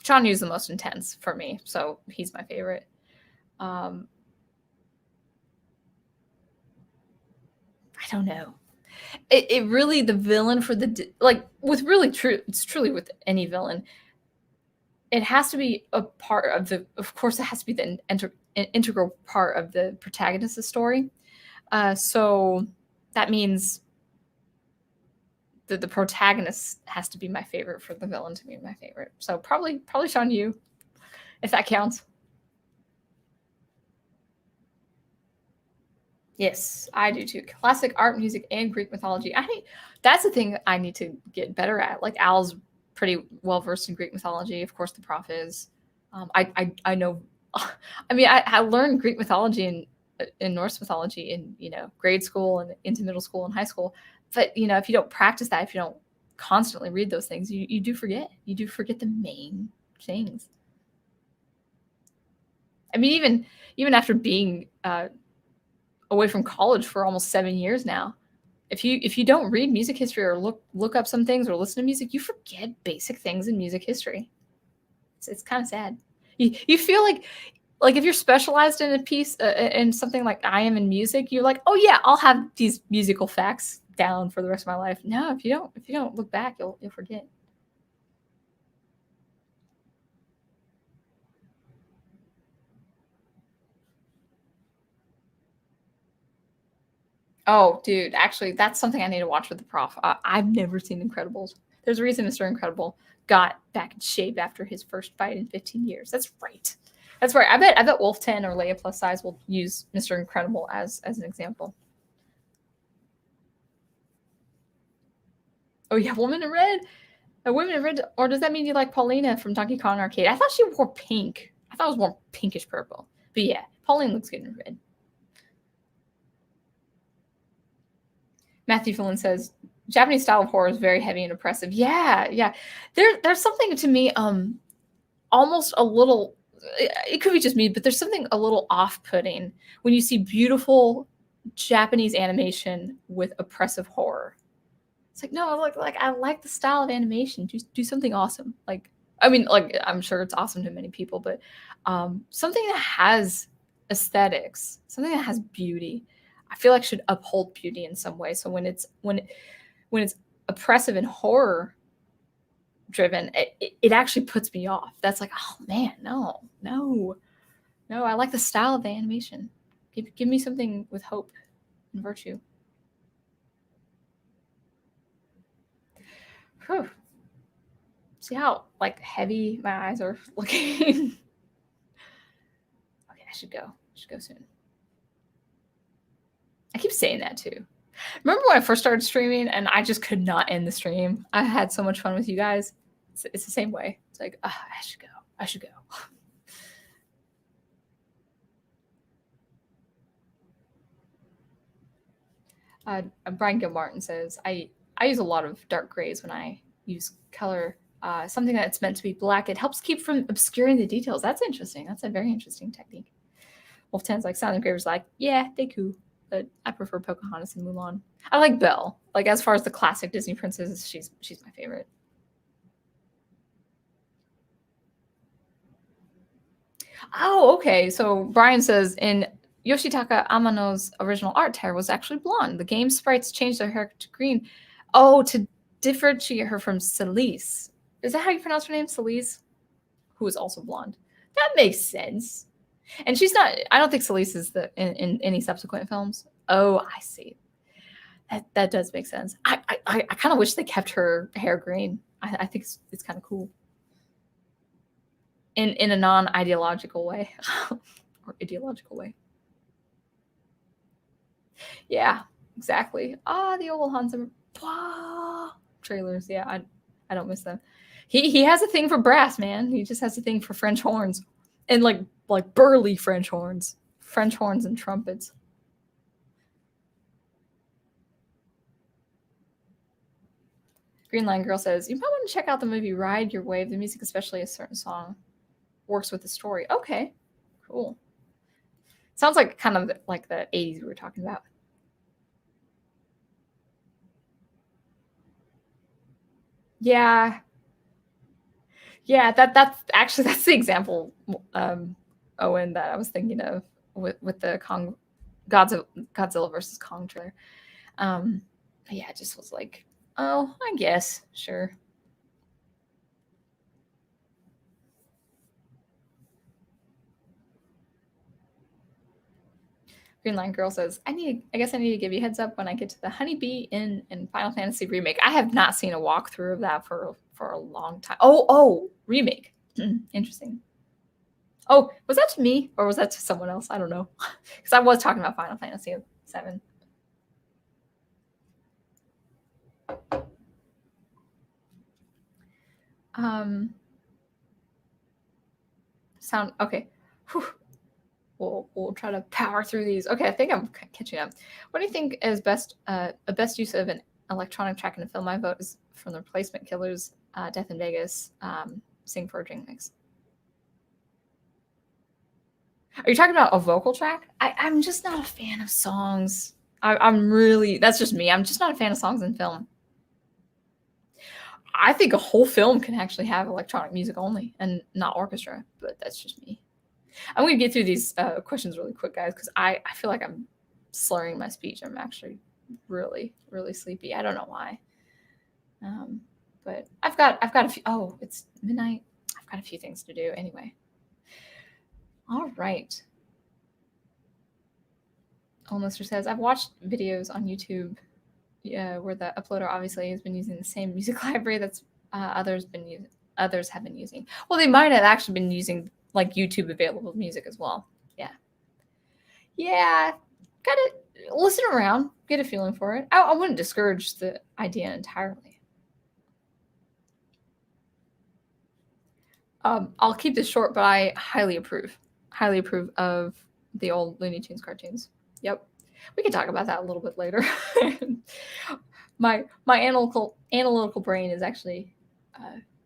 Sean Yu's the most intense for me, so he's my favorite. I don't know. It really, the villain for it's truly with any villain, it has to be a part of of course it has to be the integral part of the protagonist's story. So that means that the protagonist has to be my favorite for the villain to be my favorite. So probably Sean Yu, if that counts. Yes, I do too. Classic art, music, and Greek mythology. That's the thing I need to get better at. Like Al's pretty well versed in Greek mythology. Of course, the prof is. I know. I mean, I learned Greek mythology in Norse mythology in grade school and into middle school and high school. But if you don't practice that, if you don't constantly read those things, you do forget. You do forget the main things. I mean, even after being away from college for almost 7 years now, if you don't read music history or look up some things or listen to music, you forget basic things in music history. It's kind of sad. You feel like if you're specialized in a piece in something like I am in music, you're like, oh yeah, I'll have these musical facts down for the rest of my life. No, if you don't look back, you'll forget. Oh, dude, actually, that's something I need to watch with the prof. I've never seen Incredibles. There's a reason Mr. Incredible got back in shape after his first fight in 15 years. That's right. That's right. I bet Wolf 10 or Leia plus size will use Mr. Incredible as an example. Oh yeah, Woman in Red. A Woman in Red, or does that mean you like Paulina from Donkey Kong Arcade? I thought she wore pink. I thought it was more pinkish purple. But yeah, Pauline looks good in red. Matthew Flynn says, Japanese style of horror is very heavy and oppressive. Yeah, yeah. There's something to me, almost a little, it could be just me, but there's something a little off-putting when you see beautiful Japanese animation with oppressive horror. It's like, no, like I like the style of animation. Just do something awesome. Like, I mean, like I'm sure it's awesome to many people, but something that has aesthetics, something that has beauty, I feel like should uphold beauty in some way. So when it's oppressive and horror driven, it actually puts me off. That's like, oh man, no. I like the style of the animation. Give me something with hope and virtue. Whew. See how like heavy my eyes are looking? Okay, I should go soon. I keep saying that too. Remember when I first started streaming and I just could not end the stream? I had so much fun with you guys. It's the same way. It's like, I should go. Brian Gilmartin says, I use a lot of dark grays when I use color. Something that's meant to be black, it helps keep from obscuring the details. That's interesting. That's a very interesting technique. Wolf 10's like, Sound Engraver's like, yeah, they cool, but I prefer Pocahontas and Mulan. I like Belle. Like, as far as the classic Disney princesses, she's my favorite. Oh, okay. So Brian says, in Yoshitaka Amano's original art, Terra was actually blonde. The game sprites changed her hair to green. Oh, to differentiate her from Celise. Is that how you pronounce her name? Celise? Who is also blonde. That makes sense. And she's not, I don't think Celise is in any subsequent films. Oh, I see. That does make sense. I kind of wish they kept her hair green. I think it's kind of cool. In a non-ideological way. Or ideological way. Yeah, exactly. The old Hans Zimmer trailers. Yeah, I don't miss them. He has a thing for brass, man. He just has a thing for French horns. And like burly French horns and trumpets. Green Line Girl says, you might want to check out the movie Ride Your Wave. The music, especially a certain song, works with the story. Okay, cool. Sounds like kind of like the 80s we were talking about. Yeah, that's actually that's the example, Owen, that I was thinking of with the Godzilla versus Kong trailer. Yeah, it just was like, oh, I guess, sure. Green Line Girl says, I guess I need to give you a heads up when I get to the Honeybee Inn in Final Fantasy Remake. I have not seen a walkthrough of that for a long time. Oh, remake. Interesting. Oh, was that to me or was that to someone else? I don't know. Because I was talking about Final Fantasy VII. Sound okay. Whew. We'll try to power through these. Okay, I think I'm catching up. What do you think is a best use of an electronic track in a film? My vote is from the Replacement Killers, Death in Vegas, Sing for a Drink Mix. Are you talking about a vocal track? I'm just not a fan of songs. I'm really, that's just me. I'm just not a fan of songs in film. I think a whole film can actually have electronic music only and not orchestra, but that's just me. I'm going to get through these questions really quick, guys, because I feel like I'm slurring my speech. I'm actually really, really sleepy. I don't know why. But I've got a few. Oh, it's midnight. I've got a few things to do anyway. All right. Mister says, I've watched videos on YouTube where the uploader obviously has been using the same music library that's others have been using. Well, they might have actually been using like YouTube available music as well. Yeah, gotta listen around, get a feeling for it. I wouldn't discourage the idea entirely. I'll keep this short, but I highly approve. Highly approve of the old Looney Tunes cartoons. Yep. We can talk about that a little bit later. My analytical brain is actually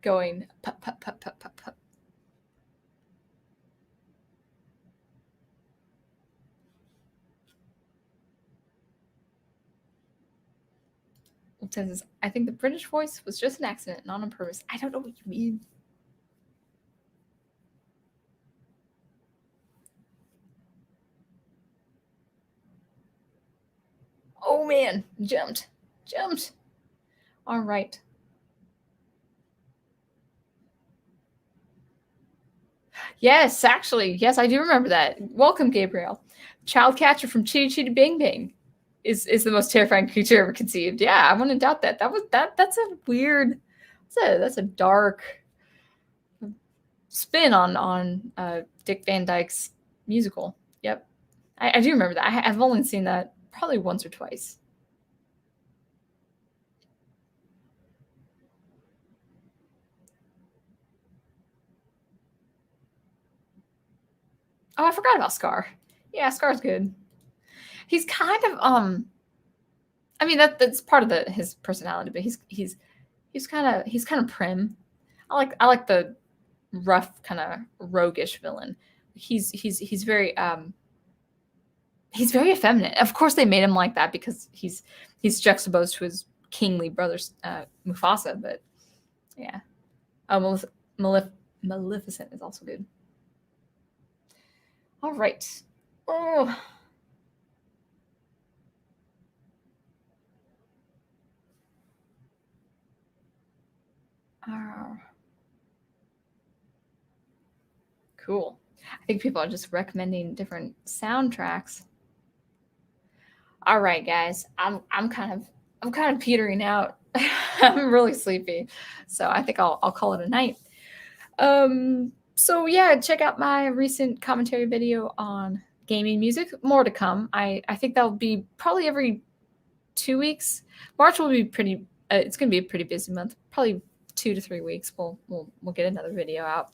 going pup, pup, pup, pup, pup, pup. It says, I think the British voice was just an accident, not on purpose. I don't know what you mean. Oh man, jumped. All right. Yes, actually, yes, I do remember that. Welcome, Gabriel. Child catcher from Chitty Chitty Bang Bang is the most terrifying creature ever conceived. Yeah, I wouldn't doubt that. That's a weird, that's a dark spin on Dick Van Dyke's musical. Yep, I do remember that. I've only seen that probably once or twice. Oh, I forgot about Scar. Yeah, Scar's good. He's kind of I mean that's part of his personality, but he's kind of prim. I like the rough kind of roguish villain. He's very effeminate. Of course they made him like that because he's juxtaposed to his kingly brother Mufasa, but yeah. Maleficent is also good. All right. Oh. Cool. I think people are just recommending different soundtracks. All right, guys. I'm kind of petering out. I'm really sleepy, so I think I'll call it a night. So yeah, check out my recent commentary video on gaming music. More to come. I think that'll be probably every 2 weeks. March will be pretty. It's going to be a pretty busy month. Probably 2 to 3 weeks. We'll get another video out.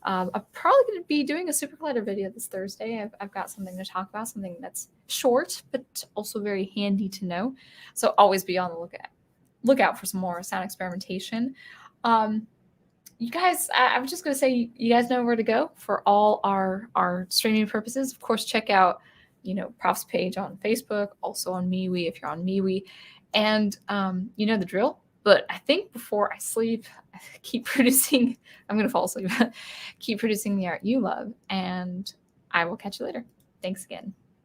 I'm probably going to be doing a SuperCollider video this Thursday. I've got something to talk about, something that's short but also very handy to know. So always be on the lookout for some more sound experimentation. You guys, I was just going to say, you guys know where to go for all our streaming purposes. Of course, check out, Prof's page on Facebook, also on MeWe if you're on MeWe. And you know the drill. But I think before I sleep, keep producing. I'm going to fall asleep. Keep producing the art you love. And I will catch you later. Thanks again.